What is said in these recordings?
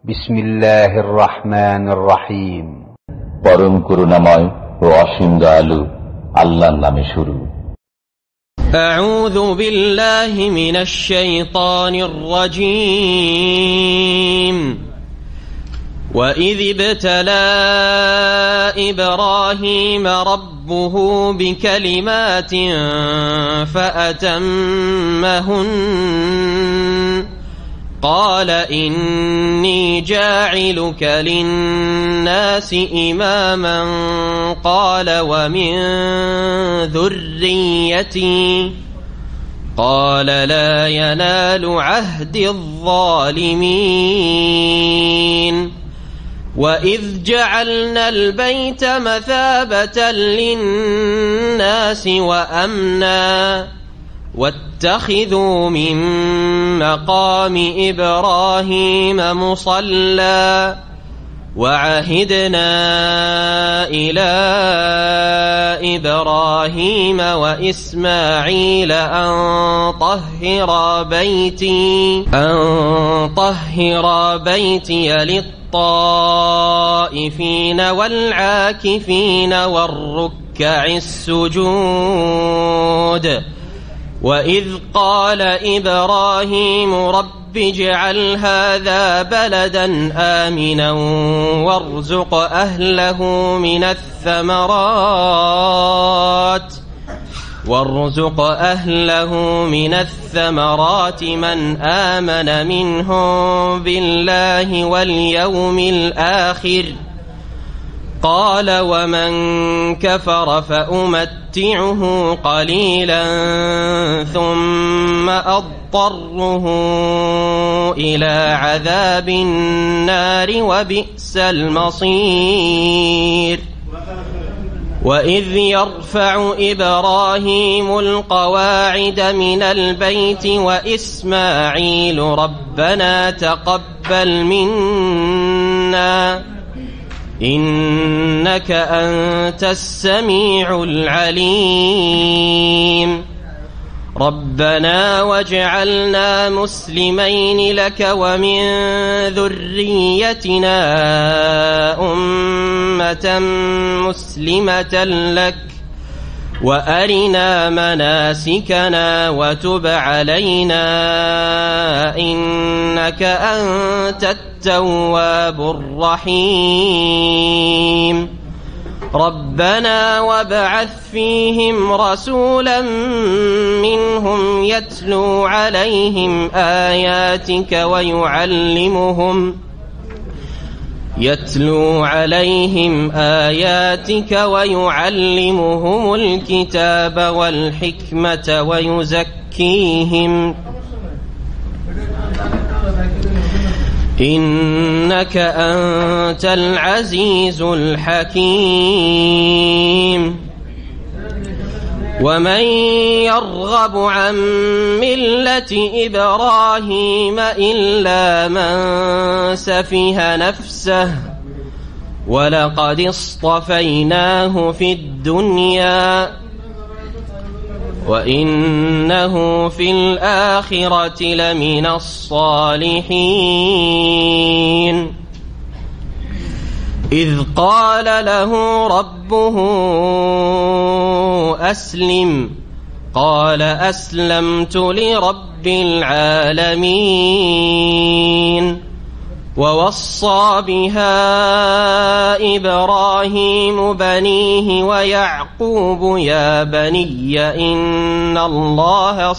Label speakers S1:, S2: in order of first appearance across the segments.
S1: বিসমিল্লাহির রহমানির রহিম।
S2: পরম করুণাময় ও অসীম দয়ালু আল্লাহর নামে শুরু।
S3: আউযু বিল্লাহি মিনাশ শাইতানির রাজীম। وَإِذِ ابْتَلَى إِبْرَاهِيمَ رَبُّهُ بِكَلِمَاتٍ فَأَتَمَّهُنَّ قَالَ إِنِّي جَاعِلُكَ لِلنَّاسِ إِمَامًا قَالَ وَمِن ذُرِّيَّتِي قَالَ لَا يَنَالُ عَهْدِ الظَّالِمِينَ وَإِذْ جَعَلْنَا الْبَيْتَ مَثَابَةً لِلنَّاسِ وَأَمْنًا وَاتَّخِذُوا مِن مَّقَامِ إِبْرَاهِيمَ مُصَلًّى وَعَهِدْنَا إِلَى إِبْرَاهِيمَ وَإِسْمَاعِيلَ أَن طَهِّرَ بَيْتِيَ لِلطَّائِفِينَ وَالْعَاكِفِينَ وَالرُّكَّعِ السُّجُودِ وَإِذْ قَالَ إِبْرَاهِيمُ رَبِّ اجْعَلْ هَذَا بَلَدًا آمِنًا وَارْزُقْ أَهْلَهُ مِنَ الثَّمَرَاتِ مَنْ آمَنَ مِنْهُم بِاللَّهِ وَالْيَوْمِ الْآخِرِ قَالَ وَمَنْ كَفَرَ فَأُمَتِّعُهُ قَلِيلًا ثُمَّ أَضْطَرُّهُ إِلَى عَذَابِ النَّارِ وَبِئْسَ الْمَصِيرُ وَإِذْ يَرْفَعُ إِبْرَاهِيمُ الْقَوَاعِدَ مِنَ الْبَيْتِ وَإِسْمَاعِيلُ رَبَّنَا تَقَبَّلْ مِنَّا إِنَّكَ أَنْتَ السَّمِيعُ الْعَلِيمُ رَبَّنَا وَاجْعَلْنَا مُسْلِمَيْنِ لَكَ وَمِنْ ذُرِّيَّتِنَا أُمَّةً مُسْلِمَةً لَكَ وَأَرِنَا مَنَاسِكَنَا وَتُبْ عَلَيْنَا إِنَّكَ أَنْتَ التَّوَّابُ الرَّحِيمُ رَبَّنَا وَابْعَثْ فِيهِمْ رَسُولًا مِّنْهُمْ يَتْلُو عَلَيْهِمْ آيَاتِكَ وَيُعَلِّمُهُمُ الْكِتَابَ وَالْحِكْمَةَ وَيُزَكِّيهِمْ إِنَّكَ أَنْتَ الْعَزِيزُ الْحَكِيمُ وَمَنْ يَرْغَبُ عَنْ مِلَّةِ إِبْرَاهِيمَ إِلَّا مَنْ سَفِهَ نَفْسَهُ وَلَقَدِ اصْطَفَيْنَاهُ فِي الدُّنْيَا وَإِنَّهُ فِي الْآخِرَةِ لَمِنَ الصَّالِحِينَ إِذْ قَالَ لَهُ رَبُّهُ أَسْلِمْ قَالَ أَسْلَمْتُ لِرَبِّ الْعَالَمِينَ وَوَصَّى بِهَا إِبْرَاهِيمُ بَنِيهِ وَيَعْقُوبُ يَا بَنِيَّ إِنَّ اللَّهَ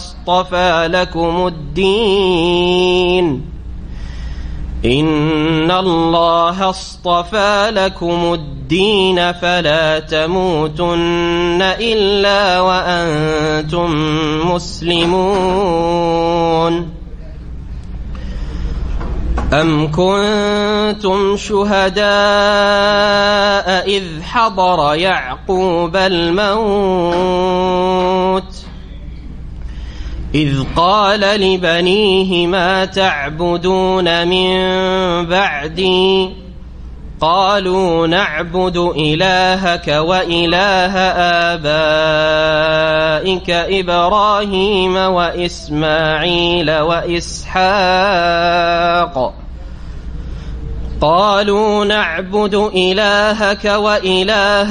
S3: اصْطَفَى لَكُمُ الدِّينَ فَلَا تَمُوتُنَّ إِلَّا وَأَنْتُمْ مسلمون أَمْ كُنْتُمْ شُهَدَاءَ إِذْ حَضَرَ يَعْقُوبَ الْمَوْتُ إِذْ قَالَ لِبَنِيهِ مَا تَعْبُدُونَ مِنْ بَعْدِي قَالُوا نَعْبُدُ إِلَٰهَكَ وَإِلَٰهَ آبَائِكَ إِبْرَاهِيمَ وَإِسْمَاعِيلَ وَإِسْحَاقَ قالوا نعبد إلهك وإله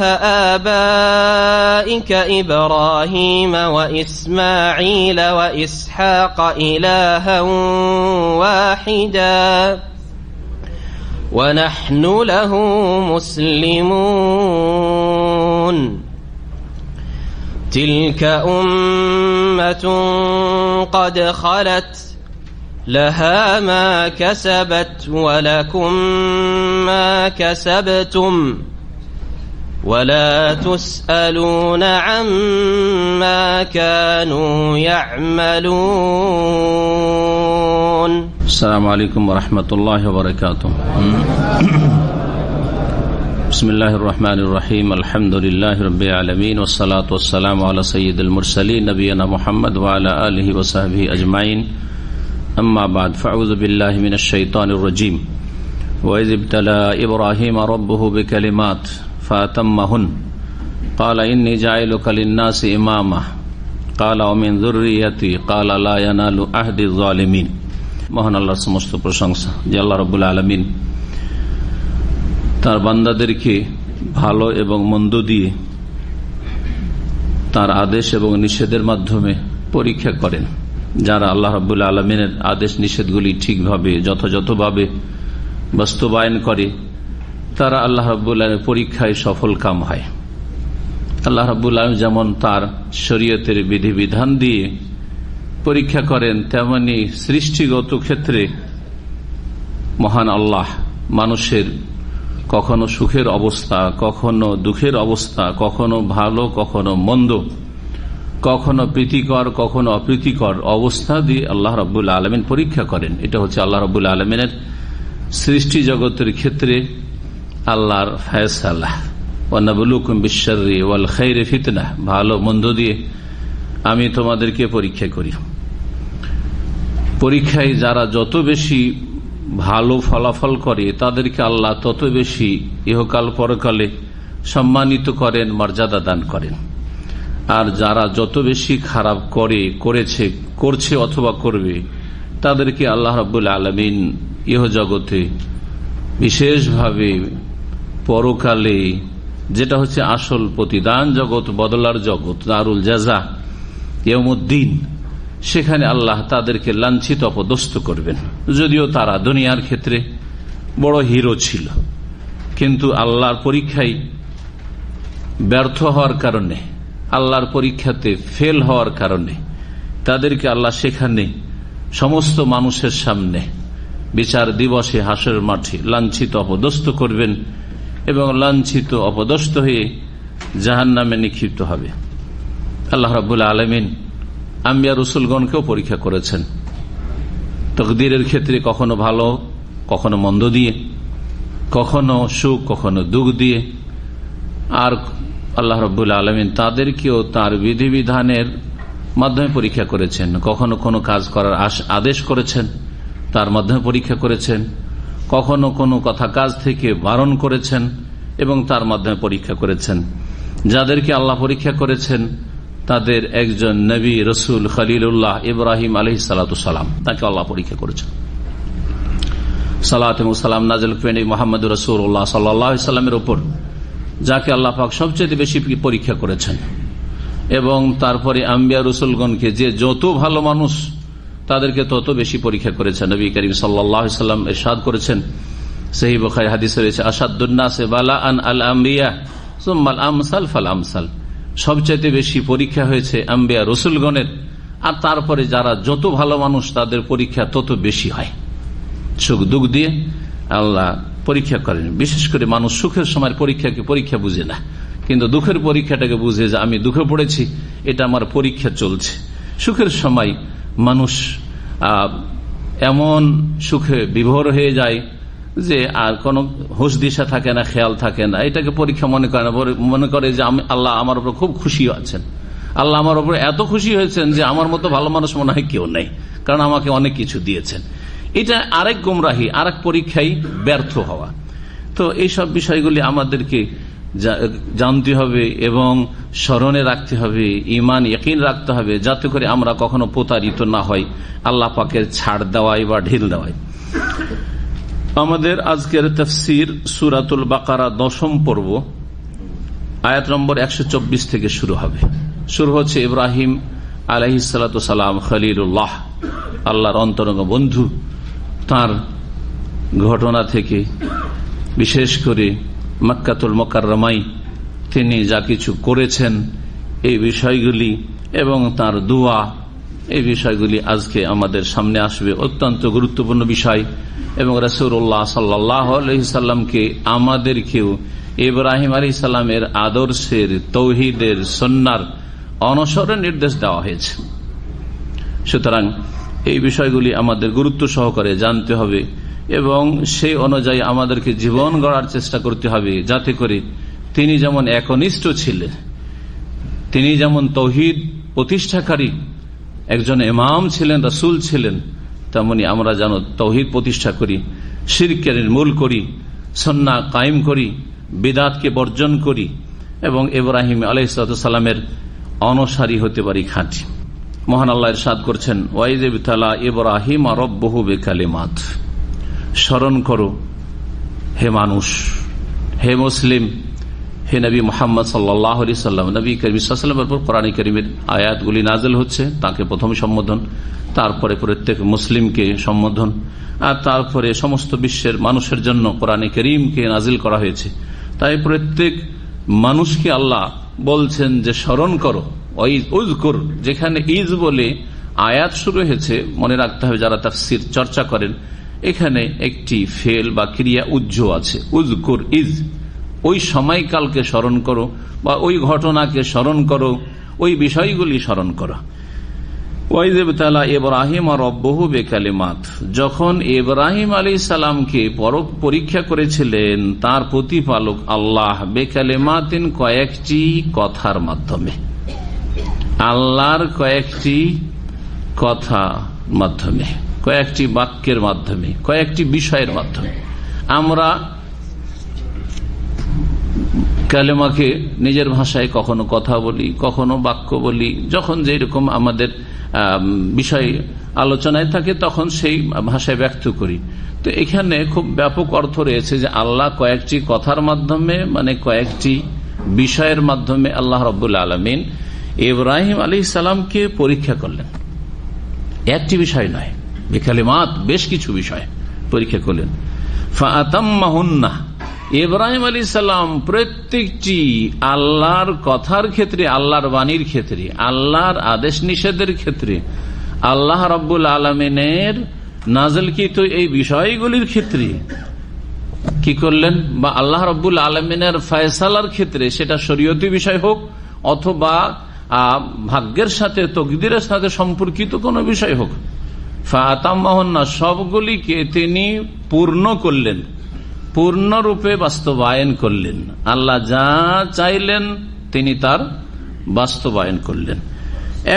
S3: آبائك إبراهيم وإسماعيل وإسحاق إلها واحدا ونحن له مسلمون تلك أمة قد خلت لها ما كسبت ولكم ما كسبتم ولا تسألون عما كانوا يعملون.
S4: السلام عليكم ورحمة الله وبركاته. بسم الله الرحمن الرحيم. الحمد لله رب العالمين والصلاة والسلام على سيد المرسلين نبينا محمد وعلى آله وصحبه أجمعين. أما بعد فأعوذ بالله من الشيطان الرجيم. وإذ ابتلى إبراهيم ربه بكلمات فأتمهن قال إني جاعلك للناس إماما قال ومن ذريتي قال لا ينال عهد الظالمين. মহান আল্লাহর সমস্ত প্রশংসা যে আল্লাহ রাব্বুল আলামিন তার বান্দাদেরকে ভালো এবং মন্দ দিয়ে তার আদেশ এবং নিষেধের মাধ্যমে পরীক্ষা করেন। যারা আল্লাহ রাব্বুল আলামিনের আদেশ নিষেধগুলি ঠিকভাবে যথাযথভাবে বাস্তবায়ন করে তারা আল্লাহ রাব্বুল আলামিনের পরীক্ষায় সফল কাম হয়। আল্লাহ রাব্বুল আলামিন যেমন তার শরীয়তের বিধিবিধান দিয়ে পরীক্ষা করেন, তেমনি সৃষ্টিগত ক্ষেত্রে মহান আল্লাহ মানুষের কখনো সুখের অবস্থা, কখনো দুঃখের অবস্থা, কখনো ভালো কখনো মন্দ, কখনো প্রীতিকর কখনো অপ্রীতিকর অবস্থা দিয়ে আল্লাহ রাব্বুল আলামিন পরীক্ষা করেন। এটা হচ্ছে আল্লাহ রাব্বুল আলামিনের সৃষ্টি জগতের ক্ষেত্রে আল্লাহর ফায়সালা। ওয়ানাবলুকুম বিশ-শাররি ওয়াল খাইরি ফিতনাহ, ভালো মন্দ দিয়ে আমি তোমাদেরকে পরীক্ষা করি। পরীক্ষায় যারা যত বেশি ভালো ফলাফল করে তাদেরকে আল্লাহ তত বেশি ইহকাল পরকালে সম্মানিত করেন, মর্যাদা দান করেন। আর যারা যত বেশি খারাপ করছে অথবা করবে তাদেরকে আল্লাহ রাব্বুল আলামিন ইহজগতে বিশেষভাবে পরকালে, যেটা হচ্ছে আসল প্রতিদান জগৎ, বদলার জগৎ, দারুল জাযা, ইয়াউমুদ্দিন, সেখানে আল্লাহ তাদেরকে লাঞ্ছিত অপদস্থ করবেন। যদিও তারা দুনিয়ার ক্ষেত্রে বড় হিরো ছিল, কিন্তু আল্লাহর পরীক্ষায় ব্যর্থ হওয়ার কারণে, আল্লাহর পরীক্ষাতে ফেল হওয়ার কারণে তাদেরকে আল্লাহ সেখানে সমস্ত মানুষের সামনে বিচার দিবসে হাসরের মাঠে লাঞ্ছিত অপদস্থ করবেন এবং লাঞ্ছিত অপদস্থ হয়ে জাহান্নামে নিক্ষিপ্ত হবে। আল্লাহ রাব্বুল আলামিন আম্বিয়া রসুলগণকেও পরীক্ষা করেছেন তকদিরের ক্ষেত্রে, কখনো ভালো কখনো মন্দ দিয়ে, কখনো সুখ কখনো দুঃখ দিয়ে। আর আল্লাহ রাব্বুল আলামিন তাদেরকেও তার বিধিবিধানের মাধ্যমে পরীক্ষা করেছেন। কখনো কোনো কাজ করার আদেশ করেছেন, তার মাধ্যমে পরীক্ষা করেছেন। কখনো কোনো কথা কাজ থেকে বারণ করেছেন এবং তার মাধ্যমে পরীক্ষা করেছেন। যাদেরকে আল্লাহ পরীক্ষা করেছেন তাদের একজন নবী রসুল খলিলুল্লাহ ইব্রাহিম আলাইহিস সালাতু সালাম, তাকে আল্লাহ পরীক্ষা করেছেন। সালাত এবং সালাম নাযিল করেন মুহাম্মদ রাসূলুল্লাহ সাল্লাল্লাহু আলাইহি সাল্লামের উপর, যাকে আল্লাহ পাক সবচেয়ে বেশি পরীক্ষা করেছেন। এবং তারপরে আম্বিয়া রসুলগণকে যে যত ভালো মানুষ তাদেরকে তত বেশি পরীক্ষা করেছেন। নবী করিম সাল্লাল্লাহু আলাইহি সাল্লাম ইরশাদ করেছেন, সহিহ বুখারী হাদিসে রয়েছে, আশাদ্দুন নাসি বালাআন আল আমবিয়া সুম্মাল আমসাল ফাল আমসাল, সবচেয়ে বেশি পরীক্ষা হয়েছে আম্বিয়া রসুলগণের, আর তারপরে যারা যত ভালো মানুষ তাদের পরীক্ষা তত বেশি হয়। সুখ দুঃখ দিয়ে আল্লাহ পরীক্ষা করেন। বিশেষ করে মানুষ সুখের সময় পরীক্ষাকে পরীক্ষা বুঝে না, কিন্তু দুঃখের পরীক্ষাটাকে বুঝে যে আমি দুঃখে পড়েছি, এটা আমার পরীক্ষা চলছে। সুখের সময় মানুষ এমন সুখে বিভোর হয়ে যায় যে আর কোন হুঁশ দিশা থাকে না, খেয়াল থাকে না, এটাকে পরীক্ষা মনে করে না। মনে করে যে আল্লাহ আমার উপর খুব খুশি আছেন, আল্লাহ আমার উপর এত খুশি হয়েছেন যে আমার মতো ভালো মানুষ মনে হয় কেউ নেই, কারণ আমাকে অনেক কিছু দিয়েছেন। এটা আরেক গুমরাহি, আরেক পরীক্ষায় ব্যর্থ হওয়া। তো এইসব বিষয়গুলি আমাদেরকে জানতে হবে এবং স্মরণে রাখতে হবে, ঈমান ইয়াকিন রাখতে হবে, যাতে করে আমরা কখনো প্রতারিত না হয় আল্লাহ পাকের ছাড় দেওয়াই বা ঢিল দেওয়াই। আমাদের আজকের তাফসীর সূরাতুল বাকারা 10ম পর্ব, আয়াত নম্বর 124 থেকে শুরু হবে। শুরু হচ্ছে ইব্রাহিম আলাইহিস সালাতু সালাম খলিলুল্লাহ, আল্লাহর অন্তরঙ্গ বন্ধু, তার ঘটনা থেকে, বিশেষ করে মক্কাতুল মুকাররমায় তিনি যা কিছু করেছেন এই বিষয়গুলি এবং তার দোয়া, এই বিষয়গুলি আজকে আমাদের সামনে আসবে। অত্যন্ত গুরুত্বপূর্ণ বিষয় এবং রাসূলুল্লাহ সাল্লাল্লাহু আলাইহি সাল্লামকে আমাদেরকেও ইব্রাহিম আলাইহিস সালামের আদর্শের, তৌহিদের, সুন্নাহর অনুসরণের নির্দেশ দেওয়া হয়েছে। সুতরাং এই বিষয়গুলি আমাদের গুরুত্ব সহকারে জানতে হবে এবং সেই অনুযায়ী আমাদেরকে জীবন গড়ার চেষ্টা করতে হবে, যাতে করে তিনি যেমন একনিষ্ঠ ছিলেন, তিনি যেমন তৌহিদ প্রতিষ্ঠাকারী একজন ইমাম ছিলেন, রাসূল ছিলেন, তেমনি আমরা যেন তৌহিদ প্রতিষ্ঠা করি, শিরক নির্মূল করি, সুন্নাহ কায়েম করি, বিদআতকে বর্জন করি এবং ইব্রাহিম আলাইহিস সালামের অনুসারী হতে পারি খাঁটি। মহান আল্লাহ ইরশাদ করছেন, ওয়াইয ইবতালা ইব্রাহিম রাব্বুহু বিকালিমাত। স্মরণ করো হে মানুষ, হে মুসলিম, হে নবী মুহাম্মদ সাল্লাল্লাহু আলাইহি সাল্লাম, নবী করিম সাল্লাল্লাহু আলাইহি ওয়াসাল্লামের উপর কোরআন কারীমের আয়াতগুলি নাযিল হচ্ছে, তাকে প্রথম সম্বোধন, তারপরে প্রত্যেক মুসলিমকে সম্বোধন, আর তারপরে সমস্ত বিশ্বের মানুষের জন্য কোরআন কারীমকে নাযিল করা হয়েছে। তাই প্রত্যেক মানুষকে আল্লাহ বলছেন যে স্মরণ করো, উযকুর, যেখানে ইজ বলে আয়াত শুরু হয়েছে, মনে রাখতে হবে যারা তাফসীর চর্চা করেন, এখানে একটি ফেল বা ক্রিয়া উজ্জ আছে, উযকুর, ইজ, ওই সময়কালকে স্মরণ করো বা ওই ঘটনাকে স্মরণ করো, ওই বিষয়গুলি স্মরণ করো। ওয়াইয ইবতালা ইব্রাহিম রাব্বুহু বিকালিমাত, যখন ইব্রাহিম আলাইহিস সালামকে পরীক্ষা করেছিলেন তার প্রতিপালক আল্লাহ, বিকালিমাতিন, কয়েকটি কথার মাধ্যমে, আল্লাহর কয়েকটি কথার মাধ্যমে, কয়েকটি বাক্যের মাধ্যমে, কয়েকটি বিষয়ের মাধ্যমে। আমরা কালেমাকে নিজের ভাষায় কখনো কথা বলি, কখনো বাক্য বলি, যখন যেরকম আমাদের বিষয় আলোচনায় থাকে তখন সেই ভাষায় ব্যক্ত করি। তো এখানে খুব ব্যাপক অর্থ রয়েছে যে আল্লাহ কয়েকটি কথার মাধ্যমে, মানে কয়েকটি বিষয়ের মাধ্যমে আল্লাহ রাব্বুল আলামিন ইব্রাহিম আলাইহিস সালামকে পরীক্ষা করলেন। একটি বিষয় নয়, বিকালিমাত, বেশ কিছু বিষয় পরীক্ষা করলেন। ফাআতাম্মাহুন্না, ইব্রাহিম আলাইহিস সালাম প্রত্যেকটি আল্লাহর কথার ক্ষেত্রে, আল্লাহর বাণীর ক্ষেত্রে, আল্লাহর আদেশ নিষেধের ক্ষেত্রে, আল্লাহ রাব্বুল আলামিনের নাযিলকৃত এই বিষয়গুলির ক্ষেত্রে কি করলেন, বা আল্লাহ রাব্বুল আলামিনের ফয়সালার ক্ষেত্রে, সেটা শরীয়তি বিষয় হোক অথবা ভাগ্যের সাথে, তকদিরের সাথে সম্পর্কিত কোন বিষয় হোক, ফাআতাম্মাহুন্না, সবগুলিকে তিনি পূর্ণ করলেন, পূর্ণরূপে বাস্তবায়ন করলেন। আল্লাহ যা চাইলেন তিনি তার বাস্তবায়ন করলেন।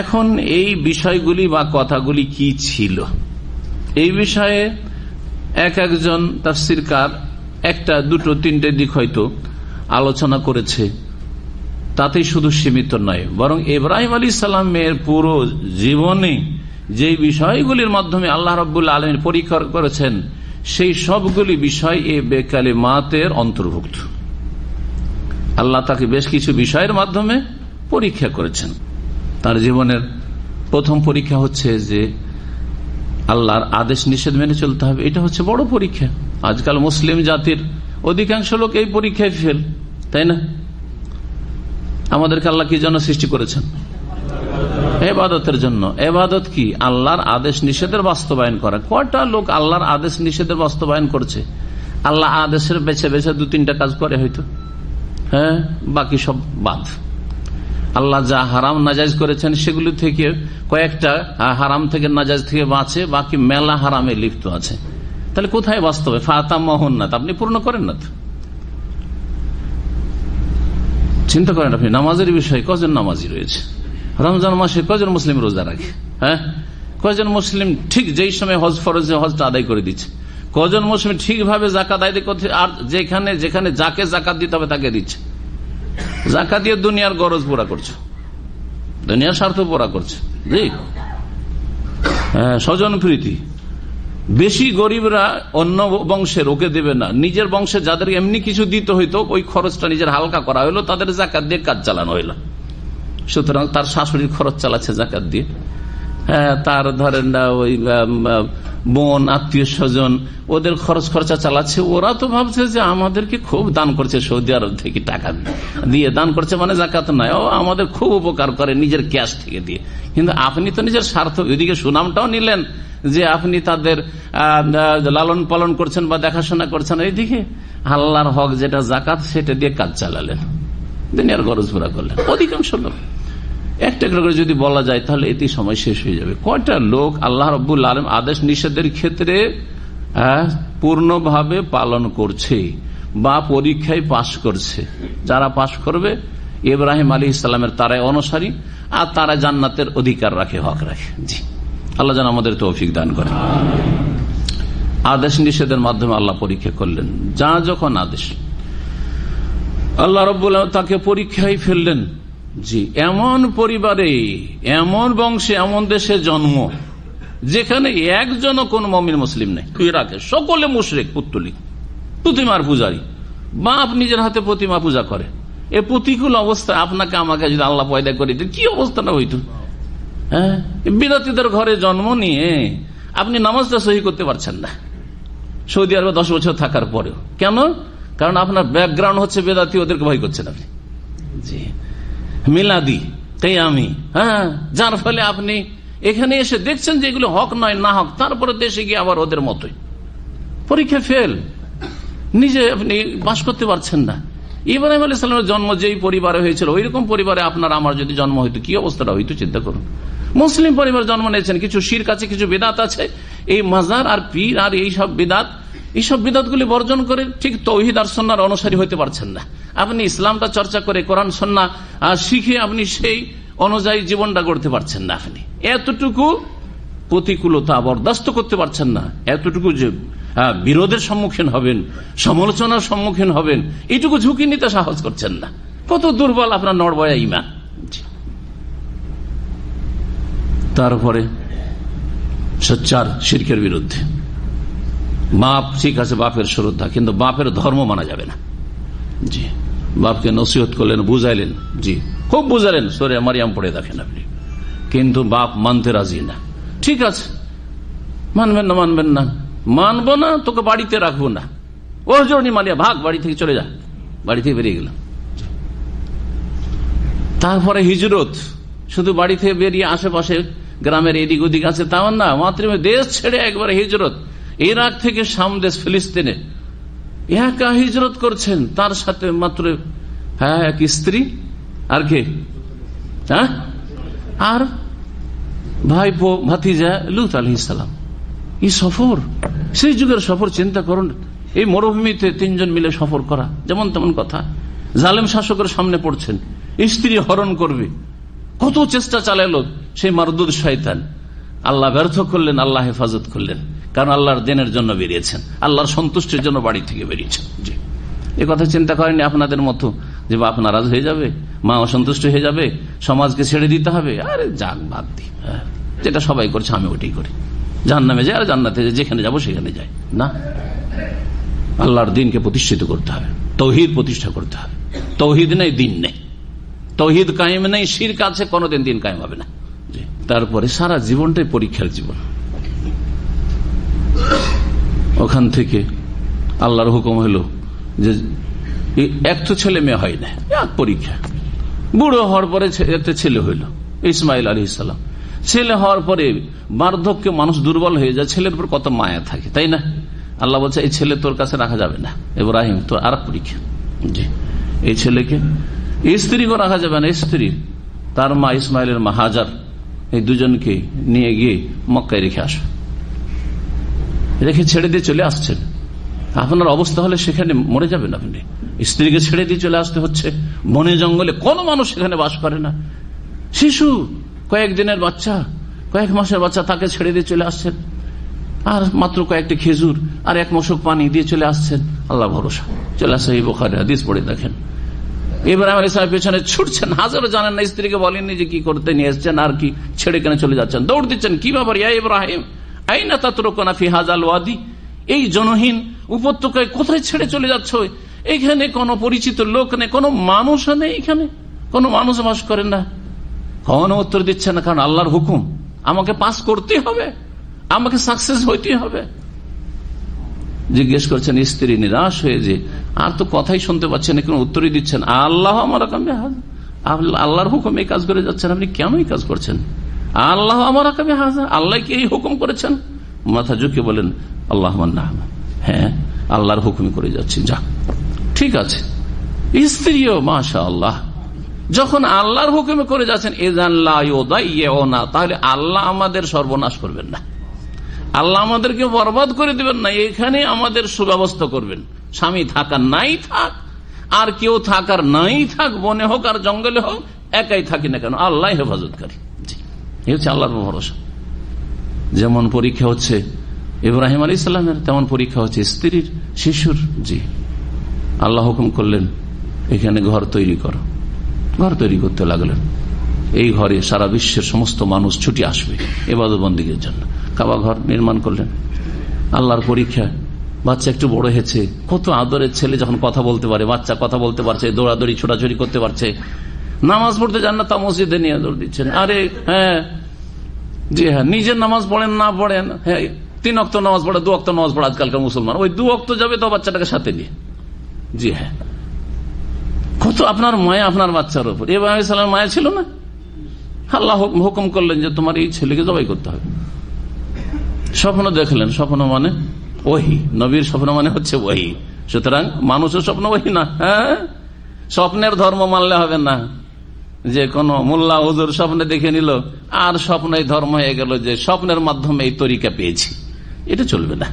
S4: এখন এই বিষয়গুলি বা কথাগুলি কি ছিল, এই বিষয়ে এক একজন তাফসীরকার একটা, দুটো, তিনটে দিক হয়তো আলোচনা করেছে, তাতেই শুধু সীমিত নয়, বরং ইব্রাহিম আলাইহিস সালামের পুরো জীবনে যে বিষয়গুলির মাধ্যমে আল্লাহ রাব্বুল আলামিন পরীক্ষা করেছেন সেই সবগুলি বিষয় এ বেকালিমাতের অন্তর্ভুক্ত। আল্লাহ তাকে বেশ কিছু বিষয়ের মাধ্যমে পরীক্ষা করেছেন। তার জীবনের প্রথম পরীক্ষা হচ্ছে যে আল্লাহর আদেশ নিষেধ মেনে চলতে হবে, এটা হচ্ছে বড় পরীক্ষা। আজকাল মুসলিম জাতির অধিকাংশ লোক এই পরীক্ষায় ফেল, তাই না? আমাদেরকে আল্লাহ কি জন্য সৃষ্টি করেছেন? ইবাদতের জন্য। ইবাদত কি? আল্লাহর আদেশ নিষেধের বাস্তবায়ন করা। কয়টা লোক আল্লাহর আদেশ নিষেধের বাস্তবায়ন করছে? আল্লাহ আদেশের বেছে বেছে 2-3টা কাজ করে হয়তো, হ্যাঁ, বাকি সব বাদ। আল্লাহ যা হারাম নাজাইজ করেছেন সেগুলি থেকে কয়েকটা হারাম থেকে নাজাইজ থেকে বাঁচে, বাকি মেলা হারামে লিপ্ত আছে। তাহলে কোথায় বাস্তবে? ফাতাম্মাহুন্না, আপনি পূর্ণ করেন না তো। চিন্তা করেন আপনি, নামাজের বিষয়ে কজন নামাজি রয়েছে? রমজান মাসে কজন মুসলিম রোজা রাখে? হ্যাঁ, কজন মুসলিম ঠিক যেই সময় হজ ফরজ হজটা আদায় করে দিচ্ছে? কজন মুসলিম ঠিকভাবে জাকাত আদায় করছে? আর যেখানে যেখানে যাকে জাকাত দিতে হবে তাকে দিচ্ছে। জাকাত দিয়ে দুনিয়ার গরজ পুরা করছে, দুনিয়ার স্বার্থ পুরা করছে। জি, স্বজন প্রীতি, বেশি গরিবরা অন্য বংশের ওকে দেবে না, নিজের বংশে যাদের এমনি কিছু দিতে হইতো ওই খরচটা নিজের হালকা করা হইলো, তাদের জাকাত দিয়ে কাজ চালানো হইলো। সুতরাং তার শাশুড়ির খরচ চালাচ্ছে জাকাত দিয়ে, তার ধরেন না ওই বোন আত্মীয় স্বজন ওদের খরচ খরচা চালাচ্ছে। ওরা তো ভাবছে যে আমাদেরকে খুব দান করছে, সৌদি আরব থেকে টাকা দিয়ে দান করছে, মানে জাকাত নয়, ও আমাদের খুব উপকার করে নিজের ক্যাশ থেকে দিয়ে। কিন্তু আপনি তো নিজের স্বার্থ, ওইদিকে সুনামটাও নিলেন যে আপনি তাদের লালন পালন করছেন বা দেখাশোনা করছেন, এইদিকে আল্লাহর হক যেটা জাকাত সেটা দিয়ে কাজ চালালেন, দুনিয়ার গরজ পুরা করলেন। অধিকাংশ লোক একটা করে যদি বলা যায় তাহলে এতেই সময় শেষ হয়ে যাবে। কয়টা লোক আল্লাহ রাব্বুল আলামিন আদেশ নিষেধের ক্ষেত্রে পূর্ণভাবে পালন করছে বা পরীক্ষায় পাশ করছে? যারা পাশ করবে ইব্রাহিম আলাইহিস সালামের তারাই অনুসারী, আর তারা জান্নাতের অধিকার রাখে, হক রাখে। জি, আল্লাহ যেন আমাদের তৌফিক দান করেন। আদেশ নিষেধের মাধ্যমে আল্লাহ পরীক্ষা করলেন। যা যখন আদেশ, আল্লাহ রাব্বুল আলামিন তাকে পরীক্ষায় ফেললেন। জি, এমন পরিবারে, এমন বংশে, এমন দেশে জন্ম যেখানে একজনও কোন মুমিন মুসলিম নেই। ইরাকে সকলে মুশরিক, পুত্তলিক, প্রতিমার পূজারী, বাপ নিজের হাতে প্রতিমা পূজা করে। এ প্রতিকূল অবস্থায় আপনাকে আমাকে যদি আল্লাহ পয়দা করে দিত, কি অবস্থা না হইতো? হ্যাঁ, বিদাতীদের ঘরে জন্ম নিয়ে আপনি নামাজটা সহি করতে পারছেন না সৌদি আরবে 10 বছর থাকার পরেও। কেন? কারণ আপনার ব্যাকগ্রাউন্ড হচ্ছে বেদাতি, ওদেরকে ভয় করছেন আপনি। জি, মিলাদি, কিয়ামি, হ্যাঁ, যার ফলে আপনি এখানে এসে দেখছেন যে এগুলো হক নয়, না হক, তারপরে দেশে গিয়ে আবার ওদের মতোই পরীক্ষা ফেল, নিজে আপনি বাস করতে পারছেন না। ইব্রাহিম আলাইহিস সালামের জন্ম যেই পরিবারে হয়েছিল, ওইরকম পরিবারে আপনার আমার যদি জন্ম হইতো কি অবস্থাটা হইতো চিন্তা করুন। মুসলিম পরিবার জন্ম নিয়েছেন, কিছু শিরক আছে, কিছু বিদআত আছে, এই মাজার আর পীর আর এইসব বিদআত, এইসব বিদআতগুলি বর্জন করে ঠিক তাওহীদ আর সুন্নাহর অনুসারী হতে পারছেন না। আপনি ইসলামটা চর্চা করে কোরআন সুন্নাহ শিখে আপনি সেই অনুযায়ী জীবনটা গড়তে পারছেন না। আপনি এতটুকু প্রতিকূলতা বরদাস্ত করতে পারছেন না, এতটুকু যে বিরোধের সম্মুখীন হবেন, সমালোচনার সম্মুখীন হবেন, এইটুকু ঝুঁকি নিতে সাহস করছেন না। কত দুর্বল আপনার নড়বয়া ঈমান। তারপরে সোচ্চার শিরকের বিরুদ্ধে। বাপ ঠিক আছে, বাপের শ্রদ্ধা, কিন্তু বাপের ধর্ম মানা যাবে না। জি, বাপকে নসিহত করলেন, বুঝাইলেন, জি খুব বুঝালেন, সূরা মারিয়াম পড়ে দেখেন আপনি, কিন্তু বাপ মানতে রাজি না। ঠিক আছে, মানবেন না, মানবেন না, মানবো না, তোকে বাড়িতে রাখবো না, ও জরনি মালিয়া, ভাগ, বাড়ি থেকে চলে যা। বাড়ি থেকে বেরিয়ে গেলাম। তারপরে হিজরত, শুধু বাড়ি থেকে বেরিয়ে আশেপাশে গ্রামের এদিক ওদিক আছে তাও না, মাত্র দেশ ছেড়ে একবার হিজরত, ইরাক থেকে সামদেশ ফিলিস্তিনে একা হিজরত করছেন, তার সাথে মাত্র এক স্ত্রী আর কে, হ্যাঁ, আর ভাইপো ভাতিজা লূত আলাইহিস সালাম। এই সফর, সেই যুগের সফর চিন্তা করুন। এই মরুভূমিতে 3 জন মিলে সফর করা, যেমন তেমন কথা। জালেম শাসকের সামনে পড়ছেন, স্ত্রী হরণ করবে, কত চেষ্টা চালালো সেই মারদুদ শয়তান। আল্লাহ ব্যর্থ করলেন, আল্লাহ হেফাজত করলেন, কারণ আল্লাহর দিনের জন্য বেরিয়েছেন, আল্লাহর সন্তুষ্টির জন্য বাড়ি থেকে বেরিয়েছেন। জি, এ কথা চিন্তা করেনি আপনাদের মতো যে বাপ নারাজ হয়ে যাবে, মা অসন্তুষ্ট হয়ে যাবে, সমাজকে ছেড়ে দিতে হবে। আরে যাক, বাদ দি, যেটা সবাই করছে আমি ওটাই করি, জাহান্নামে যায় আর জান্নাতে যায়, যেখানে যাবো সেখানে যাই না। আল্লাহর দিনকে প্রতিষ্ঠিত করতে হবে, তাওহীদ প্রতিষ্ঠা করতে হবে। তাওহীদ নেই দিন নেই, তাওহীদ কায়েম নেই, শিরক আছে, কোনদিন দিন কায়েম হবে না। তারপরে সারা জীবনটাই পরীক্ষার জীবন। ওখান থেকে আল্লাহর হুকুম হলো যে এক তো ছেলে মেয়ে হয় না, এক পরীক্ষা। বুড়ো হওয়ার পরে একটা ছেলে হইল, ইসমাইল আলাইহিস সালাম। ছেলে হওয়ার পরে বার্ধক্যে মানুষ দুর্বল হয়ে যায়, ছেলের উপর কত মায়া থাকে, তাই না? আল্লাহ বলছে এই ছেলে তোর কাছে রাখা যাবে না, ইব্রাহিম তো আর পরীক্ষা। জি, এই ছেলেকে, স্ত্রীকে রাখা যাবে না, স্ত্রী তার মা ইসমাইলের মা হাজার, এই দুজনকে নিয়ে গিয়ে মক্কায় রেখে আসো, রেখে ছেড়ে দিয়ে চলে আসছেন। আপনার অবস্থা হলে সেখানে মরে যাবেন আপনি। স্ত্রীকে ছেড়ে দিয়ে চলে আসতে হচ্ছে বনে জঙ্গলে, কোন মানুষ সেখানে বাস করে না। শিশু, কয়েকদিনের বাচ্চা, কয়েক মাসের বাচ্চা, তাকে ছেড়ে দিয়ে চলে আসছেন, আর মাত্র কয়েকটি খেজুর আর 1 মশক পানি দিয়ে চলে আসছেন। আল্লাহ ভরসা, চলে আসে। এই বুখারী হাদিস পড়ে দেখেন, ইব্রাহিম আলাইহিস সালামের পেছনে ছুটছেন, হাজারও জানেন না, স্ত্রীকে বলেননি যে কি করতে নিয়ে এসছেন আর কি ছেড়ে কেন চলে যাচ্ছেন, দৌড় দিচ্ছেন, কি ব্যাপার ইয়া ইব্রাহিম, আইনা তাতরুকুনা ফি হাযাল ওয়াদি, এই জনহীন উপত্যকায় কোথায় ছেড়ে চলে যাচ্ছ? এখানে কোনো পরিচিত লোক নেই, কোনো মানুষ নেই, এখানে কোনো মানুষ বাস করেন না। কোনো উত্তর দিচ্ছে না, কারণ আল্লাহর হুকুম, আমাকে পাস করতে হবে, আমাকে সাকসেস হইতে হবে। জিজ্ঞেস করছেন স্ত্রী নিরাশ হয়ে, যে আর তো কথাই শুনতে পাচ্ছেন, কোনো উত্তরই দিচ্ছেন। আল্লাহ আমার কামে হাজার, আল্লাহর হুকুম এই কাজ করে যাচ্ছেন, আপনি কেন এই কাজ করছেন? আল্লাহ আমার কামে হাজার, আল্লাহ কি এই হুকুম করেছেন? মাথা ঝুঁকে বলেন আল্লাহ, হ্যাঁ আল্লাহর হুকুম করে যাচ্ছি, যা ঠিক আছে। স্ত্রীও মাশাআল্লাহ, যখন আল্লাহর হুকুমে করে যাচ্ছেন, তাহলে আল্লাহ আমাদের সর্বনাশ করবেন না, আল্লাহ আমাদেরকে বরবাদ করে দিবেন না, এখানে আমাদের সুব্যবস্থা করবেন। স্বামী থাকার নাই থাক, আর কেউ থাকার নাই থাক, বনে হোক আর জঙ্গলে হোক, একাই থাকি না কেন, আল্লাহ হেফাজতকারী। এই হচ্ছে আল্লাহর ভরসা। যেমন পরীক্ষা হচ্ছে ইব্রাহিম আলাইহিস সালামের, তেমন পরীক্ষা হচ্ছে স্ত্রীর, শিশুর। জি, আল্লাহ হুকুম করলেন এখানে ঘর তৈরি করো, ঘর তৈরি করতে লাগলেন। এই ঘরে সারা বিশ্বের সমস্ত মানুষ ছুটি আসবে ইবাদত বন্দেগীর জন্য। কাবা ঘর নির্মাণ করলেন। আল্লাহর পরীক্ষা, বাচ্চা একটু বড় হয়েছে, কত আদরের ছেলে যখন কথা বলতে পারে, বাচ্চা কথা বলতে পারছে, দৌড়াদৌড়ি ছোটাছুটি করতে পারছে, নামাজ পড়তে যান না তা মসজিদে নিয়ে দৌড় দিচ্ছেন। আরে হ্যাঁ, জি হ্যাঁ, নিজের নামাজ পড়েন না পড়েন, হ্যাঁ 3 ওয়াক্ত নামাজ পড়ে, 2 ওয়াক্ত নামাজ পড়ে আজকালকার মুসলমান, ওই 2 ওয়াক্ত যাবে তো বাচ্চাটাকে সাথে নিয়ে। জি হ্যাঁ, কত আপনার মায়া আপনার বাচ্চার উপর। ইব্রাহিম আলাইহিস সালামের মায়া ছিল না? আল্লাহ হুকুম করলেন যে তোমার এই ছেলেকে জবাই করতে হবে। স্বপ্ন দেখলেন, স্বপ্ন মানে ওহী, নবীর স্বপ্ন মানে হচ্ছে ওহী। সুতরাং মানুষের স্বপ্ন ওহী না। হ্যাঁ, স্বপ্নের ধর্ম মানলে হবে না, যে কোন মোল্লা হুজুর স্বপ্নে দেখে নিল আর স্বপ্নই ধর্ম হয়ে গেল, যে স্বপ্নের মাধ্যমে এই তরিকা পেয়েছি, এটা চলবে না।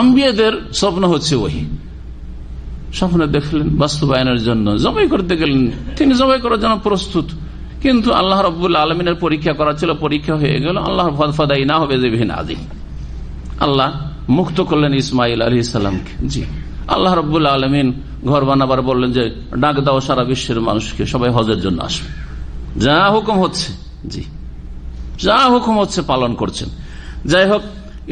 S4: আম্বিয়াদের স্বপ্ন হচ্ছে ওহী। স্বপ্নে দেখলেন, বাস্তবায়নের জন্য জবাই করতে গেলেন, তিনি জবাই করার জন্য প্রস্তুত, কিন্তু আল্লাহ রাব্বুল আলামিনের পরীক্ষা করা ছিল, পরীক্ষা হয়ে গেল। আল্লাহ ফাদাইনা হবে যিবিহিন আযীম, আল্লাহ মুক্ত করলেন ইসমাইল আলাইহিস সালামকে। জি, আল্লাহ রাব্বুল আলামিন ঘর বানাবার বললেন যে ডাক দাও সারা বিশ্বের মানুষকে, সবাই হজের জন্য আসবে। যা হুকুম হচ্ছে, জি যা হুকুম হচ্ছে পালন করছেন। যাই হোক,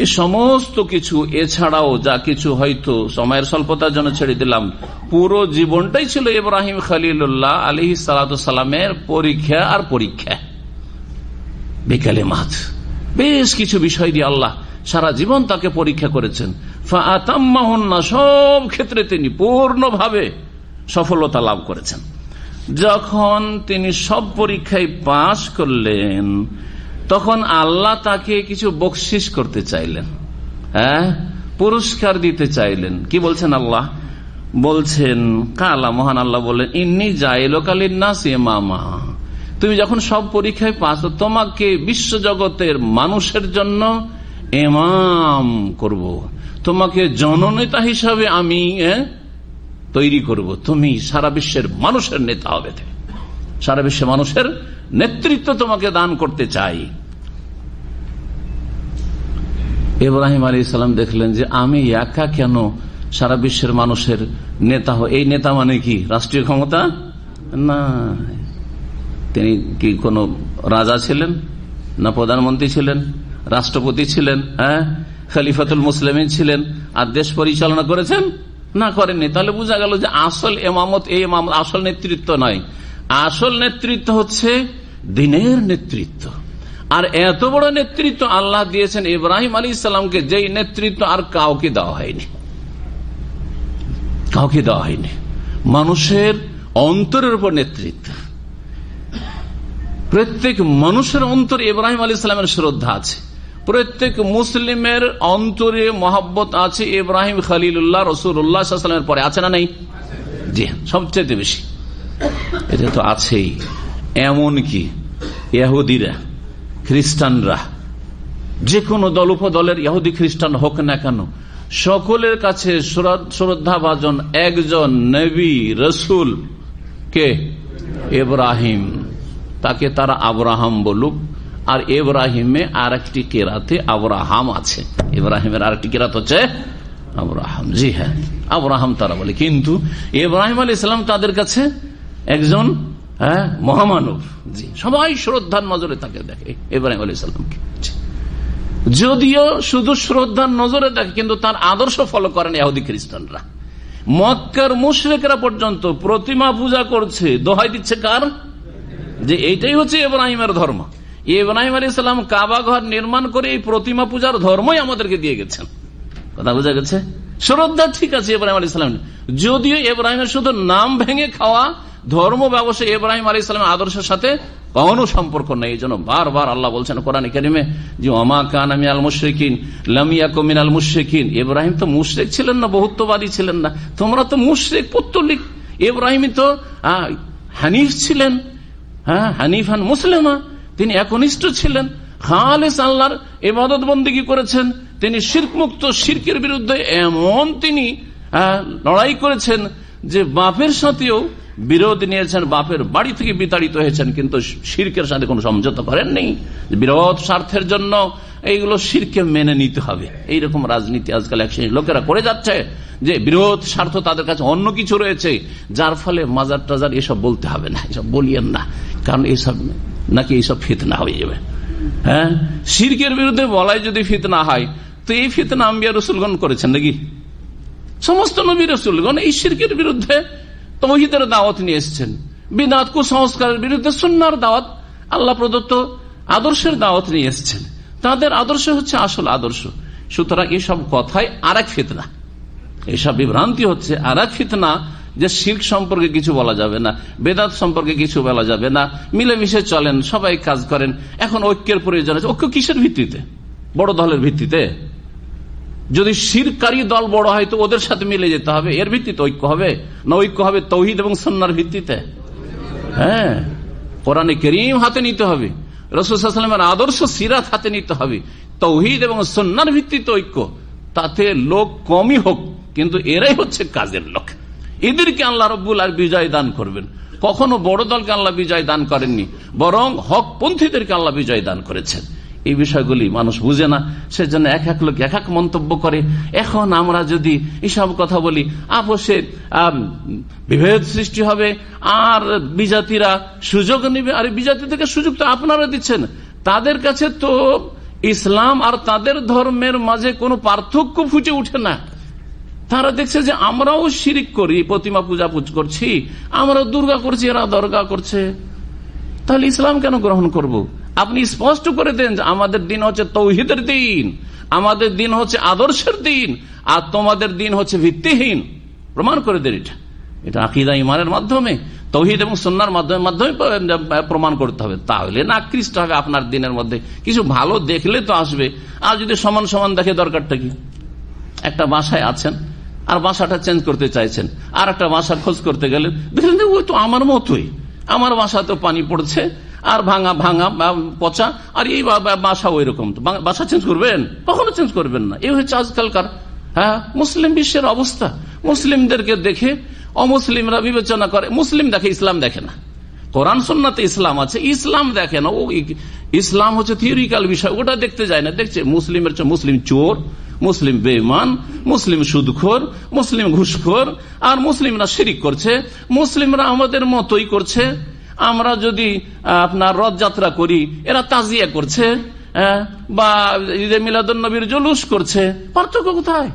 S4: এই সমস্ত কিছু এছাড়াও যা কিছু হয়তো সময়ের স্বল্পতার জন্য ছেড়ে দিলাম, পুরো জীবনটাই ছিল ইব্রাহিম খলিলুল্লাহ আলাইহিস সালাতু সালামের পরীক্ষা আর পরীক্ষা। বিকালে মাঠ বেশ কিছু বিষয় দিয়ে আল্লাহ সারা জীবন তাকে পরীক্ষা করেছেন। ফাআতাম্মাহুন্না, সব ক্ষেত্রে তিনি পূর্ণভাবে সফলতা লাভ করেছেন। যখন তিনি সব পরীক্ষায় পাশ করলেন, তখন আল্লাহ তাকে কিছু বকশিস করতে চাইলেন, হ্যাঁ পুরস্কার দিতে চাইলেন। কি বলছেন আল্লাহ? বলছেন কালা, মহান আল্লাহ বললেন ইন্নী জাইলুকা লিন্নাসি ইমামা, তুমি যখন সব পরীক্ষায় পাস, তোমাকে বিশ্বজগতের মানুষের জন্য ইমাম করব, তোমাকে জননেতা হিসাবে আমি তৈরি করব, তুমি সারা বিশ্বের মানুষের নেতা হবে, সারা বিশ্বের মানুষের নেতৃত্ব তোমাকে দান করতে চাই। ইব্রাহিম আলাইহিস সালাম দেখলেন যে আমি একা কেন সারা বিশ্বের মানুষের নেতা হই? এই নেতা মানে কি রাষ্ট্রীয় ক্ষমতা না, তিনি কি কোন রাজা ছিলেন না প্রধানমন্ত্রী ছিলেন, রাষ্ট্রপতি ছিলেন, হ্যাঁ খলিফাতুল মুসলিমিন ছিলেন, আর দেশ পরিচালনা করেছেন? না, করেননি। তাহলে বোঝা গেল যে আসল ইমামত, এই ইমামত আসল নেতৃত্ব নয়। আসল নেতৃত্ব হচ্ছে দ্বীনের নেতৃত্ব। আর এত বড় নেতৃত্ব আল্লাহ দিয়েছেন ইব্রাহিম আলাইহিস সালামকে, যেই নেতৃত্ব আর কাউকে দেওয়া হয়নি, কাউকে দেওয়া হয়নি। মানুষের অন্তরের উপর নেতৃত্ব, প্রত্যেক মানুষের অন্তরে ইব্রাহিম আলাইহিস সালামের শ্রদ্ধা আছে, প্রত্যেক মুসলিমের অন্তরে মহব্বত আছে ইব্রাহিম খলিলুল্লাহ রাসূলুল্লাহ সাল্লাল্লাহু আলাইহি ওয়াসাল্লামের পরে। আছে না নাই? জি, সবচেয়ে বেশি এটা তো আছেই। এমনকি ইহুদিরা, খ্রিস্টানরা, যে কোনো দল উপদলের ইহুদি খ্রিস্টান হোক না কেন, সকলের কাছে শ্রদ্ধাভাজন একজন নবী রসুল কে? ইব্রাহিম। তাকে তারা আব্রাহাম বলুক, আর ইব্রাহিমে আর একটি কেরাতে আব্রাহাম আছে, ইব্রাহিমের আর একটি কেরাত হচ্ছে আব্রাহাম। জি হ্যাঁ, আব্রাহাম তারা বলে, কিন্তু ইব্রাহিম আলাইহিস সালাম তাদের কাছে একজন মহামানব। জি, সবাই শ্রদ্ধার নজরে তাকে দেখে ইব্রাহিম আলাইহিস সালামকে। যদিও শুধু শ্রদ্ধার নজরে দেখে, কিন্তু তার আদর্শ ফলো করেন ইহুদি খ্রিস্টানরা। মক্কার মুশরিকরা পর্যন্ত প্রতিমা পূজা করছে, দোহাই দিচ্ছে কার? যে এইটাই হচ্ছে ইব্রাহিমের ধর্ম। ইব্রাহিম আলাইহিস সালাম কাবা ঘর নির্মাণ করে এই প্রতিমা পূজার ধর্মই আমাদেরকে দিয়ে গেছেন। কথা বোঝা গেছে? শ্রদ্ধা ঠিক আছে ইব্রাহিম আলাইহিস সালাম, যদিও ইব্রাহিমের শুধু নাম ভেঙে খাওয়া ধর্ম ব্যবসা ইব্রাহিম আলাইহিস সালামের আদর্শের সাথে কোনো সম্পর্ক নেই। এই জন্য বারবার আল্লাহ বলছেন কোরআনে কারিমে যে ওমা কানা মিনাল মুশরিকিন লাম ইয়াকুম মিনাল মুশরিকিন। ইব্রাহিম তো মুশরিক ছিলেন না, বহুত্ববাদী ছিলেন না। তোমরা তো মুশরিক পৌত্তলিক। ইব্রাহিম তো হানিফ ছিলেন, হানিফান মুসলিমা, তিনি একনিষ্ঠ ছিলেন, খালেস আল্লাহর ইবাদত বন্দেগী করেছেন। তিনি শিরক মুক্ত, শিরকের বিরুদ্ধে এমন তিনি লড়াই করেছেন যে বাপের সাথেও বিরোধ নিয়েছেন, বাপের বাড়ি থেকে বিতাড়িত হয়েছেন, কিন্তু শিরকের সাথে কোনো সমঝোতা করেননি। বিরোধ স্বার্থের জন্য এইগুলো শিরকে মেনে নিতে হবে, এইরকম রাজনীতি আজকাল এক শ্রেণীর লোকেরা করে যাচ্ছে, যে বিরোধ স্বার্থ তাদের কাছে অন্য কিছু রয়েছে, যার ফলে মাজার টাজার এসব বলতে হবে না, এসব বলিয়েন না, কারণ এইসব নাকি এইসব ফিতনা হয়ে যাবে। হ্যাঁ, শিরকের বিরুদ্ধে বলাই যদি ফিতনা হয়, তো এই ফিতনা আম্বিয়া রসুলগণ করেছেন নাকি? সমস্ত নবী রসুলগণ এই শিরকের বিরুদ্ধে তাওহীদের দাওয়াত নিয়ে এসেছেন, বিদআত কুসংস্কারের বিরুদ্ধে সুন্নাহর দাওয়াত, আল্লাহ প্রদত্ত আদর্শের দাওয়াত নিয়ে এসেছেন। তাদের আদর্শ হচ্ছে আসল আদর্শ। সুতরাং এসব কথাই আরেক ফিতনা, এসব বিভ্রান্তি হচ্ছে আরেক ফিতনা, যে শিরক সম্পর্কে কিছু বলা যাবে না, বেদাত সম্পর্কে কিছু বলা যাবে না, মিলেমিশে চলেন, সবাই কাজ করেন। এখন ঐক্যের প্রয়োজন আছে। ঐক্য কিসের ভিত্তিতে? বড় দলের ভিত্তিতে? যদি শিরকারী দল বড় হয় তো ওদের সাথে মিলে যেতে হবে, এর ভিত্তিতে ঐক্য হবে না? ঐক্য হবে তাওহীদ এবং সুন্নাহর ভিত্তিতে। হ্যাঁ, কোরআনে কারীম হাতে নিতে হবে, রাসূল সাল্লাল্লাহু আলাইহি ওয়াসাল্লামের আদর্শ সিরাত হাতে নিতে হবে, তাওহীদ এবং সুন্নাহর ভিত্তিতে ঐক্য। তাতে লোক কমই হোক, কিন্তু এরাই হচ্ছে কাজের লোক, এদেরকে আল্লাহ রাব্বুল আলামিন বিজয় দান করবেন। কখনো বড় দলকে আল্লাহ বিজয় দান করেননি, বরং হকপন্থীদেরকে আল্লাহ বিজয় দান করেছেন। এই বিষয়গুলি মানুষ বুঝে না, সেজন্য এক এক লোক এক এক মন্তব্য করে। এখন আমরা যদি এসব কথা বলি, আপোষে বিভেদ সৃষ্টি হবে, আর বিজাতিরা সুযোগ নেবে। আর বিজাতি থেকে সুযোগ তো আপনারা দিচ্ছেন। তাদের কাছে তো ইসলাম আর তাদের ধর্মের মাঝে কোনো পার্থক্য ফুটে উঠে না। তারা দেখছে যে আমরাও শিরিক করি, প্রতিমা পূজা করছি, আমরা দুর্গা করছি, এরা দরগা করছে, তাহলে ইসলাম কেন গ্রহণ করব? আপনি স্পষ্ট করে দেন যে আমাদের দিন হচ্ছে তাওহীদের দিন, আমাদের দিন হচ্ছে আদর্শের দিন, আর তোমাদের দিন হচ্ছে ভিত্তিহীন। প্রমাণ করে দেন এটা। এটা আকীদা ঈমানের মাধ্যমে, তাওহীদ এবং সুন্নাহর মাধ্যমে প্রমাণ করতে হবে। তাহলে না আকৃষ্ট হবে আপনার দিনের মধ্যে। কিছু ভালো দেখলে তো আসবে, আর যদি সমান সমান দেখে দরকারটা কি? একটা বাসায় আছেন, আর বাসাটা চেঞ্জ করতে চাইছেন, আর একটা বাসা খোঁজ করতে গেলেন, দেখলেন যে ওই তো আমার মতোই, আমার বাসাতেও পানি পড়ছে, আর ভাঙা ভাঙা পচা, আর এই বাসা ওই রকম। তো বাসা চেঞ্জ করবেন? কখনো চেঞ্জ করবেন না। এই হচ্ছে আজকালকার মুসলিম বিশ্বের অবস্থা। মুসলিমদেরকে দেখে অমুসলিমরা বিবেচনা করে, মুসলিম দেখে, ইসলাম দেখে না। কোরআন সুন্নাতে ইসলাম আছে, ইসলাম দেখে না। ও ইসলাম হচ্ছে থিওরিক্যাল বিষয়, ওটা দেখতে যায় না। দেখছে মুসলিমের মুসলিম চোর, মুসলিম বেঈমান, মুসলিম সুদখোর, মুসলিম ঘুষখোর, আর মুসলিমরা শিরিক করছে, মুসলিমরা আমাদের মতোই করছে। আমরা যদি আপনার রথযাত্রা করি, এরা তাজিয়া করছে, বা ঈদে মিলাদুন নবীর জুলুস করছে। পার্থক্য কোথায়?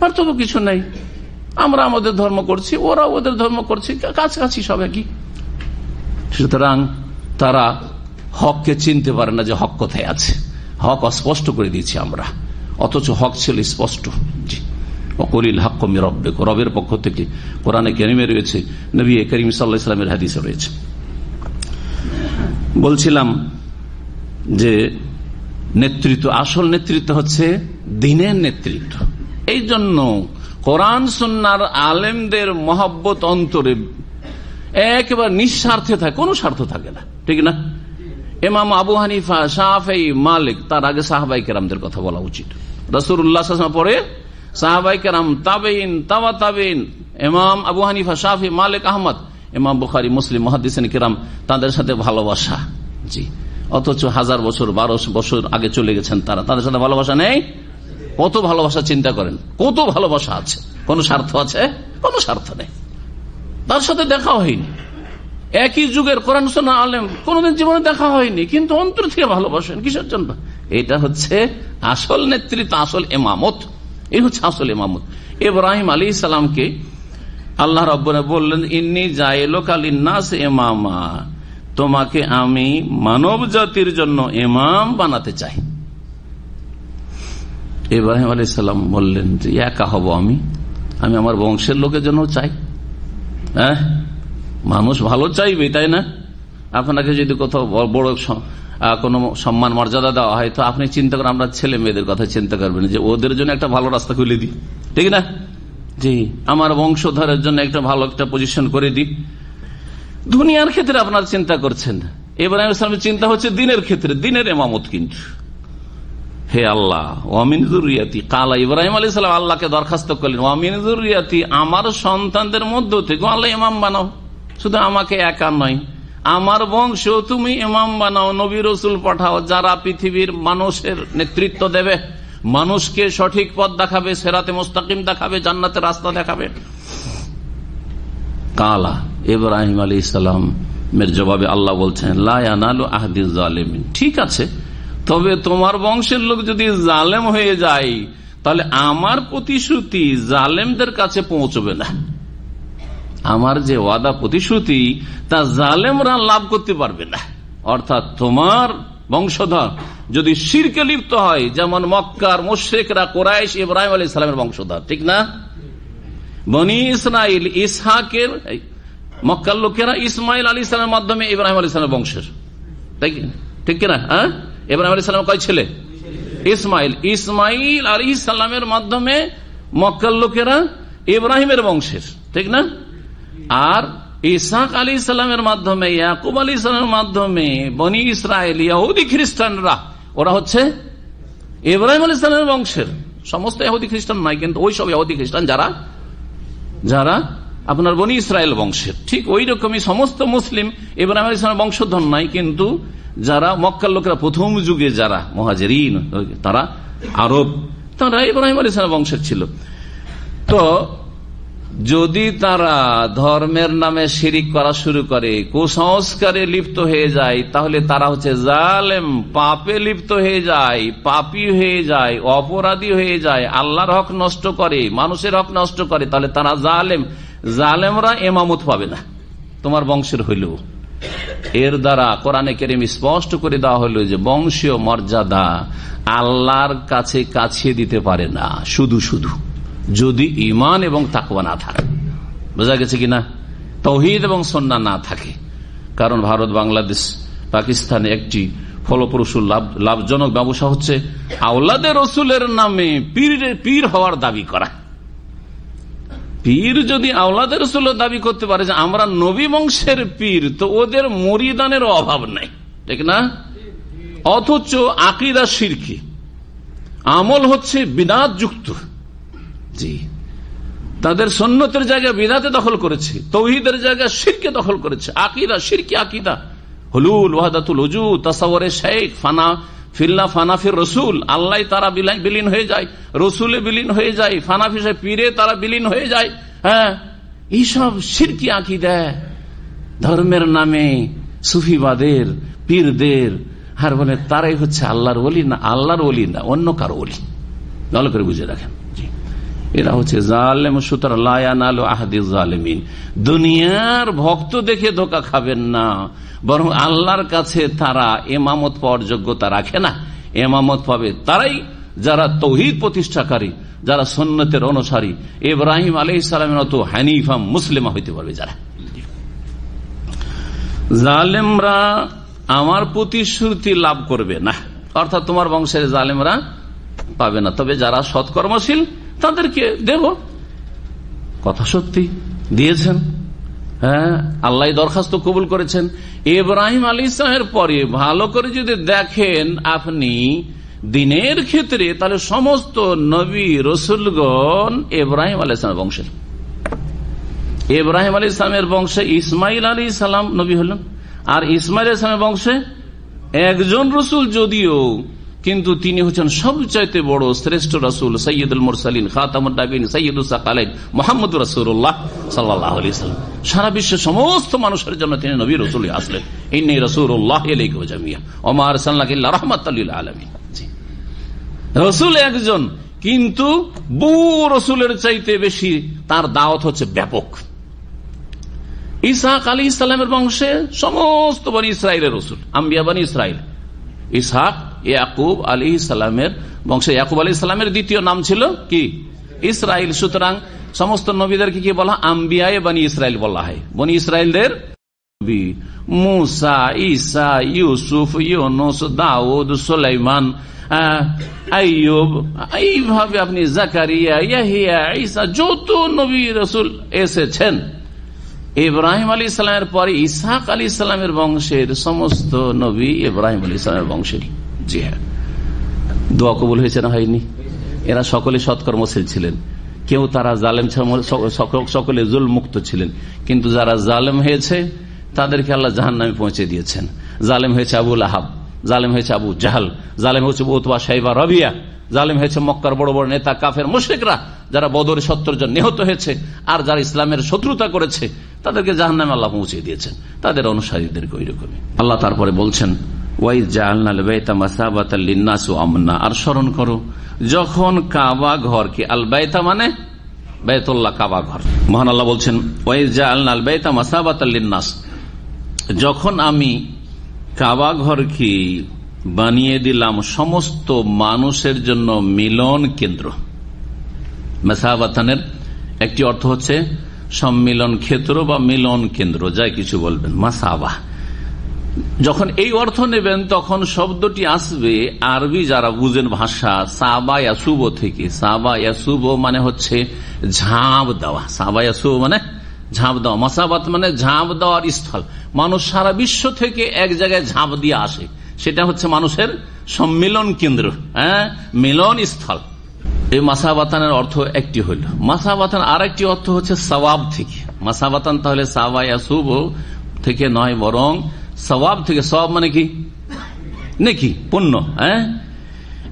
S4: পার্থক্য কিছু নেই। আমরা আমাদের ধর্ম করছি, ওরা ওদের ধর্ম করছে, কাছাকাছি সব একই। সুতরাং তারা হককে চিনতে পারে না যে হক কোথায় আছে। হক অস্পষ্ট করে দিয়েছি আমরা, অথচ হক ছিল স্পষ্ট। জি, ওয়াকুলিল হাক্কু মির রাব্বিক, রবের পক্ষ থেকে কোরআনে কারীমে রয়েছে, নবী করিম সাল্লাল্লাহু আলাইহি ওয়াসাল্লামের হাদিসে রয়েছে। বলছিলাম যে নেতৃত্ব, আসল নেতৃত্ব হচ্ছে দ্বীনের নেতৃত্ব। এই জন্য কোরআন সুন্নাহর আলেমদের মহব্বত অন্তরে একেবারে নিঃস্বার্থে থাকে, কোনো স্বার্থ থাকে না, ঠিক না? ইমাম আবু হানিফা, শাফেঈ, মালিক, তার আগে সাহাবায়ে কেরামদের কথা বলা উচিত। রাসূলুল্লাহ সাল্লাল্লাহু আলাইহি ওয়াসাল্লাম পরে সাহাবায়ে কেরাম, তাবেঈন, তাবা তাবেঈন, ইমাম আবু হানিফা, শাফেঈ, মালিক, আহমদ, ইমাম বুখারী, মুসলিম, মুহাদ্দিসিন কিরাম, তাদের সাথে ভালোবাসা। জি, অথচ 1000 বছর 1200 বছর আগে চলে গেছেন তারা, তাদের সাথে ভালোবাসা নেই। কত ভালোবাসা চিন্তা করেন, কত ভালোবাসা আছে। কোন স্বার্থ আছে? কোন স্বার্থ নেই। তার সাথে দেখা হয়নি, একই যুগের কোরআন সুন্নাহ আলেম, কোনদিন জীবনে দেখা হয়নি, কিন্তু অন্তর থেকে ভালোবাসেন। কিসের জন্য? এটা হচ্ছে আসল নেতৃত্ব, আসল ইমামত। এই হচ্ছে আসল ইমামত। ইব্রাহিম আলাইহিস সালামকে আল্লাহ রাব্বুল বললেন, ইন্নী জাইলুকা লিন-নাস ইমামা, তোমাকে আমি মানব জাতির জন্য ইমাম বানাতে চাই। ইব্রাহিম আলাইহিস সালাম বললেন যে একা হব আমি আমার বংশের লোকের জন্য চাই। হ্যাঁ, মানুষ ভালো চাইবে, তাই না? আপনাকে যদি কোথাও বড় কোনো সম্মান মর্যাদা দেওয়া হয় তো আপনি চিন্তা করেন, আমরা ছেলে মেয়েদের কথা চিন্তা করবেন যে ওদের জন্য একটা ভালো রাস্তা খুলে দিই, ঠিক না? জি, আমার বংশধরের জন্য একটা ভালো একটা পজিশন করে দিই। দুনিয়ার ক্ষেত্রে আপনারা চিন্তা করছেন, ইব্রাহিম আলাইহিস সালামের চিন্তা হচ্ছে দিনের ক্ষেত্রে, দিনের ইমামত। কিন্তু হে আল্লাহ, ওয়ামিন যুররিয়াতি, কালা ইব্রাহিম আলাইহিস সালাম আল্লাহকে দরখাস্ত করলেন, ওয়ামিন যুররিয়াতি, আমার সন্তানদের মধ্য থেকে আল্লাহ ইমাম বানাও। শুধু আমাকে একা নয়, আমার বংশ তুমি ইমাম বানাও, নবী রাসূল পাঠাও, যারা পৃথিবীর মানুষের নেতৃত্ব দেবে, মানুষকে সঠিক পথ দেখাবে, সিরাতে মুস্তাকিম দেখাবে, জান্নাতের রাস্তা দেখাবে। কালা ইব্রাহিম আলাইহিস সালামের জবাবে আল্লাহ বলছেন, লা ইয়ানালু আহদিজ জালিমিন, ঠিক আছে, তবে তোমার বংশের লোক যদি জালেম হয়ে যায় তাহলে আমার প্রতিশ্রুতি জালেমদের কাছে পৌঁছবে না। আমার যে ওয়াদা প্রতিশ্রুতি তা জালেমরা লাভ করতে পারবে না। অর্থাৎ তোমার বংশধর যদি শিরকে লিপ্ত হয়, যেমন মক্কার মুশরিকরা কুরাইশ ইব্রাহিম আলাইহিস সালামের বংশধর, ঠিক না? বনি ইসরাইল ইসহাকের, মক্কার লোকেরা ইসমাইল আলাইহিস সালামের মাধ্যমে ইব্রাহিম আলাইহিস সালামের বংশের, তাই ঠিক কিনা? হ্যাঁ, ইব্রাহিম আলাইহিস সালামের কয় ছেলে? ইসমাইল আলাইহিস সালামের মাধ্যমে মক্কার লোকেরা ইব্রাহিমের বংশের, ঠিক না? আর ইসহাক আলাইহিস সালামের মাধ্যমে, ইয়াকুব আলাইহিস সালামের মাধ্যমে বনি ইসরায়েল ইহুদি খ্রিস্টানরা, ওরা হচ্ছে ইব্রাহিম আলাইহিস সালামের বংশের। সমস্ত ইহুদি খ্রিস্টান নয়, কিন্তু ওই সব ইহুদি খ্রিস্টান যারা আপনার বনি ইসরায়েল বংশের। ঠিক ওই রকমই সমস্ত মুসলিম ইব্রাহিম আলাইহিস সালামের বংশধর নয়, কিন্তু যারা মক্কার লোকেরা প্রথম যুগে যারা মুহাজিরিন, তারা আরব, তারা ইব্রাহিম আলাইহিস সালামের বংশের ছিল। তো যদি তারা ধর্মের নামে শিরিক করা শুরু করে, কুসংস্কারে লিপ্ত হয়ে যায়, তাহলে তারা হচ্ছে জালেম, পাপে লিপ্ত হয়ে যায়, পাপী হয়ে যায়, অপরাধী হয়ে যায়, আল্লাহর হক নষ্ট করে, মানুষের হক নষ্ট করে, তাহলে তারা জালেম। জালেমরা ইমামত পাবে না তোমার বংশের হইলেও। এর দ্বারা কোরআনে কারীম স্পষ্ট করে দেওয়া হলো যে বংশীয় মর্যাদা আল্লাহর কাছে কাছিয়ে দিতে পারে না শুধু শুধু যদি ঈমান এবং তাকওয়া না থাকে। বোঝা গেছে কিনা? তাওহীদ এবং সুন্নাহ না থাকে। কারণ ভারত, বাংলাদেশ, পাকিস্তানে একটি ফলপ্রসূ লাভজনক ব্যবসা হচ্ছে আওলাদে রসুলের নামে পীর হওয়ার দাবি করা। পীর যদি আওলাদে রসুলের দাবি করতে পারে যে আমরা নবী বংশের পীর, তো ওদের মুরিদানের অভাব নাই, ঠিক না? অথচ আকীদা শিরকি, আমল হচ্ছে বিদআত যুক্ত। জি, তাদের সুন্নতের জায়গায় বিদআতে দখল করেছে, তাওহীদের জায়গায় শিরকে দখল করেছে। আকীদা শিরকি আকীদা, হুলুল ওয়াহদাতুল ওজুদ, তাসাউরে শেখ, ফানা ফিল্লাহ, ফানা ফির রসুল, আল্লাহ তারা বিলীন হয়ে যায়, রসুলে বিলীন হয়ে যায়, ফানা ফিসে পীরে তারা বিলীন হয়ে যায়। হ্যাঁ, এইসব শিরকি আকীদা ধর্মের নামে সুফিবাদের, পীরদের, আর বলে তারাই হচ্ছে আল্লাহর ওলি। না, আল্লাহর ওলি না, অন্য কারো ওলি। ভালো করে বুঝে রাখেন, এরা হচ্ছে জালেম। সুতরাং লা ইয়ানালু আহদিজ জালিমিন। দুনিয়ার ভক্ত দেখে ধোঁকা খাবেন না, বরং আল্লাহর কাছে তারা ইমামত পাওয়ার যোগ্যতা রাখে না। ইমামত পাবে তারাই যারা তাওহীদ প্রতিষ্ঠাকারী, যারা সুন্নতের অনুসারী, ইব্রাহিম আলাইহিস সালামের মতো হানিফা মুসলিমা হইতে পারবে যারা। জালেমরা আমার প্রতিশ্রুতি লাভ করবে না, অর্থাৎ তোমার বংশের জালেমরা পাবে না। তবে যারা সৎকর্মশীল তাদেরকে দেব। কথা সত্যি দিয়েছেন। হ্যাঁ, আল্লাহ দরখাস্ত কবুল করেছেন। ইব্রাহিম আলাইহিস সালামের পরে ভালো করে যদি দেখেন আপনি দিনের ক্ষেত্রে, তাহলে সমস্ত নবী রসুলগণ ইব্রাহিম আলাইহিস সালামের বংশের। ইব্রাহিম আলাইহিস সালামের বংশে ইসমাইল আলাইহিস সালাম নবী হলেন, আর ইসমাইল আলাইহিস সালামের বংশে একজন রসুল যদিও, কিন্তু তিনি হচ্ছেন সবচাইতে বড় শ্রেষ্ঠ রাসূল, সাইয়্যিদুল মুরসালিন, খাতামুন নবিয়্যিন, সাইয়্যিদুস সাকালাইন, মুহাম্মদুর রাসূলুল্লাহ সাল্লাল্লাহু আলাইহি ওয়াসাল্লাম। সারা বিশ্বের সমস্ত মানুষের জন্য তিনি নবী রাসূল আসলেন। ইন্নী রাসূলুল্লাহি ইলাইকুম জামিআ ওয়া মা আরসালনাকা ইল্লা রাহমাতাল লিল আলামিন। রসুল একজন, কিন্তু বহু রসুলের চাইতে বেশি তার দাওয়াত হচ্ছে ব্যাপক। ইসহাক আলী ইসলামের বংশে সমস্ত বনি ইসরায়েলের রসুল, আম্বিয়া বনি ইসরায়েল। ইসহাক ইয়াকুব আলী ইসলামের বংশে, ইয়াকুব আলী ইসলামের দ্বিতীয় নাম ছিল কি? ইসরায়েল। সুতরাং সমস্ত নবীদেরকে কি বলা? আম্বিয়ায়ে বনি ইসরায়েল বলা হয়। বনি ইসরায়েলদের মুসা, ঈসা, ইউসুফ, ইউনুস, দাউদ, সুলাইমান, আইয়ুব, এইভাবে আপনি জাকারিয়া, ইয়াহিয়া, ঈসা, যত নবী রাসূল এসেছেন, ইব্রাহিম আলী ইসলামের পরে ইসহাক আলী ইসলামের বংশের সমস্ত নবী ইব্রাহিম আলী ইসলামের বংশেরই। জি হ্যাঁ, দোয়া কবুল হয়েছে না হয়নি? এরা সকলে সৎকর্মশীল ছিলেন, কেউ তারা জালেম, সকলে জুল মুক্ত ছিলেন। কিন্তু যারা জালেম হয়েছে তাদেরকে আল্লাহ জাহান্নামে পৌঁছে দিয়েছেন। জালেম হয়েছে আবু লাহাব, জালেম হয়েছে আবু জাহাল, জালেম হয়েছে উতবা, শাইবা, রবিয়া, জালেম হয়েছে মক্কার বড় বড় নেতা কাফের মুশরিকরা, যারা বদরে 70 জন নিহত হয়েছে। আর যারা ইসলামের শত্রুতা করেছে তাদেরকে জাহান্নামে আল্লাহ পৌঁছে দিয়েছেন, তাদের অনুসারীদেরকে ওই রকমই। আল্লাহ তারপরে বলছেন, ওয়াইজ জাআলনাল বাইতা মাসাবাতাল লিন্নাস ওয়া আমনা, আর স্মরণ করো যখন কাবা ঘরকে, আল বাইতা মানে বাইতুল্লাহ, কাবা ঘর। মহান আল্লাহ বলছেন, ওয়াইজ জাআলনাল বাইতা মাসাবাতাল লিন্নাস, যখন আমি কাবা ঘরকে বানিয়ে দিলাম সমস্ত মানুষের জন্য মিলন কেন্দ্র। মাসাবাতানের একটি অর্থ হচ্ছে সম্মিলন ক্ষেত্র বা মিলন কেন্দ্র, যাই কিছু বলবেন। মাসাবা যখন এই অর্থ নেবেন তখন শব্দটি আসবে আরবি যারা বুঝেন ভাষা, সাবা ইয়াসুব থেকে। সাবা ইয়াসুব মানে হচ্ছে ঝাঁপ দেওয়া, সাবা ইয়াসুব মানে ঝাঁপ দেওয়া, মাসাবাত মানে ঝাঁপ দেওয়ার স্থল। মানুষ সারা বিশ্ব থেকে এক জায়গায় ঝাঁপ দিয়ে আসে, সেটা হচ্ছে মানুষের সম্মিলন কেন্দ্র, মিলন স্থল। এই মাসাবাতানের অর্থ একটি হইল। মাসাবাতান আর একটি অর্থ হচ্ছে সওয়াব থেকে। মাসাবাতান তাহলে সাবা ইয়াসুব থেকে নয়, বরং সওয়াব থেকে। সওয়াব মানে কি? নেকি, পুণ্য।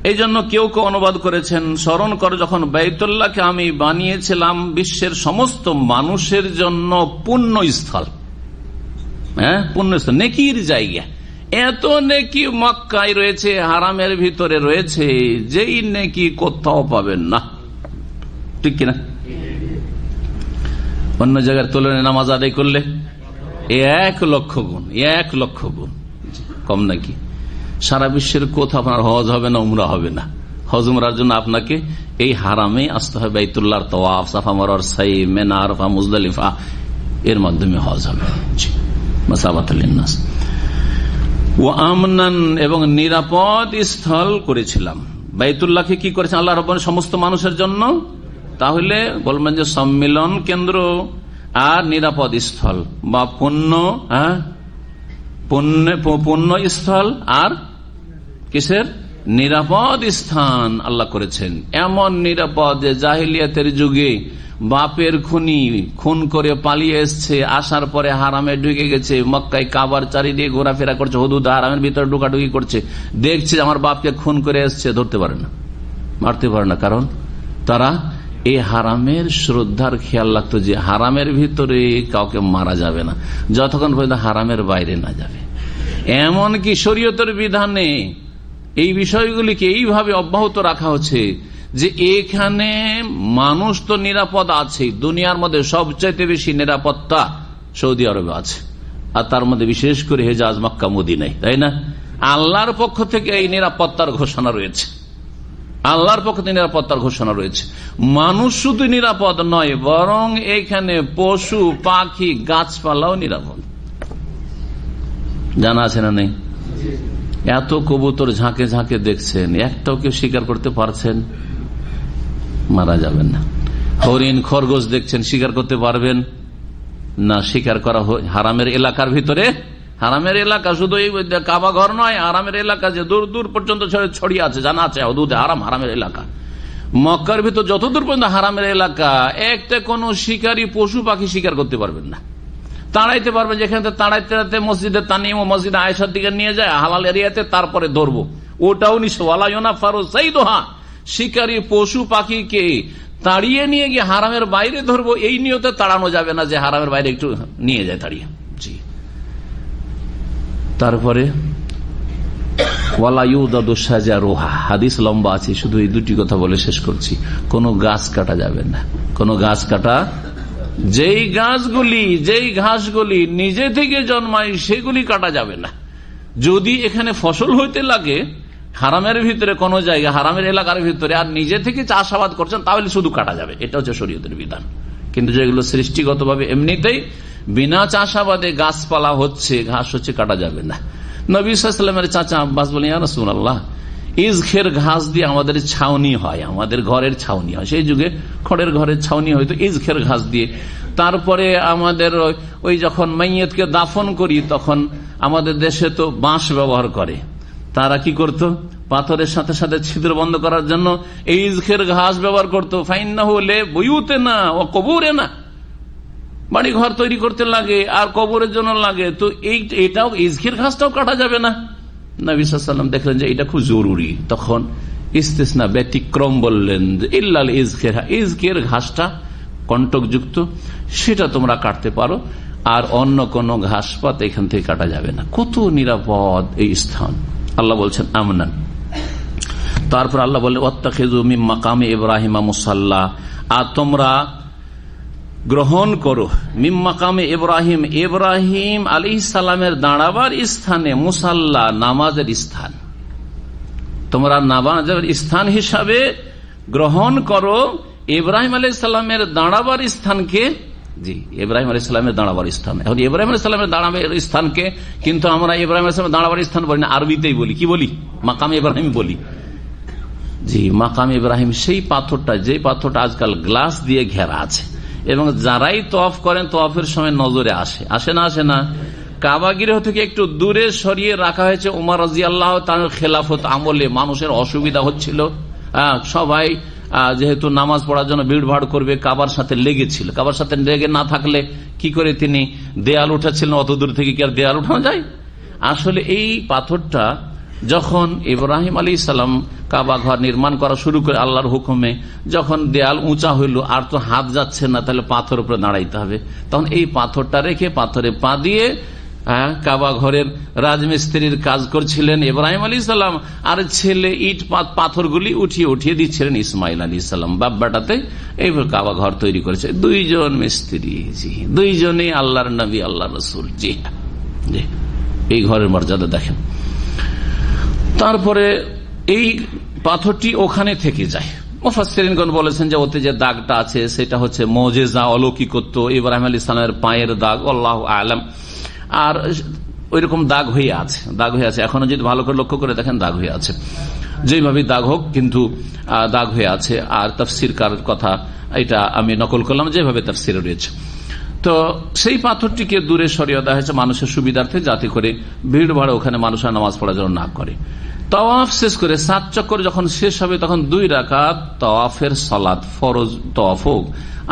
S4: এই জন্য কেউ কেউ অনুবাদ করেছেন, স্মরণ করো যখন বাইতুল্লাহকে আমি বানিয়েছিলাম বিশ্বের সমস্ত মানুষের জন্য পুণ্যস্থল। পুণ্যস্থল, নেকির জায়গা। এত নেকি মক্কায় রয়েছে, হারামের ভিতরে রয়েছে, যেই নেকি কোথাও পাবেন না, ঠিক কিনা? অন্য জায়গার তুলনায় নামাজ আদায় করলে 1 লক্ষ গুণ, 1 লক্ষ গুণ কম নাকি? সারা বিশ্বের কোথাও আপনার হজ হবে না, উমরা হবে না। হজ উমরার জন্য আপনাকে এই হারামে আসতে হবে। বাইতুল্লাহর তাওয়াফ, সাফা মারওয়ার সাই, মিনা, আরাফা, মুজদালিফা, এর মাধ্যমে হজ হবে। মাসাবাতুল লিন্নাস ওয়া আমনান, এবং নিরাপদ স্থল করেছিলাম। বাইতুল্লাহকে কি করেছেন আল্লাহ রাব্বুল আলামিন? সমস্ত মানুষের জন্য। তাহলে বলবেন যে সম্মিলন কেন্দ্র আর নিরাপদ স্থল বা পুণ্য স্থল আর কিসের নিরাপদ স্থান আল্লাহ করেছেন। এমন নিরাপদ যে জাহিলিয়াতের যুগে বাপের খুন করে পালিয়ে এসছে, আসার পরে হারামে ঢুকে গেছে, মক্কায় কাবার চারিদিকে ঘোরাফেরা করছে, হুদুদ হারামের ভিতরে ঢুকাঢুকি করছে, দেখছে আমার বাপকে খুন করে এসছে, ধরতে পারে না, মারতে পারে না। কারণ তারা এই হারামের শ্রদ্ধার খেয়াল রাখতো যে হারামের ভিতরে কাউকে মারা যাবে না যতক্ষণ পর্যন্ত হারামের বাইরে না যাবে। এমনকি শরীয়তের বিধানে এই বিষয়গুলিকে এইভাবে অব্যাহত রাখা হচ্ছে যে এখানে মানুষ তো নিরাপদ আছে, দুনিয়ার মধ্যে সবচাইতে বেশি নিরাপত্তা সৌদি আরবে আছে, আর তার মধ্যে বিশেষ করে হেজাজ, মক্কা, মদিনায়, তাই না? আল্লাহর পক্ষ থেকে এই নিরাপত্তার ঘোষণা রয়েছে, আল্লাহর পক্ষ থেকে নিরাপত্তার ঘোষণা রয়েছে। মানুষ শুধু নিরাপদ নয়, বরং এখানে পশু পাখি গাছপালাও নিরাপদ। জানা আছে না নেই? এত কবুতর ঝাঁকে ঝাঁকে দেখছেন, একটাও কেউ শিকার করতে পারছেন? মারা যাবেন না। হরিণ, খরগোশ দেখছেন, শিকার করতে পারবেন না? শিকার করা হারামের এলাকার ভিতরে, হারামের এলাকা শুধু এই কাবা ঘর নয়, হারামের এলাকা যে দূর দূর পর্যন্ত ছড়িয়ে আছে, জানা আছে হুদুদে হারাম, হারামের এলাকা। মক্কার ভিতর যতদূর পর্যন্ত হারামের এলাকা, একটা কোনো শিকারী পশু পাখি শিকার করতে পারবেন না। তাড়াইতে পারবেন, যেখানে তাড়াইতে তাড়াইতে মসজিদে তানিম ও মসজিদে আয়েশার দিকে নিয়ে যায় হালাল এরিয়াতে, তারপরে ধরবো, ওটাও নিষেধ। শিকারী পশু পাখিকে তাড়িয়ে নিয়ে গিয়ে হারামের বাইরে ধরবো, এই নিয়তে তাড়ানো যাবে না যে হারামের বাইরে একটু নিয়ে যায় তাড়িয়ে। জি, তারপরে ওয়ালা ইউদাদু শাজারুহা, হাদিস লম্বা আছে, শুধু এই দুটি কথা বলে শেষ করছি। কোন গাছ কাটা যাবে না, কোন গাছ কাটা, যেই ঘাসগুলি নিজে থেকে জন্মায় সেগুলি কাটা যাবে না। যদি এখানে ফসল হইতে লাগে হারামের ভিতরে, কোন জায়গায় হারামের এলাকার ভিতরে, আর নিজে থেকে চাষাবাদ করছেন, তাহলে শুধু কাটা যাবে। এটা হচ্ছে শরীয়তের বিধান। কিন্তু যেগুলো সৃষ্টিগতভাবে এমনিতেই বিনা চাষাবাদে গাছপালা হচ্ছে, ঘাস হচ্ছে, কাটা যাবে না। নবী সাল্লাল্লাহু আলাইহি ওয়াসাল্লামের চাচা আব্বাস বলেন, ইয়া রাসূলুল্লাহ, ইজখের ঘাস দিয়ে আমাদের ছাউনি হয়, আমাদের ঘরের ছাউনি হয়। সেই যুগে খড়ের ঘরের ছাউনি হয়তো ইজখের ঘাস দিয়ে। তারপরে আমাদের ওই যখন মাইয়িতকে দাফন করি, তখন আমাদের দেশে তো বাঁশ ব্যবহার করে। তারা কি করত? পাথরের সাথে সাথে ছিদ্র বন্ধ করার জন্য এই ইজখের ঘাস ব্যবহার করতো। ফাইন্নাহু লিবুয়ুতিনা ওয়া কুবুরিনা, বাড়ি ঘর তৈরি করতে লাগে আর কবরের জন্য লাগে। তো এটাও ইজখের ঘাসটাও কাটা যাবে না। নবী সাল্লাল্লাহু আলাইহি ওয়াসাল্লাম দেখলেন যে এটা খুব জরুরি, তখন ইস্তিসনা, ব্যতিক্রম বললেন, ইল্লাল ইজখের, ইজখের ঘাসটা কণ্টকযুক্ত, সেটা তোমরা কাটতে পারো, আর অন্য কোন ঘাসপাত এখান থেকে কাটা যাবে না। কত নিরাপদ এই স্থান, আল্লাহ বলছেন আমনান। তারপর আল্লাহ বললেন ওয়াত্তাখিযু মিন মাকামি ইব্রাহিম মুসাল্লা, আর তোমরা গ্রহণ করো মিন মাকামে ইব্রাহিম, ইব্রাহিম আলাইহিস সালামের দাঁড়াবার স্থানে, মুসাল্লা, নামাজের স্থান, তোমরা নামাজের স্থান হিসাবে গ্রহণ করো ইব্রাহিম আলাইহিস সালামের দাঁড়াবার স্থানকে। জি, ইব্রাহিম আলাইহিস সালামের দাঁড়াবার স্থান। এখন ইব্রাহিম আলাইহিস সালামের দাঁড়াবার স্থানকে কিন্তু আমরা ইব্রাহিম আলাইহিস সালামের দাঁড়াবার স্থান বলি না, আরবিতেই বলি। কি বলি? মাকামে ইব্রাহিম বলি। জি, মাকামে ইব্রাহিম সেই পাথরটা, যে পাথরটা আজকাল গ্লাস দিয়ে ঘেরা আছে, এবং যারাই তওয়াফ করেন তওয়াফের সময় নজরে আসে না কাবাগৃহ থেকে একটু দূরে সরিয়ে রাখা হয়েছে। উমর রাদিয়াল্লাহু তাআলার খেলাফত আমলে মানুষের অসুবিধা হচ্ছিল, সবাই যেহেতু নামাজ পড়ার জন্য ভিড় ভাড় করবে, কাবার সাথে লেগেছিল। কাবার সাথে লেগে না থাকলে কি করে তিনি দেয়াল উঠাচ্ছিলেন? অত দূর থেকে কি আর দেয়াল উঠানো যায়? আসলে এই পাথরটা যখন ইব্রাহিম আলাইহিস সালাম কাবা ঘর নির্মাণ করা শুরু করে আল্লাহর হুকুমে, যখন দেয়াল উঁচা হইল, আর তো হাত যাচ্ছে না, তাহলে পাথর উপরে দাঁড়াইতে হবে, তখন এই পাথরটা রেখে পাথরে পা দিয়ে কাবা ঘরের রাজমিস্ত্রির কাজ করছিলেন ইব্রাহিম আলাইহিস সালাম, আর ছেলে ইট পাথরগুলি উঠিয়ে দিচ্ছিলেন ইসমাইল আলাইহিস সালাম। বাব্বাটাতে এইভাবে কাবা ঘর তৈরি করেছে দুইজন মিস্ত্রি। জি, দুইজনই আল্লাহর নবী, আল্লাহর রাসূল। জি, এই ঘরের মর্যাদা দেখেন। তারপরে এই পাথরটি ওখানে থেকে যায়। মুফাসসিরিনগণ বলেছেন যে ওতে যে দাগটা আছে সেটা হচ্ছে মুজিজা, অলৌকিকত্ব, ইব্রাহিম আলাইহিস সালামের পায়ের দাগ, আল্লাহু আ'লাম। আর ওইরকম দাগ হয়ে আছে এখনো যদি ভালো করে লক্ষ্য করে দেখেন দাগ হয়ে আছে, যেভাবে দাগ হোক কিন্তু দাগ হয়ে আছে। আর তাফসীরকার কথা এটা আমি নকল করলাম যেভাবে তাফসীরে রয়েছে। তো সেই পাথরটিকে দূরে সরিয়ে দেওয়া হয়েছে মানুষের সুবিধার্থে, যাতে করে ভিড় ভাড় ওখানে মানুষের নামাজ পড়ার জন্য না করে। তাওয়াফ শেষ করে 7 চক্কর যখন শেষ হবে, তখন 2 রাকাত তাওয়াফের সালাত, ফরজ তাওয়াফ হোক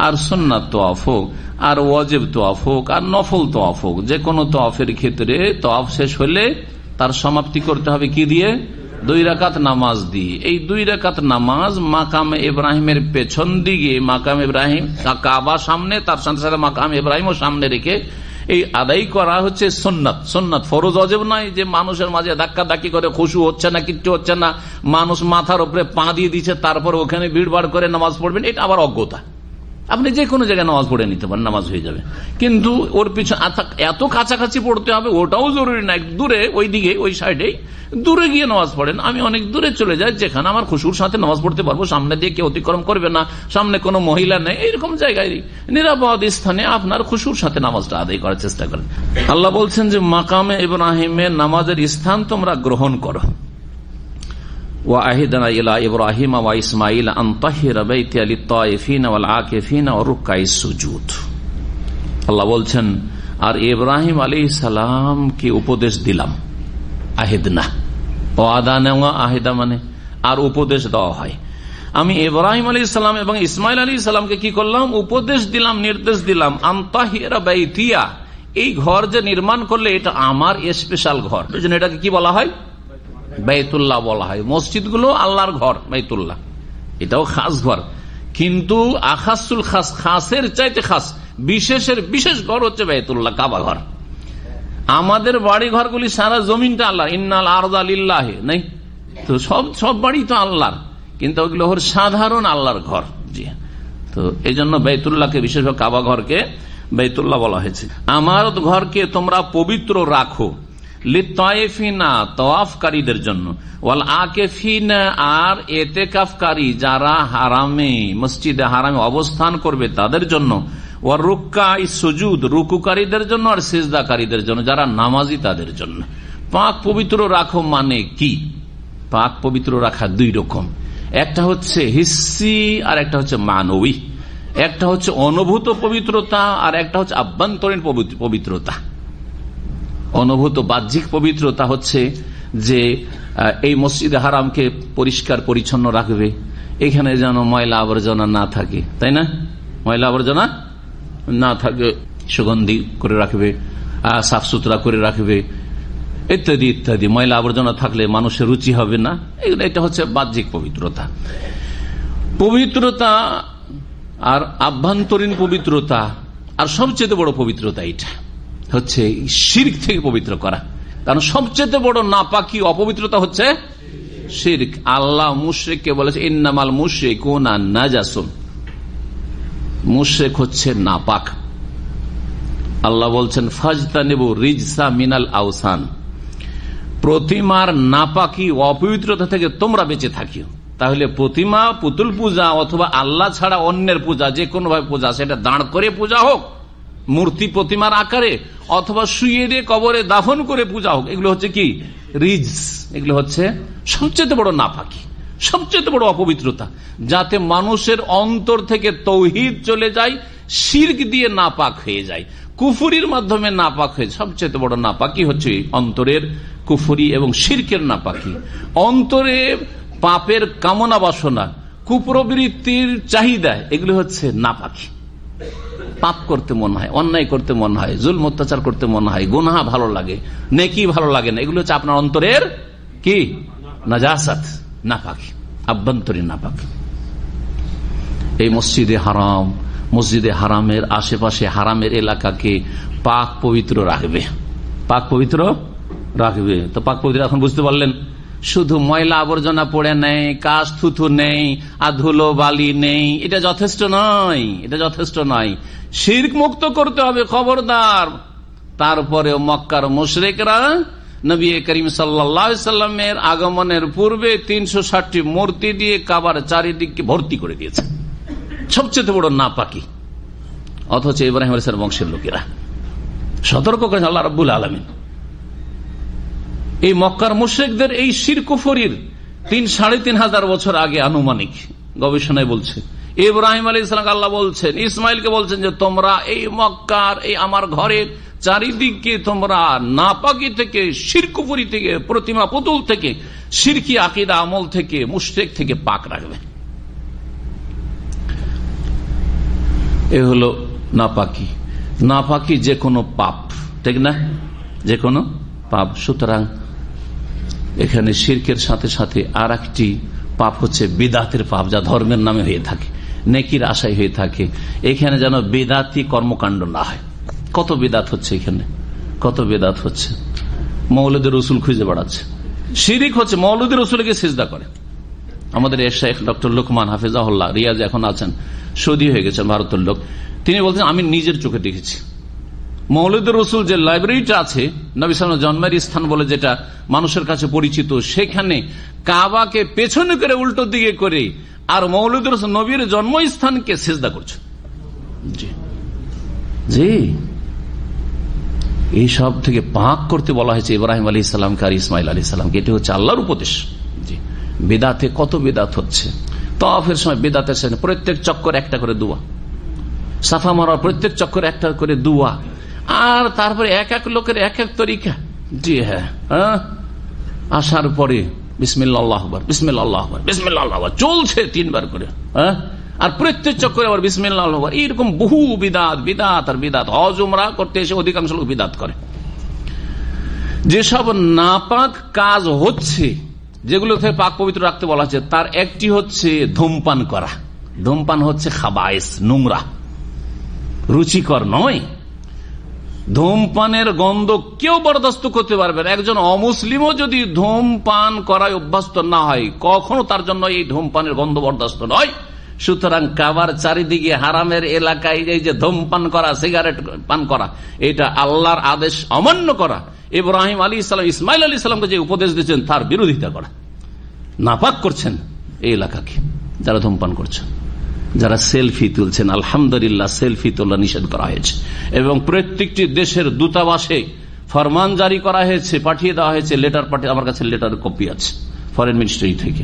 S4: আর সুন্নাত তাওয়াফ হোক আর ওয়াজিব তাওয়াফ হোক আর নফল তাওয়াফ হোক, যে কোনো তাওয়াফের ক্ষেত্রে তাওয়াফ শেষ হলে তার সমাপ্তি করতে হবে কি দিয়ে? 2 রাকাত নামাজ দিয়ে। এই 2 রাকাত নামাজ মাকাম ইব্রাহিমের পেছন দিকে, মাকাম ইব্রাহিম কাবা সামনে, তার সাথে সাথে মাকাম ইব্রাহিমও সামনে রেখে এই আদায় করা হচ্ছে সুন্নাত, ফরজ ওয়াজিব নয় যে মানুষের মাঝে ধাক্কা ধাক্কি করে খুশু হচ্ছে না, কিচ্ছু হচ্ছে না, মানুষ মাথার উপরে পা দিয়ে দিচ্ছে, তারপর ওখানে ভিড় ভাড় করে নামাজ পড়বেন, এটা আবার অজ্ঞতা। আপনি যে কোনো জায়গায় নামাজ পড়ে নিতে পারেন, নামাজ হয়ে যাবে, কিন্তু ওর পিছনে এত কাছাকাছি পড়তে হবে ওটাও জরুরি না। দূরে ওই দিকে, ওই সাইডে দূরে গিয়ে নামাজ পড়েন। আমি অনেক দূরে চলে যাই যেখানে আমার খুশুর সাথে নামাজ পড়তে পারবো, সামনে দিয়ে কেউ অতিক্রম করবে না, সামনে কোনো মহিলা নেই, এইরকম জায়গায় নিরাপদ স্থানে আপনার খুশুর সাথে নামাজটা আদায় করার চেষ্টা করেন। আল্লাহ বলছেন যে মাকামে ইব্রাহিমের নামাজের স্থান তোমরা গ্রহণ করো। وَأَهِدْنَا إِلَى إِبْرَاهِيمَ وَإِسْمَاعِيلَ أَنْ طَهِّرَ بَيْتِيَ لِلطَّائِفِينَ وَالْعَاكِفِينَ وَرُكَّعِ السُّجُودِ। আল্লাহ বলছেন, আর ইব্রাহিম আলাইহিস সালামকে উপদেশ দিলাম। আহিদনা, ওয়াদা নেওয়া, আহিদা মানে আর উপদেশ দেওয়া হয়। আমি ইব্রাহিম আলাইহিস সালাম এবং ইসমাইল আলাইহিস সালামকে কি করলাম? উপদেশ দিলাম, নির্দেশ দিলাম। আন তাহিরা বাইতিয়া, এই ঘর যে নির্মাণ করলে এটা আমার স্পেশাল ঘর, এজন্য এটাকে কি বলা হয়? বাইতুল্লাহ বলা হয়। মসজিদগুলো আল্লাহর ঘর, বাইতুল্লাহ এটাও খাস ঘর, কিন্তু আখাসুল খাস, খাসের চাইতে খাস, বিশেষের বিশেষ ঘর হচ্ছে বাইতুল্লাহ, কাবা ঘর। আমাদের বাড়ি ঘরগুলি সারা জমিনটা আল্লাহ, ইন্নাল আরদা লিল্লাহি, নাই তো সব বাড়ি তো আল্লাহর, কিন্তু ওগুলো হল সাধারণ আল্লাহর ঘর। জি, তো এই জন্য বাইতুল্লাহকে, বিশেষভাবে কাবা ঘরকে বাইতুল্লাহ বলা হয়েছে। আমার ঘরকে তোমরা পবিত্র রাখো, লিত্তায়েফিনা, তাওয়াফকারীদের জন্য, ওয়াল আকিফিনা, আর ইতিকাফকারী যারা হারামে, মসজিদে হারামে অবস্থান করবে তাদের জন্য, ওয়ার রুক্কাই সুজুদ, রুকুকারীদের জন্য, আর সিজদাকারীদের জন্য, যারা নামাজি তাদের জন্য। পাক পবিত্র রাখো মানে কি? পাক পবিত্র রাখা দুই রকম, একটা হচ্ছে হিস্সি আর একটা হচ্ছে মানবী। একটা হচ্ছে অনুভূত পবিত্রতা আর একটা হচ্ছে আভ্যন্তরীণ পবিত্রতা। অনুভূত বাহ্যিক পবিত্রতা হচ্ছে যে এই মসজিদে হারামকে পরিষ্কার পরিচ্ছন্ন রাখবে, এখানে যেন ময়লা আবর্জনা না থাকে, তাই না? ময়লা আবর্জনা না থাকে, সুগন্ধি করে রাখবে, সাফ সুতরা করে রাখবে, ইত্যাদি ইত্যাদি। ময়লা আবর্জনা থাকলে মানুষের রুচি হবে না, এটা হচ্ছে বাহ্যিক পবিত্রতা। পবিত্রতা আর আভ্যন্তরীণ পবিত্রতা, আর সবচেয়ে বড় পবিত্রতা এটা হচ্ছে শিরক থেকে পবিত্র করা। কারণ সবচেয়ে বড় নাপাকি অপবিত্রতা হচ্ছে শিরক। আল্লাহ মুশরিককে বলেছে ইন্নামাল মুশরিকুনা নাজাসুন, মুশরিক হচ্ছে নাপাক। আল্লাহ বলছেন ফাজতানিবু রিজসা মিনাল আওসান, প্রতিমার নাপাকি অপবিত্রতা থেকে তোমরা বেঁচে থাকিও। তাহলে প্রতিমা, পুতুল পূজা অথবা আল্লাহ ছাড়া অন্যের পূজা, যে কোনো ভাবে পূজা, সেটা দাঁড় করে পূজা হোক, মূর্তি প্রতিমার আকারে, অথবা শুয়ে দিয়ে কবরে দাফন করে পূজা হোক, এগুলো হচ্ছে কি রিজস, এগুলো হচ্ছে সবচেয়ে বড় নাপাকি, সবচেয়ে বড় অপবিত্রতা, যাতে মানুষের অন্তর থেকে তৌহিদ চলে যায়, শিরক দিয়ে নাপাক হয়ে যায়, কুফরির মাধ্যমে নাপাক হয়ে। সবচেয়ে বড় নাপাকি হচ্ছে অন্তরের কুফরি এবং শিরকের নাপাকি। অন্তরে পাপের কামনা বাসনা, কুপ্রবৃত্তির চাহিদা, এগুলো হচ্ছে নাপাকি। পাপ করতে মন হয়, অন্যায় করতে মন হয়, জুলম অত্যাচার করতে মন হয়, গুনাহ ভালো লাগে, নেকি ভালো লাগে না, এগুলো হচ্ছে আপনার অন্তরের কি নাজাসাত, নাপাকি, আভ্যন্তরীণ নাপাকি। এই মসজিদে হারাম, মসজিদে হারামের আশেপাশে হারামের এলাকাকে পাক পবিত্র রাখবে, পাক পবিত্র রাখবে। তো পাক পবিত্র এখন বুঝতে পারলেন, শুধু ময়লা আবর্জনা পড়ে নেই, কাশ থুথু নেই, আর ধুলো বালি নেই, এটা যথেষ্ট নয়, এটা যথেষ্ট নয়। শিরক মুক্ত করতে হবে, খবরদার। তারপরে মক্কার মুশরিকরা নবী করিম সাল্লাল্লাহু আলাইহি সাল্লামের আগমনের পূর্বে 360টি মূর্তি দিয়ে কাবার চারিদিকে ভর্তি করে দিয়েছে, সবচেয়ে বড় নাপাকি। অথচ ইব্রাহিম আলাইহিস সালাম বংশের লোকেরা সতর্ক করেছেন আল্লাহ রাব্বুল আলামিন। এই মক্কার মুশরিকদের এই শিরক কুফরির 3,500 বছর আগে আনুমানিক গবেষণায় বলছে, ইব্রাহিম আলাইহিস সালাম আল্লাহ বলছেন, ইসমাইলকে বলছেন যে তোমরা এই মক্কার এই আমার ঘরের চারিদিকে তোমরা নাপাকি থেকে, শিরক কুফরি থেকে, প্রতিমা পুতুল থেকে, শিরকি আকীদা আমল থেকে, মুশরিক থেকে পাক রাখবে। এ হলো নাপাকি। নাপাকি যে কোনো পাপ, ঠিক না? যে কোনো পাপ। সুতরাং এখানে শিরকের সাথে সাথে আর একটি পাপ হচ্ছে বিদাতের পাপ, যা ধর্মের নামে হয়ে থাকে, নেকির আশায় হয়ে থাকে। এখানে যেন বিদাতি কর্মকাণ্ড না হয়। কত বিদাত হচ্ছে এখানে, কত বিদাত হচ্ছে। মৌলুদের রসুল খুঁজে বেড়াচ্ছে, শিরিক হচ্ছে মৌলুদের রসুলকে সিজদা করে। আমাদের শেখ ডক্টর লোকমান হাফিজাহুল্লাহ রিয়াজে এখন আছেন, সৌদি হয়ে গেছেন, ভারতের লোক। তিনি বলছেন আমি নিজের চোখে দেখেছি মৌলুদের রসুল যে লাইব্রেরিটা আছে, নবী সাল্লাল্লাহু জন্মের স্থান বলে যেটা মানুষের কাছে পরিচিত, সেখানে কাবাকে পেছনে করে উল্টো দিকে করে আর মৌলুদের রসুল নবীর জন্মস্থানকে সিজদা করছে। জি, এই সব থেকে পাক করতে বলা হয়েছে ইব্রাহিম আলাইহিস সালামকে আর ইসমাইল আলাইহিস সালামকে। এটি হচ্ছে আল্লাহর উপদেশ। জি, বিদাতে কত বিদাত হচ্ছে। তাওয়াফের সময় বিদাতের সাথে প্রত্যেক চক্কর একটা করে দোয়া, সাফা মারার প্রত্যেক চক্কর একটা করে দোয়া, আর তারপরে এক এক লোকের এক এক তরিকা। জি হ্যাঁ, আসার পরে বিসমিল্লাহ আল্লাহু আকবার, বিসমিল্লাহ আল্লাহু আকবার, বিসমিল্লাহ আল্লাহু আকবার চলছে 3 বার করে, আর প্রত্যেক চক্করে আবার বিসমিল্লাহ আল্লাহু আকবার। এরকম বহু বিদাত, বিদাত আর বিদাত। হজ উমরা করতে এসে অধিকাংশ লোক বিদাত করে। যেসব নাপাক কাজ হচ্ছে, যেগুলো থেকে পাক পবিত্র রাখতে বলা হচ্ছে, তার একটি হচ্ছে ধূমপান করা। ধূমপান হচ্ছে খাবায়েস, নোংরা, রুচিকর নয়। ধূমপানের গন্ধ কেউ বরদাস্ত করতে পারবে না। একজন অমুসলিমও যদি ধূমপান করায় অভ্যস্ত না হয়, কখনো তার জন্য এই ধূমপানের গন্ধ বরদাস্ত নয়। সুতরাং কাবার চারিদিকে হারামের এলাকায় এই যে ধূমপান করা, সিগারেট পান করা, এটা আল্লাহর আদেশ অমান্য করা, ইব্রাহিম আলী ইসলাম, ইসমাইল আলী ইসলামকে যে উপদেশ দিচ্ছেন তার বিরোধিতা করা। নাপাক করছেন এই এলাকাকে যারা ধূমপান করছেন, যারা সেলফি তুলছেন। আলহামদুলিল্লাহ, সেলফি তোলা নিষেধ করা হয়েছে এবং প্রত্যেকটি দেশের দূতাবাসে ফরমান জারি করা হয়েছে, পাঠিয়ে দেওয়া হয়েছে, লেটার পাঠিয়ে, আমার কাছে লেটার কপি আছে ফরেন মিনিস্ট্রি থেকে,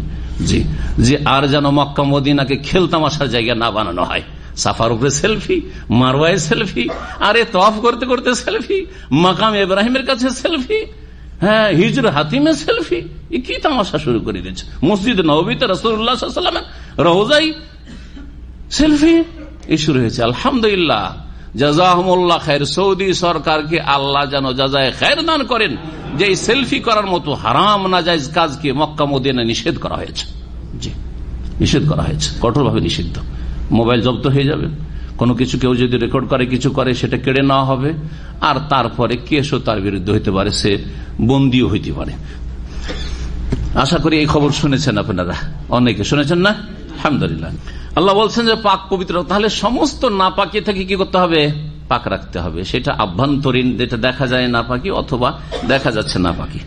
S4: যে আর যেন মক্কা মদিনাকে খেলতামাশার জায়গা না বানানো হয়। সাফার উপরে সেলফি, মারওয়ায় সেলফি, আরে তওয়াফ করতে করতে সেলফি, মাকাম ইব্রাহিমের কাছে সেলফি, হ্যাঁ হিজর হাতিমে সেলফি, কি তামাশা শুরু করে দিয়েছে। মসজিদ নববীতে রাসূলুল্লাহ সাল্লাল্লাহু আলাইহি ওয়াসাল্লামের রওজায় সেলফি এই শুরু হয়েছে। আলহামদুলিল্লাহ, জাযাহুমুল্লাহ খায়র। সৌদি সরকারকে আল্লাহ যেন জাযায়ে খায়র দান করেন, যে এই সেলফি করার মতো হারাম নাজায়েজ কাজকে মক্কা মদিনায় নিষেধ করা হয়েছে। জি, নিষেধ করা হয়েছে, কঠোরভাবে নিষিদ্ধ। মোবাইল জব্দ হয়ে যাবে, কোনো কিছু কেউ যদি রেকর্ড করে, কিছু করে, সেটা কেড়ে নেওয়া হবে, আর তারপরে কেসও তার বিরুদ্ধে হইতে পারে, সে বন্দীও হইতে পারে। আশা করি এই খবর শুনেছেন আপনারা, অনেকে শুনেছেন না? আলহামদুলিল্লাহ। আল্লাহ বলছেন যে পাক পবিত্র, তাহলে সমস্ত নাপাকি থেকে কি করতে হবে? পাক রাখতে হবে। সেটা আভ্যন্তরীণ, যেটা দেখা যায় নাপাকি, অথবা দেখা যাচ্ছে নাপাকি,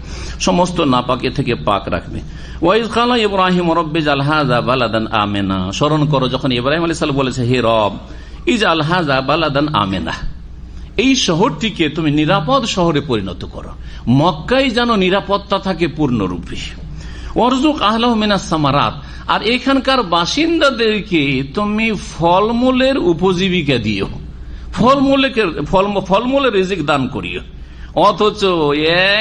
S4: সমস্ত নাপাকি থেকে পাক রাখবে। ওয়াইজ কালা ইব্রাহিম রব্বিজাল হাযা বালাদান আমিনা, স্মরণ করো যখন ইব্রাহিম আলাইহিস সালাম বলেছে, হে রব ইজআল হাযা বালাদান আমিনা, এই শহরটিকে তুমি নিরাপদ শহরে পরিণত করো, মক্কায় যেন নিরাপত্তা থাকে পূর্ণরূপে। ওয়ারযুক আহলাহু মিনাস সামারাত, আর এখানকার বাসিন্দাদেরকে তুমি ফলমূলের উপজীবিকা দিও, ফলমূলের রিজিক দান করিও। অথচ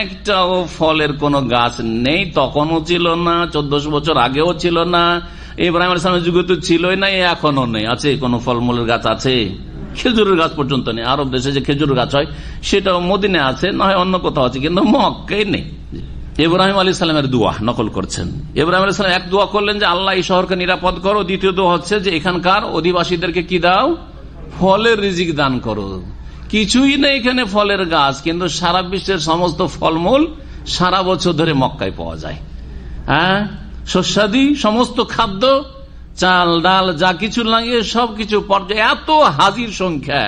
S4: একটাও ফলের কোন গাছ নেই, তখনও ছিল না, 1400 বছর আগেও ছিল না, ইব্রাহিম আলাইহিস সালামের যুগে তো ছিলই না, এখনো নেই। আছে কোন ফলমূলের গাছ? আছে? খেজুরের গাছ পর্যন্ত নেই। আরব দেশে যে খেজুর গাছ হয় সেটাও মদিনায় আছে, না হয় অন্য কোথাও আছে, কিন্তু মক্কায় নেই। ইব্রাহিম আলাইহিস সালামের দোয়া নকল করছেন। ইব্রাহিম আলাইহিস সালাম এক দোয়া করলেন যে আল্লাহ এই শহরকে নিরাপদ করো, দ্বিতীয় দোয়া হচ্ছে যে এখানকার অধিবাসীদেরকে কি দাও? ফলের রিজিক দান করো। কিছুই নেই এখানে ফলের গাছ, কিন্তু সারা বিশ্বের সমস্ত ফলমূল সারা বছর ধরে মক্কায় পাওয়া যায়। হ্যাঁ, শস্যাদি সমস্ত খাদ্য, চাল ডাল যা কিছু লাগে সবকিছু পর্যায়ে, এত হাজির সংখ্যা,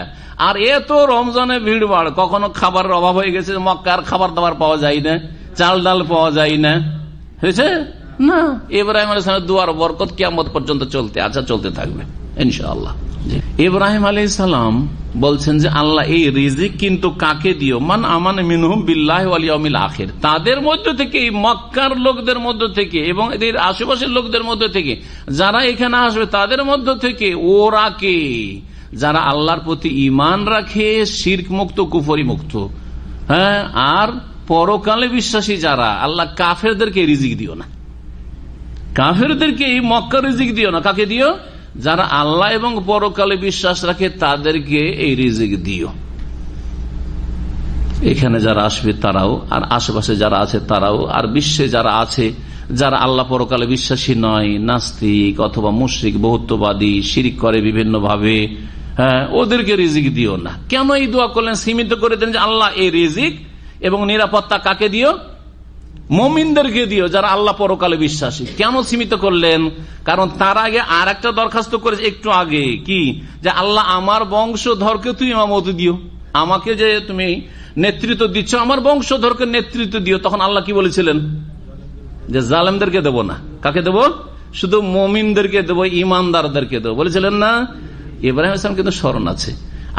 S4: আর এত রমজানে ভিড় বাড়, কখনো খাবারের অভাব হয়ে গেছে, মক্কার খাবার দাবার পাওয়া যায় না, চাল ডাল পাওয়া যায় না, হয়েছে না। ইব্রাহিম আলাইহিস সালামের দুয়ার বরকত কিয়ামত পর্যন্ত চলতে থাকবে ইনশাআল্লাহ। ইব্রাহিম আলাইহিস সালাম বলছেন যে আল্লাহ এই রিজিক কিন্তু কাকে দিও? মান আমানা মিনহুম বিল্লাহি ওয়াল ইয়াউমিল আখির, তাদের মধ্য থেকে, এই মক্কার লোকদের মধ্য থেকে এবং এদের আশেপাশের লোকদের মধ্য থেকে যারা এখানে আসবে তাদের মধ্য থেকে, ওরা কে? যারা আল্লাহর প্রতি ঈমান রাখে, শিরক মুক্ত, কুফরি মুক্ত, হ্যাঁ, আর পরকালে বিশ্বাসী যারা। আল্লাহ কাফেরদেরকে রিজিক দিও না, কাফেরদেরকে এই মক্কার রিজিক দিও না। কাকে দিও? যারা আল্লাহ এবং পরকালে বিশ্বাস রাখে তাদেরকে এই রিজিক দিও। এখানে যারা আসবে তারাও, আর আশেপাশে যারা আছে তারাও, আর বিশ্বে যারা আছে যারা আল্লাহ পরকালে বিশ্বাসী নয়, নাস্তিক অথবা মুশরিক, বহুত্ববাদী, শিরক করে বিভিন্ন ভাবে, হ্যাঁ, ওদেরকে রিজিক দিও না। কেন এই দোয়া করলেন? সীমিত করে দেন যে আল্লাহ এই রিজিক এবং নিরাপত্তা কাকে দিও? মুমিনদেরকে দিও, যারা আল্লাহ পরকালে বিশ্বাসী। কেন সীমিত করলেন? কারণ তার আগে আর একটা দরখাস্ত করেছে একটু আগে, কি? যে আল্লাহ আমার বংশধরকে তুমি ইমামতি দিও, আমাকে যে তুমি নেতৃত্ব দিচ্ছ আমার বংশধরকে নেতৃত্ব দিও। তখন আল্লাহ কি বলেছিলেন? যে জালেমদেরকে দেব না। কাকে দেব? শুধু মুমিনদেরকে দেব, ইমানদারদেরকে দেব, বলেছিলেন না? ইব্রাহিম ইসলাম কিন্তু স্মরণ আছে।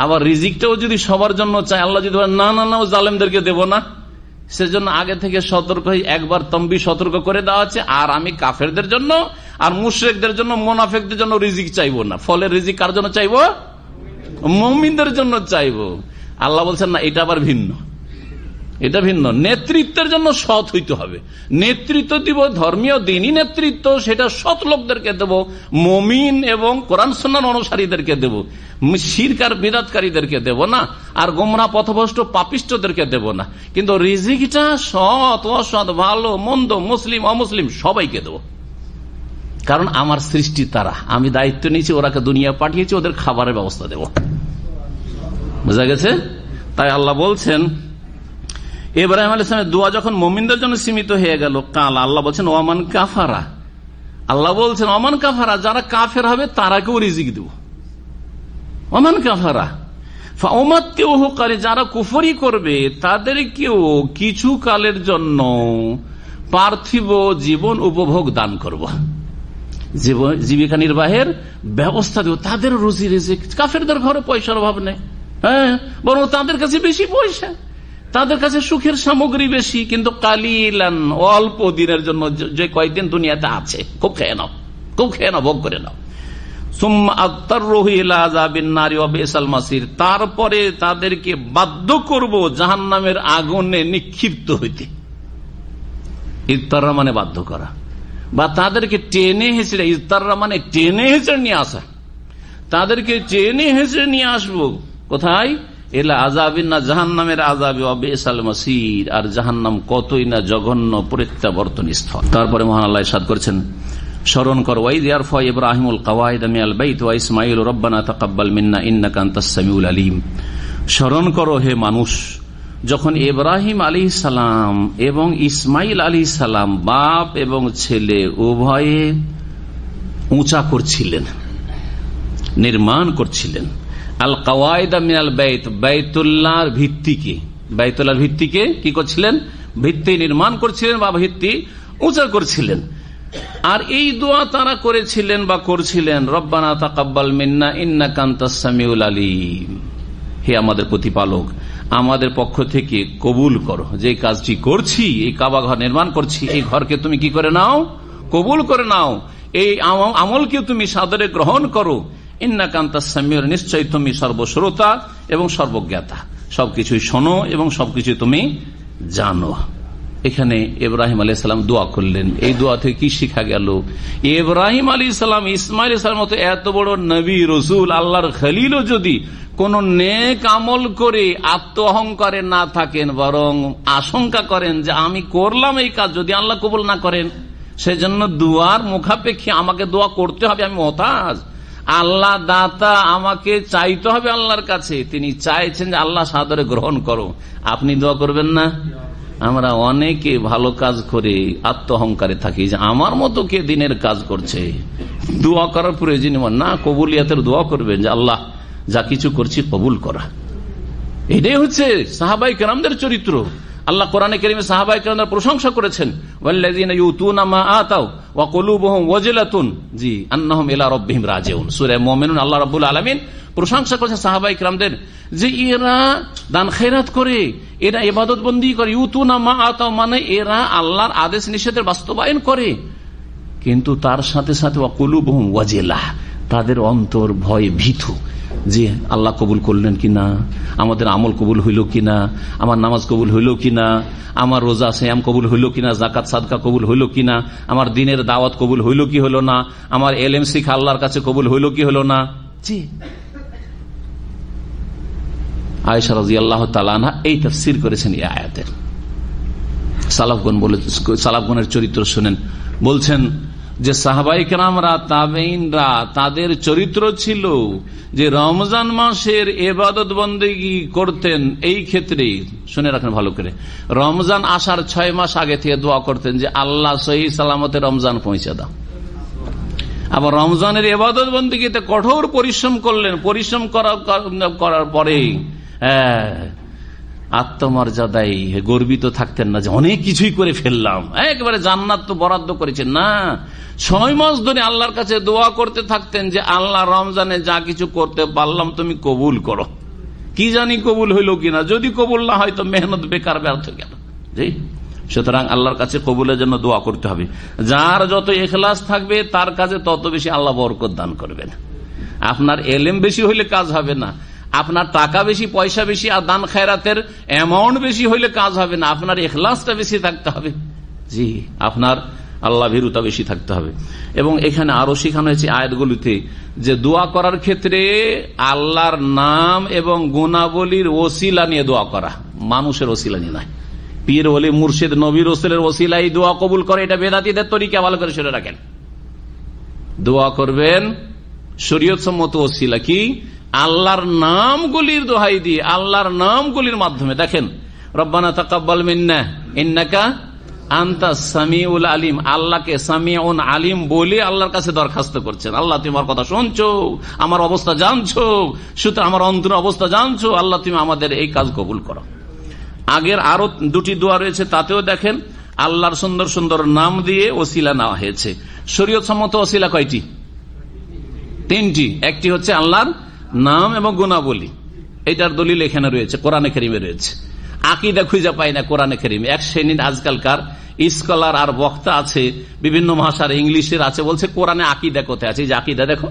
S4: আবার রিজিকটাও যদি সবার জন্য চাই, আল্লাহ যদি না না না জালেমদেরকে দেব না, সেজন্য আগে থেকে সতর্ক হয়ে একবার তম্বি সতর্ক করে দেওয়া আছে। আর আমি কাফেরদের জন্য আর মুশরিকদের জন্য, মুনাফিকদের জন্য রিজিক চাইবো না। ফলের রিজিক কার জন্য চাইবো? মুমিনদের জন্য চাইবো। আল্লাহ বলছেন না, এটা আবার ভিন্ন, এটা ভিন্ন। নেতৃত্বের জন্য সৎ হইতে হবে। নেতৃত্ব দিব, ধর্মীয় দিনই নেতৃত্ব, সেটা সৎ লোকদেরকে দেব, মুমিন এবং কোরআন সুন্নাহ অনুসারীদেরকে দেব, শিরক আর বিদআতকারীদেরকে দেব না, আর গোমরাহ পথভ্রষ্ট পাপিষ্টদেরকে দেব না। কিন্তু রিজিকটা সৎ অসৎ, ভালো মন্দ, মুসলিম অমুসলিম সবাইকে দেব। কারণ আমার সৃষ্টি তারা, আমি দায়িত্ব নিয়েছি, ওরাকে দুনিয়া পাঠিয়েছি, ওদের খাবারের ব্যবস্থা দেব। বুঝা গেছে? তাই আল্লাহ বলছেন ইব্রাহিম আলাইহিস সালামের দোয়া যখন মুমিনদের জন্য সীমিত হয়ে গেল, কাল আল্লাহ বলছেন ওয়ামান কাফারা, আল্লাহ বলছেন ওয়ামান কাফারা, যারা কাফের হবে তারাকেও রিজিক দেব। ওয়ামান কাফারা ফাউমাত্তিউহু কালিলা, যারা কুফরি করবে তাদেরকেও কিছু কালের জন্য পার্থিব জীবন উপভোগ দান করব, জীবিকা নির্বাহের ব্যবস্থা দেব, তাদের রুজি রিজিক। কাফেরদের ঘরে পয়সার অভাব নেই, হ্যাঁ, বরং তাদের কাছে বেশি পয়সা, তাদের কাছে সুখের সামগ্রী বেশি, কিন্তু কালিলান, অল্প দিনের জন্য, যে কয়েকদিন দুনিয়াতে আছে, খুব খেয়ে নাও, খুব খেয়ে নাও, ভোগ করে নাও। তারপরে তাদেরকে বাধ্য করব জাহান্নামের আগুনে নিক্ষিপ্ত হইতে। ইত্তাররা মানে বাধ্য করা, বা তাদেরকে টেনে হেঁচড়ে, ইত্তাররা মানে টেনে হেঁচড়ে নিয়ে আসা, তাদেরকে টেনে হেঁচড়ে নিয়ে আসবো কোথায়? এলা আযাবিন না, জাহান্নামের আযাবে, ওয়া বিসাল মাসির, আর জাহান্নাম কতই না জঘন্য প্রত্যাবর্তন স্থল। তারপরে মহান আল্লাহ ইরশাদ করেছেন, স্মরণ করো, ওয়াইদ ইয়ারফা ইব্রাহিমুল কাওয়াইদ মিনাল বাইত ওয়া ইসমাঈল রব্বানা তাকাব্বাল মিন্না ইন্নাকা আনতাস সামিউল আলিম। স্মরণ করো হে মানুষ, যখন ইব্রাহিম আলাইহিস সালাম এবং ইসমাইল আলাইহিস সালাম বাপ এবং ছেলে উভয়ে উঁচা করছিলেন, নির্মাণ করছিলেন, আল কাওয়াইদ মিনাল বাইত, বাইতুল্লাহর ভিত্তিকে, বাইতুল্লাহর ভিত্তিকে কি করছিলেন? ভিত্তি নির্মাণ করছিলেন বা ভিত্তি উঁচা করছিলেন। আর এই দোয়া তারা করেছিলেন বা করছিলেন, রব্বানা তাকাব্বাল মিন্না ইন্নাকা আনতাস সামিউল আলিম, হে আমাদের প্রতিপালক, আমাদের পক্ষ থেকে কবুল করো, যে কাজটি করছি, এই কাবা ঘর নির্মাণ করছি, এই ঘরকে তুমি কি করে নাও? কবুল করে নাও, এই আমলকে তুমি সাদরে গ্রহণ করো। ইন্নাকা আনতাস সামিউল, নিশ্চয়ই তুমি সর্বশ্রোতা এবং সর্বজ্ঞাতা, সবকিছুই শোনো এবং সবকিছু তুমি জানো। এখানে ইব্রাহিম আলাইহিস সালাম দোয়া করলেন। এই দোয়া থেকে কি শিখা গেল? ইব্রাহিম আলাইহিস সালাম, ইসমাইল আলাইহিস সালাম মতো এত বড় নবী রসুল, আল্লাহর খলিলও যদি কোন নেক আমল করে আত্ম অহংকারে না থাকেন, বরং আশঙ্কা করেন যে আমি করলাম এই কাজ, যদি আল্লাহ কবুল না করেন, সেজন্য দুয়ার মুখাপেক্ষী আমাকে দোয়া করতে হবে, আমি মহতাজ, আল্লাহ দাতা, আমাকে চাইতে হবে আল্লাহর কাছে। তিনি চাইছেন যে আল্লাহ সাদরে গ্রহণ করো, আপনি দোয়া করবেন না? আমরা অনেকে ভালো কাজ করে আত্ম অহংকারে থাকি যে আমার মতো কে দিনের কাজ করছে, দোয়া করার প্রয়োজন না, কবুলিয়াতের দোয়া করবেন যে আল্লাহ যা কিছু করছি কবুল করা। এটাই হচ্ছে সাহাবায়ে কেরামদের চরিত্র। আল্লাহ কোরআনে কারীমে সাহাবায়ে কেরামদের প্রশংসা করেছেন, ওয়াল্লাযীনা ইউতুনা মা আতাউ ওয়া কুলুবুহুম ওয়াজিলাতুন, জি, আন্নাহুম ইলা রাব্বিহিম রাজিউন। সূরা মুমিনুন আল্লাহ রাব্বুল আলামিন প্রশংসা করেছেন সাহাবায়ে কেরামদের যে এরা দান খেরাত করে, এরা ইবাদত বন্দি করে, ইউতুনা মা আতাউ মানে এরা আল্লাহর আদেশ নিষেধের বাস্তবায়ন করে, কিন্তু তার সাথে সাথে ওয়া কুলুবুহুম ওয়াজিলা, তাদের অন্তর ভয়ে ভীতু যে আল্লাহ কবুল করলেন কিনা, আমাদের আমল কবুল হইল কিনা, আমার নামাজ কবুল হইল কিনা, আমার রোজা সিয়াম কবুল হইল কিনা, যাকাত সাদকা কবুল হইল কিনা, আমার দিনের দাওয়াত কবুল হইল কি হলো না, আমার এলেম শিক্ষা আল্লাহর কাছে কবুল হইল কি হলো না। জি, আয়েশা রাদিয়াল্লাহু তাআলা আনহা এই তাফসীর করেছেন এই আয়াতের। সালাফগণের চরিত্র শুনেন, বলছেন যে সাহাবায়ে কেরামরা, তাবেঈনরা, তাদের চরিত্র ছিল যে রমজান মাসের ইবাদত বন্দেগী করতেন। এই ক্ষেত্রে শুনে রাখেন ভালো করে, রমজান আসার 6 মাস আগে থেকে দোয়া করতেন যে আল্লাহ সহি সালামতে রমজান পৌঁছে দাও। আবার রমজানের ইবাদত বন্দেগীতে কঠোর পরিশ্রম করলেন, পরিশ্রম করার পরে আত্মমর্যাদায় গর্বিত থাকতেন না যে অনেক কিছুই করে ফেললাম, একেবারে জান্নাত তো বরাদ্দ করেছেন না। 6 মাস ধরে আল্লাহর কাছে দোয়া করতে থাকতেন যে আল্লাহ রমজানে যা কিছু করতে পারলাম তুমি কবুল করো, কি জানি কবুল হইল কিনা, যদি কবুল না হয় তো মেহনত বেকার ব্যর্থ গেল। সুতরাং আল্লাহর কাছে কবুলের জন্য দোয়া করতে হবে। যার যত ইখলাস থাকবে তার কাছে তত বেশি আল্লাহ বরকত দান করবেন। আপনার এলেম বেশি হইলে কাজ হবে না, আপনার টাকা বেশি, পয়সা বেশি, আর দান খায়রাতের অ্যামাউন্ট বেশি হইলে কাজ হবে না, আপনার ইখলাসটা বেশি থাকতে হবে। জি, আপনার আল্লাহ ভীরুতা বেশি থাকতে হবে। এবং এখানে আরো শেখানো হয়েছে আয়াতগুলিতে যে দোয়া করার ক্ষেত্রে আল্লাহর নাম এবং গুণাবলীর ওসিলা নিয়ে দোয়া করা, মানুষের ওসিলা নিয়ে নয়। পীর ওলি মুর্শিদ নবী রাসূলের ওসিলাই দোয়া কবুল করে, এটা বেদাতীদের তরিকা, ভালো করে শুনে রাখেন। দোয়া করবেন শরীয়ত সম্মত ওসিলা, কি আল্লাহর নামগুলির দোহাই দিয়ে, আল্লাহর নামগুলির মাধ্যমে। দেখেন, রব্বানা তাকাব্বাল মিন্না ইন্নাকা আনতাস সামিউল আলিম, আল্লাহকে সামিউন আলিম বলে আল্লাহর কাছে দরখাস্ত করছেন। আল্লাহ তুমি আমার কথা শুনছো, আমার অবস্থা জানছো, সুতরাং আমার অন্তরের অবস্থা জানছো, আল্লাহ তুমি আমাদের এই কাজ কবুল করো। আগের আরো দুটি দোয়া রয়েছে, তাতেও দেখেন আল্লাহর সুন্দর সুন্দর নাম দিয়ে ওসিলা নেওয়া হয়েছে। শরীয়ত সম্মত ওসিলা কয়টি? 3টি। একটি হচ্ছে আল্লাহর নাম এবং গুণাবলী, এটার দলিল এখানে রয়েছে, কোরআনে কারিমে রয়েছে। আকীদা খুঁজে পাই না কোরআনে কারিমে। এক শ্রেণীর আজকালকার স্কলার আর বক্তা আছে, বিভিন্ন ভাষার, ইংলিশের আছে, বলছে কোরআনে আকীদা কোথায় আছে? যে আকীদা দেখো,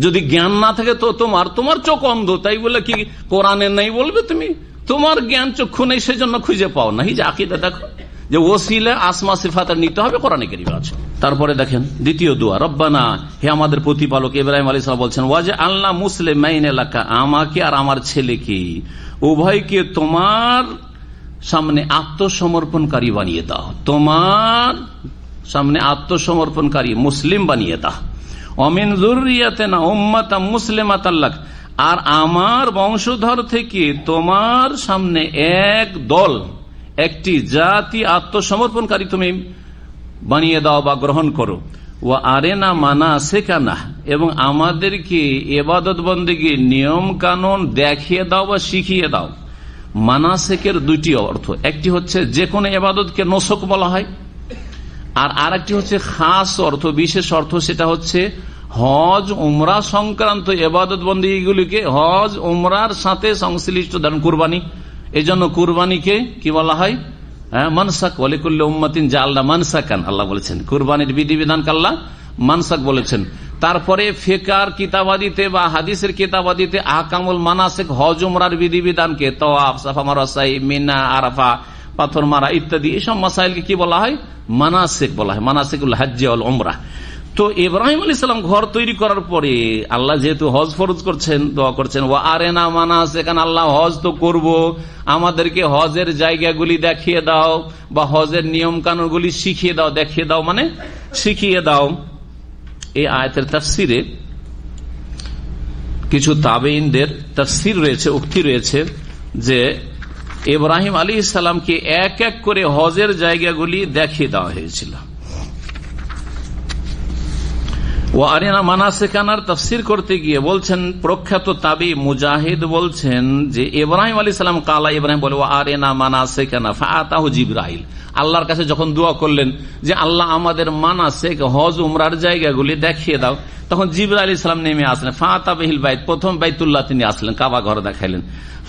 S4: যদি জ্ঞান না থাকে তো তোমার চোখ অন্ধ, তাই বলে কি কোরআনে নেই বলবে তুমি? তোমার জ্ঞান চক্ষু নেই, সেজন্য খুঁজে পাও না। যে আকীদা দেখো, যে ওসিলা আসমা সিফাত নিতে হবে, কোরআনে কারিমে আছে। তারপরে দেখেন দ্বিতীয় দোয়া, রব্বানা, হে আমাদের প্রতিপালক, ইব্রাহিম আলাইহিস সালাম বলছেন, ওয়াজে আল্লাহ মুসলিমাইন লাকা, আমাকে আর আমার ছেলেকে উভয়কে তোমার সামনে আত্মসমর্পণকারী বানিয়ে দাও, তোমার সামনে আত্মসমর্পণকারী মুসলিম বানিয়ে দাও। অমিন যুররিয়াতিনা উম্মাতাম মুসলিমাতাল লাক, আর আমার বংশধর থেকে তোমার সামনে এক দল, একটি জাতি আত্মসমর্পণকারী তুমি বানিয়ে দাও বা গ্রহণ করো। ওয়া আরেনা মানাসিকানা, এবং আমাদেরকে ইবাদত বন্দেগীর নিয়ম কানুন দেখিয়ে দাও বা শিখিয়ে দাও। মানাসিকের দুইটি অর্থ, একটি হচ্ছে যে কোনো ইবাদতকে নসক বলা হয়, আর আরেকটি হচ্ছে খাস অর্থ, বিশেষ অর্থ, সেটা হচ্ছে হজ উমরা সংক্রান্ত ইবাদত বন্দেগীগুলিকে হজ উমরার সাথে সংশ্লিষ্ট। ধরেন কুরবানি, এই জন্য কুরবানিকে কি বলা হয়? মানসাক, ওয়ালিকুল্লি উম্মাতিন জাআলনা মানসাকান, আল্লাহ বলেছেন। কুরবানির বিধিবিধানকে আল্লাহ মানসাক বলেছেন। তারপরে ফিকার কিতাবাদিতে বা হাদিসের কিতাবাদিতে আহকামুল মানাসিক, হজ উমরার বিধিবিধানকে, তাওয়াফ, সাফা মারওয়া, সাই, মিনা, আরাফা, পাথর মারা ইত্যাদি, এইসব মাসাইলকে কি বলা হয়? মানাসিক বলা হয়, মানাসিকুল হজ্জ ওয়াল উমরা। তো ইব্রাহিম আলাইহিস সালাম ঘর তৈরি করার পরে আল্লাহ যেহেতু হজ ফরজ করছেন, দোয়া করছেন, ওয়া আরেনা মানাসিকান, আল্লাহ হজ তো করব, আমাদেরকে হজের জায়গাগুলি দেখিয়ে দাও বা হজের নিয়ম কানুনগুলি শিখিয়ে দাও। দেখিয়ে দাও মানে শিখিয়ে দাও। এই আয়াতের তাফসিরে কিছু তাবেঈনদের তাফসির রয়েছে, উক্তি রয়েছে যে ইব্রাহিম আলাইহিস সালামকে এক এক করে হজের জায়গাগুলি দেখিয়ে দেওয়া হয়েছিল। ও আরেনা মানাসিকানার তাফসির করতে গিয়ে বলছেন প্রখ্যাত তাবি মুজাহিদ বলছেন যে ইব্রাহিম আলাইহিস সালাম কালা, ইব্রাহিম বলে ও আরেনা মানাসিকানা ফাআতাহু জিবরাইল, আল্লাহর কাছে যখন দোয়া করলেন যে আল্লাহ আমাদের মানাসিক হজ উমরার জায়গাগুলি দেখিয়ে দাও, তখন জিবরাইল আলাইহিস সালাম নেমে আসলেন। ফাআতা বিহিল বাইত, প্রথম বাইতুল্লাহ তিনি আসলেন, কাবা ঘর দেখাইলেন।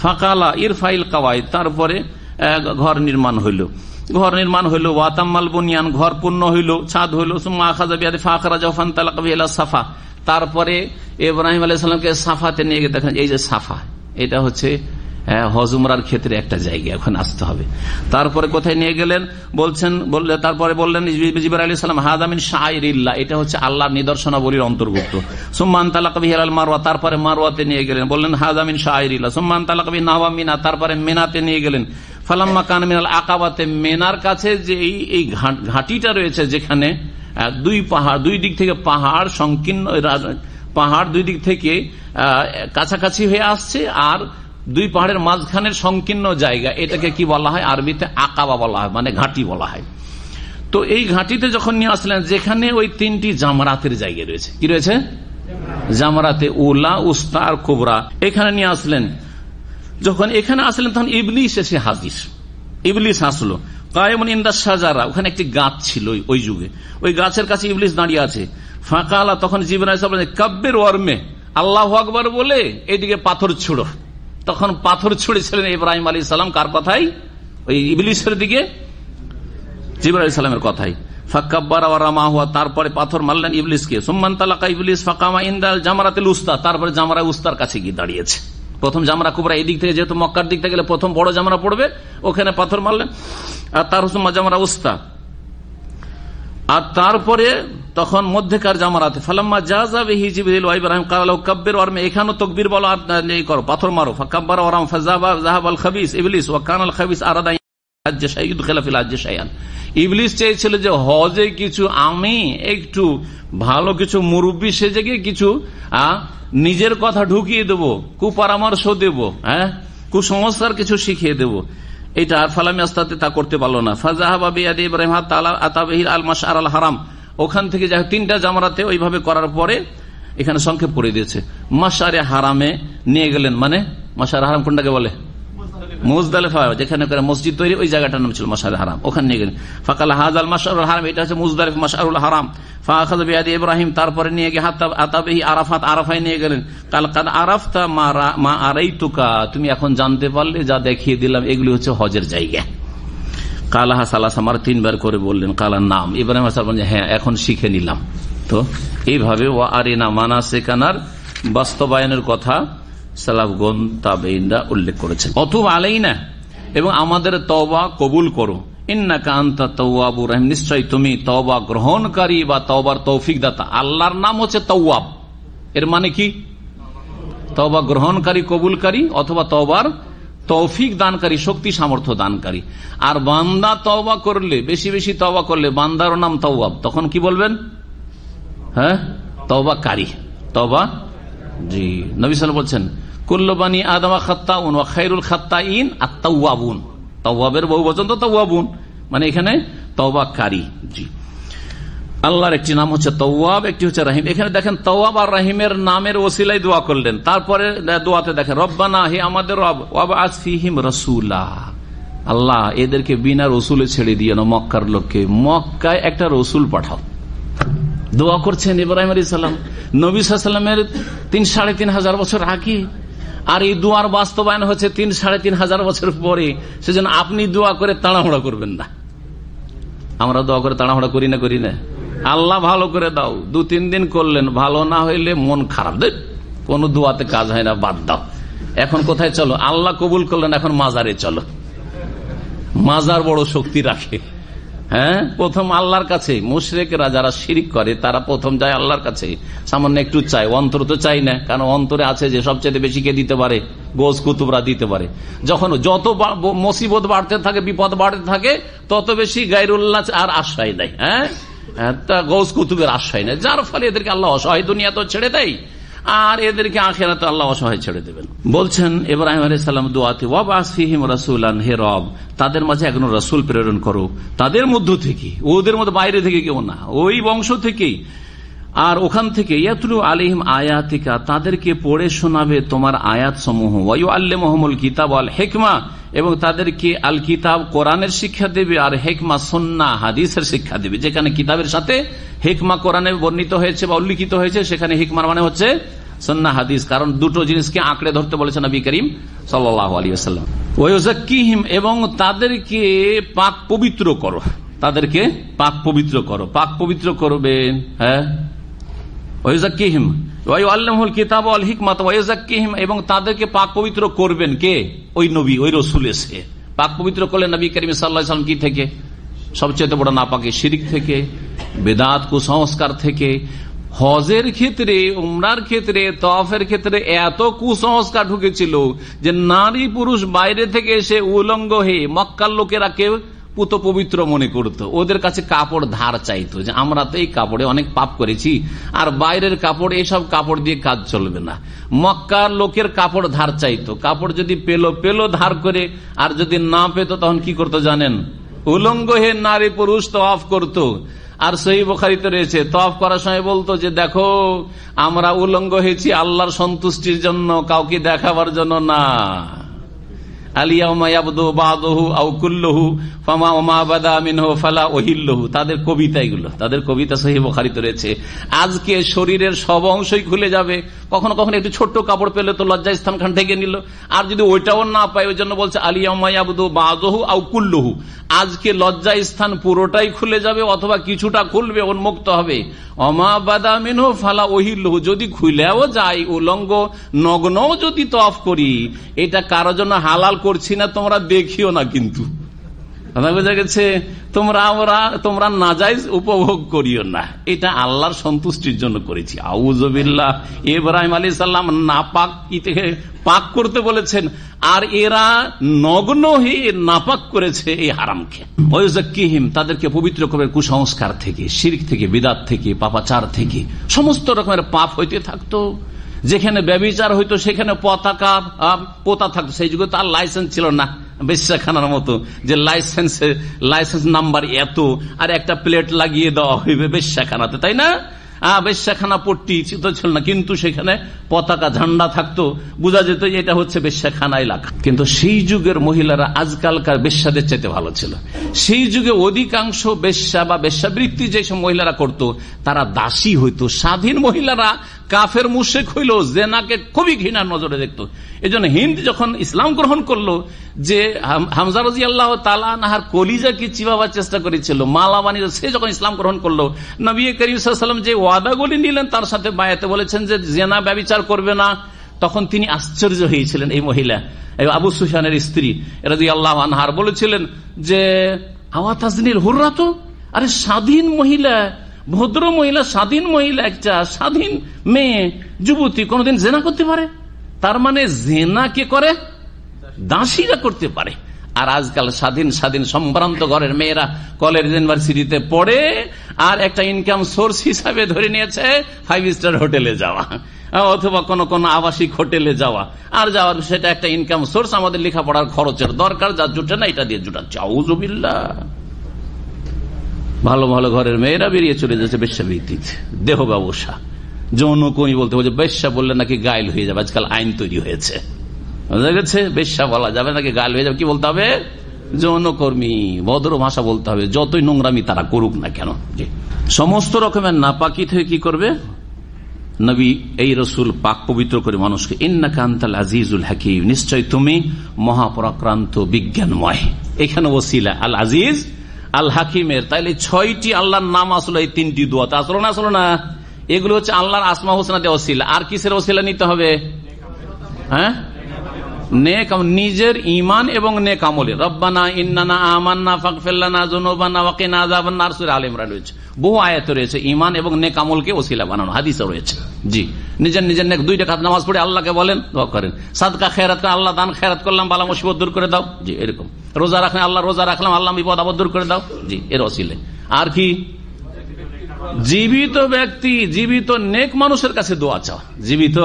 S4: ফাকালা ইরফাইল কাওয়াইদ, তারপরে ঘর নির্মাণ হইল, ঘর নির্মাণ হইল। ওয়াতাম্মাল বুনিয়ান, ঘর পূর্ণ হইল, ছাদ হইল। সুম্মা আখাযা বিয়াদি ফাখরাজা ফানতালাকা বিহি ইলা সাফা, তারপরে ইব্রাহিম আলাইহিস সালামকে সাফাতে নিয়ে গিয়ে দেখেন, এই যে সাফা, এটা হচ্ছে হজ উমরার ক্ষেত্রে একটা জায়গা, এখন আসতে হবে। তারপরে কোথায় নিয়ে গেলেন বলছেন, তারপরে বললেন জিবরাইল আলাইহিস সালাম, হাযা মিন শাআইরিল্লাহ, এটা হচ্ছে আল্লাহর নিদর্শনাবলীর অন্তর্ভুক্ত। সুম্মা আনতালাকা বিহি ইলাল মারওয়া, তারপরে মারওয়াতে নিয়ে গেলেন, বললেন হাযা মিন শাআইরিল্লাহ। সুম্মা আনতালাকা বিহি নাহওয়া মিনা, তারপরে মিনাতে নিয়ে গেলেন। ফালাম্মা কানা মিনাল আকাবাতে, মেনার কাছে যে এই ঘাটিটা রয়েছে, যেখানে দুই পাহাড়, দুই দিক থেকে পাহাড় সংকীর্ণ, পাহাড় দুই দিক থেকে কাছাকাছি হয়ে আসছে, আর দুই পাহাড়ের মাঝখানের সংকীর্ণ জায়গা, এটাকে কি বলা হয়? আরবিতে আকাবা বলা হয়, মানে ঘাটি বলা হয়। তো এই ঘাটিতে যখন নিয়ে আসলেন, যেখানে ওই 3টি জামরাতের জায়গা রয়েছে, কি রয়েছে? জামরাতে উলা, উস্তা আর কুবরা, এখানে নিয়ে আসলেন। যখন এখানে আসলেন তখন ইবলিস এসে হাজির। ইবলিস আসলো, কায়েমুন ইনদা শাজারা, ওখানে একটি গাছ ছিল ওই যুগে, ওই গাছের কাছে ইবলিস দাঁড়িয়ে আছে। ফাকালা, তখন জিবরাইল বলেন, কাব্বির ওয়ারমে, আল্লাহু আকবার বলে এইদিকে পাথর ছুড়ো। তখন পাথর ছুড়েছিলেন ইব্রাহিম আলাইহিস সালাম, কার কথাই? ওই ইবলিসের দিকে, জিবরাইল আলাইহিস সালামের কথাই। ফাকাব্বারা ওয়া রামাহু, তারপরে পাথর মারলেন ইবলিসকে। সুম্মান তালাকা ইবলিস ফাকামা ইনদাল জামরাতিল উস্তা, তারপরে জামরা উস্তার কাছে গিয়ে দাঁড়িয়েছে। প্রথম জামরা কুবরা এই দিক থেকে, যেহেতু মক্কার দিক থেকে গেলে প্রথম বড় জামরা পড়বে, ওখানে পাথর মারলেন। আর তার সুম্মা জামরা উস্তা, আর তারপরে তখন মধ্যেকার জামারাতে ফালাম্মা জাযা বিহি জিবরিল ওয়া ইব্রাহিম ক্বালা লাহু কাব্বির ওয়ারমি, এখানেও তাকবীর বলো আর এই করো, পাথর মারো। ফাকাব্বারা ওয়া রামা ফাযাহাবাল খাবিস ইবলিস ওয়া কানাল খাবিস আরাদা ইবলিস চেয়েছিল যে হজে কিছু আমি একটু ভালো কিছু মুরব্বী সেজে গিয়ে কিছু নিজের কথা ঢুকিয়ে দেবো, কুপরামর্শ দেব, কুসংস্কার কিছু শিখিয়ে দেব। এটা আর ফালামি আস্তাতে তা করতে পারলো না। ফাজাহাবা বিয়াদি ইব্রাহিম আতাবিহিল আল মাশআর আল হারাম, ওখান থেকে যাই তিনটা জামরাতে ওইভাবে করার পরে এখানে সংক্ষেপ করে দিয়েছে, মাশআরে হারামে নিয়ে গেলেন। মানে মাশআরে হারাম কোনটাকে বলে? মুজদালিফা, যেখানে করে মসজিদ তৈরি ওই জায়গাটার নাম ছিল মাশআরে হারাম, ওখানে নিয়ে গেলেন। ফাকাল হাযাল মাশআরুল হারাম, এটা হচ্ছে মুজদালিফা মাশআরুল হারাম। ফাআখাযা বিয়াদি ইব্রাহিম, তারপরে নিয়ে গিয়ে হাত্তা আতাবিহি আরাফাত, আরাফায় নিয়ে গেলেন। কাল কাদ আরাফতা মা আরাইতুকা, তুমি এখন জানতে পারলে যা দেখিয়ে দিলাম এগুলি হচ্ছে হজের জায়গা। কালাহা সালাসা, আমার তিনবার করে বললেন। কালা নাম, ইব্রাহিম আলাইহিস সালাম হ্যাঁ এখন শিখে নিলাম। তো এইভাবে ওয়া আরিনা মানাসিকানার বাস্তবায়নের কথা সালাফগণ তাবেঈনরা উল্লেখ করেছেন। অতুব আলাইনা, এবং আমাদের তওবা কবুল করো। ইন্নাকা আনতা তাওয়াবুর রহিম, নিশ্চয় তুমি তওবা গ্রহণকারী বা তওবার তৌফিক দাতা। আল্লাহর নাম হচ্ছে তাওয়াব, এর মানে কি? তওবা গ্রহণকারী, কবুলকারী, অথবা তওবার তৌফিক দানকারী, শক্তি সামর্থ্য দানকারী। আর বান্দা তওবা করলে, বেশি বেশি তওবা করলে বান্দারও নাম তাওয়াব, তখন কি বলবেন? হ্যাঁ, তওবাকারী, তওবা। জি, নবী সাল্লাল্লাহু আলাইহি ওয়াসাল্লাম বলছেন কুল্লু বানি আদম খাত্তাউন ওয়া খায়রুল খাত্তাইন আত-তাওয়াবুন। তাওয়াবের বহুবচন তো তাওয়াবুন, মানে এখানে তওবাকারী। জি, আল্লাহর একটি নাম হচ্ছে তাওয়াব, একটি হচ্ছে রহিম। এখানে দেখেন তাওয়াব আর রহিমের নামের ওসিলায় দোয়া করলেন। তারপরে দোয়াতে দেখেন রব্বানা, হে আমাদের রব, ওয়াবআস ফীহিম রাসূলা, আল্লাহ এদেরকে বিনা রসুলে ছেড়ে দিয়ে না, মক্কার লোককে মক্কায় একটা রসুল পাঠাও। দোয়া করছেন ইব্রাহিম আলাইহিস সালাম নবী সাল্লাল্লাহু আলাইহি ওয়াসাল্লামের ৩,৫০০ বছর আগে, আর এই দোয়ার বাস্তবায়ন হচ্ছে ৩,৫০০ বছর পরে। সেজন্য আপনি দোয়া করে তাড়াহুড়া করবেন না। আমরা দোয়া করে তাড়াহুড়া করি না? আল্লাহ ভালো করে দাও, ২-৩ দিন করলেন, ভালো না হইলে মন খারাপ, দেখ কোন দোয়াতে কাজ হয় না, বাদ দাও। এখন কোথায় চলো? আল্লাহ কবুল করলেন, এখন মাজারে চলো। মাজার বড় শক্তি রাখে। হ্যাঁ, প্রথম আল্লাহর কাছে। মুশরিকরা যারা শিরিক করে তারা প্রথম যায় আল্লাহর কাছে, সামান্য একটু চায়, অন্তর তো চাই না, কারণ অন্তরে আছে যে সবচেয়ে বেশি কে দিতে পারে? গোস কুতুবরা দিতে পারে। যখন যত মুসিবত বাড়তে থাকে, বিপদ বাড়তে থাকে, তত বেশি গায়রুল্লাহ আর আশ্রয় দেয়। হ্যাঁ, গোস কুতুবের আশ্রয় নেয়, যার ফলে এদেরকে আল্লাহ অসহায় দুনিয়া তো ছেড়ে দেয়, আর এদেরকে আখিরাতে আল্লাহ অসহায় ছেড়ে দেবেন। বলছেন ইব্রাহিম আলাইহিস সালাম দোয়াতে, ওয়াবআস ফীহিম রাসূলান, হে রব তাদের মাঝে একজন রাসূল প্রেরণ করো, তাদের মধ্য থেকে, ওদের মধ্যে বাইরে থেকে কেউ না, ওই বংশ থেকেই। আর ওখান থেকে ইয়াতলু আলাইহিম আয়াতিকা, তাদেরকে পড়ে শোনাবে তোমার আয়াত সমূহ। ওয়া ইউআল্লিমুহুমুল কিতাব ওয়াল হিকমা, এবং তাদেরকে আল কিতাব কোরআনের শিক্ষা দেবে, আর হিকমা সুন্নাহ হাদিসের শিক্ষা দেবে। যেখানে কিতাবের সাথে হিকমা কোরআনে বর্ণিত হয়েছে বা উল্লিখিত হয়েছে, সেখানে হিকমার মানে হচ্ছে সুন্নাহ হাদিস, কারণ দুটো জিনিসকে আঁকড়ে ধরতে বলেছেন নবী করিম সাল্লাল্লাহু আলাইহি ওয়াসাল্লাম। ওয়া ইউযাক্কিহিম, এবং তাদেরকে পাক পবিত্র করো, তাদেরকে পাক পবিত্র করো। পাক পবিত্র করবেন, হ্যাঁ, ওয়া ইউযাক্কিহিম ওয়া ইউআল্লিমুহুল কিতাব ওয়াল হিকমাত ওয়া ইউযাক্কিহিম, এবং তাদেরকে পাক পবিত্র করবেন কে? ওই নবী, ওই রাসূল এসে পাক পবিত্র করলেন নবী করিম সাল্লাল্লাহু আলাইহি ওয়াসাল্লাম। কি থেকে? সবচেয়ে বড় নাপাকি শিরিক থেকে, বেদাত কুসংস্কার থেকে। হজের ক্ষেত্রে, উমরার ক্ষেত্রে, তওয়াফের ক্ষেত্রে এত কুসংস্কার ঢুকেছিল যে নারী পুরুষ বাইরে থেকে এসে উলঙ্গ হয়ে মক্কার লোকেরা কেউ পুত পবিত্র মনে করত, ওদের কাছে কাপড় ধার চাইতো, যে আমরা তো এই কাপড়ে অনেক পাপ করেছি, আর বাইরের কাপড়, এইসব কাপড় দিয়ে কাজ চলবে না। মক্কার লোকের কাপড় ধার চাইতো, কাপড় যদি পেলো ধার করে, আর যদি না পেত তখন কি করতো জানেন? উলঙ্গ হয়ে নারী পুরুষ তওয়াফ করতো। আর সহিহ বুখারীতে রয়েছে, তওয়াফ করার সময় বলতো যে দেখো আমরা উলঙ্গ হয়েছি আল্লাহর সন্তুষ্টির জন্য, কাউকে দেখাবার জন্য না। আলিয়াউমা ইয়াবদু বাদুহু আও কুল্লুহু ফামা ওমা বাদা মিনহু ফালা উহিল্লুহু, তাদের কবিতা এগুলো, তাদের কবিতা সহিহ বুখারীতে রয়েছে। আজকে শরীরের সব অংশই খুলে যাবে, কখনো কখনো একটু ছোট্ট কাপড় পেলে তো লজ্জা স্থান খান ঢেকে নিল, আর যদি ওইটাও না পায়, ওই জন্য বলছে আলিয়াউমা ইয়াবদু বাদুহু আও কুল্লুহু, আজকে লজ্জা স্থান পুরোটাই খুলে যাবে অথবা কিছুটা খুলবে, উন্মুক্ত হবে। ওমা বাদা মিনহু ফালা উহিল্লুহু, যদি খুলেও যায়, উলঙ্গ নগ্নও যদি তওয়াফ করি, এটা কারোর জন্য হালাল করছি না, তোমরা দেখিও না। কিন্তু বোঝা গেছে? তোমরা নাজায়েজ উপভোগ করিও না, এটা আল্লাহর সন্তুষ্টির জন্য করেছি। আউযুবিল্লাহ। ইব্রাহিম আলাইহিস সালাম নাপাক থেকে পাক করতে বলেছেন, আর এরা নগ্ন হয়ে নাপাক করেছে এই হারামকে। ওয়ায়ুযাক্কিহিম, তাদেরকে পবিত্র করবে কুসংস্কার থেকে, শিরক থেকে, বিদআত থেকে, পাপাচার থেকে, সমস্ত রকমের পাপ হইতে থাকতো। যেখানে ব্যভিচার হইতো সেখানে পতাকা পোতা থাকতো। সেই যুগে তার লাইসেন্স ছিল না, বেশ্যাখানার মতো যে লাইসেন্স নাম্বার এত আর একটা প্লেট লাগিয়ে দেওয়া হইবে বেশ্যাখানাতে, তাই না? বেশ্যাখানা পট্টি ছিল না, কিন্তু সেখানে পতাকা ঝান্ডা থাকতো, বোঝা যেত এটা হচ্ছে বেশ্যাখানা এলাকা। কিন্তু সেই যুগের মহিলারা আজকালকার বেশ্যাদের চাইতে ভালো ছিল। সেই যুগে অধিকাংশ বেশ্যা বা বেশ্যাবৃত্তি যেসব মহিলারা করত তারা দাসী হইতো। স্বাধীন মহিলারা কাফের মুশরিক হইল, জেনাকে খুবই ঘৃণার নজরে দেখত। এই জন্য হিন্দ যখন ইসলাম গ্রহণ করলো, যে হামজা রাদিয়াল্লাহু তাআলা আনহার কলিজাকে চিবাবার চেষ্টা করেছিল, মালা বানিয়ে, সে যখন ইসলাম গ্রহণ করলো, নবী করিম সাল্লাল্লাহু আলাইহি ওয়াসাল্লাম যে ওয়াদাগুলি নিলেন তার সাথে বায়াতে বলেছেন যে জেনা ব্যভিচার করবে না, তখন তিনি আশ্চর্য হয়েছিলেন। এই মহিলা আবু সুফিয়ানের স্ত্রী রাদিয়াল্লাহু আনহার বলেছিলেন যে আওয়া তাজনিল হুররাতু, আরে স্বাধীন মহিলা, ভদ্র মহিলা, স্বাধীন মহিলা, একটা স্বাধীন মেয়ে যুবতী কোনদিন জেনা করতে পারে? তার মানে জেনা কে করে? দাসীরা করতে পারে। আর আজকাল স্বাধীন সম্ভ্রান্ত ঘরের মেয়েরা কলেজ ইউনিভার্সিটিতে পড়ে, আর একটা ইনকাম সোর্স হিসাবে ধরে নিয়েছে 5 স্টার হোটেলে যাওয়া অথবা কোন আবাসিক হোটেলে যাওয়া, আর যাওয়ার সেটা একটা ইনকাম সোর্স। আমাদের লেখাপড়ার খরচের দরকার, যা জুটে না এটা দিয়ে জুটাচ্ছে। আউযুবিল্লাহ। ভালো ভালো ঘরের মেয়েরা বেরিয়ে চলে যাচ্ছে বেশ্যাবৃত্তিতে, দেহ ব্যবসা, যৌনকর্মী বলতে বলছে। বেশ্যা বললে নাকি গায়েল হয়ে যাবে, আজকাল আইন তৈরি হয়েছে, বুঝা গেছে? বেশ্যা বলা যাবে নাকি, গায়েল হয়ে যাবে। কি বলতে হবে? যৌনকর্মী, ভদ্র ভাষা বলতে হবে, যতই নোংরামি তারা করুক না কেন। সমস্ত রকমের নাপাকি থেকে কি করবে নবী এই রসুল পাক পবিত্র করে মানুষকে। ইন্নাকা আনতাল আজিজুল হাকিম, নিশ্চয় তুমি মহাপরাক্রান্ত বিজ্ঞানময়। এখানে ওসিলা আল আজিজ আল হাকিমের। তাইলে 6টি আল্লাহর নাম আসলো এই 3টি দোয়াতে, আসলো না? আসলো না? এগুলো হচ্ছে আল্লাহর আসমা হোসনা দিয়ে ওসিলা। আর কিসের ওসিলা নিতে হবে? হ্যাঁ, নেক, নিজের ঈমান এবং নেক আমলে। রব্বানা ইন্নানা আমান্না ফাগফির লানা যুনুবানা ওয়া কিনা আযাবান্নার, সূরা আলে ইমরান রয়েছে, বহু আয়াত রয়েছে ঈমান এবং নেক আমলকে ওসিলা বানানো, হাদিসও রয়েছে। জি, নিজের নেক 2 রাকাত নামাজ পড়ে আল্লাহকে বলেন, দোয়া করেন। সাদকা খেরাত করেন, আল্লাহ দান খেরাত করলাম, বালা মুসিবত দূর করে দাও। জি, এরকম। রোজা রাখলেন, আল্লাহ রোজা রাখলাম, আল্লাহ বিপদ আপদ দূর করে দাও। জি, এর ওসিলে। আর কি? জীবিত ব্যক্তি, জীবিত নেক মানুষের কাছে দোয়া চাও। জীবিত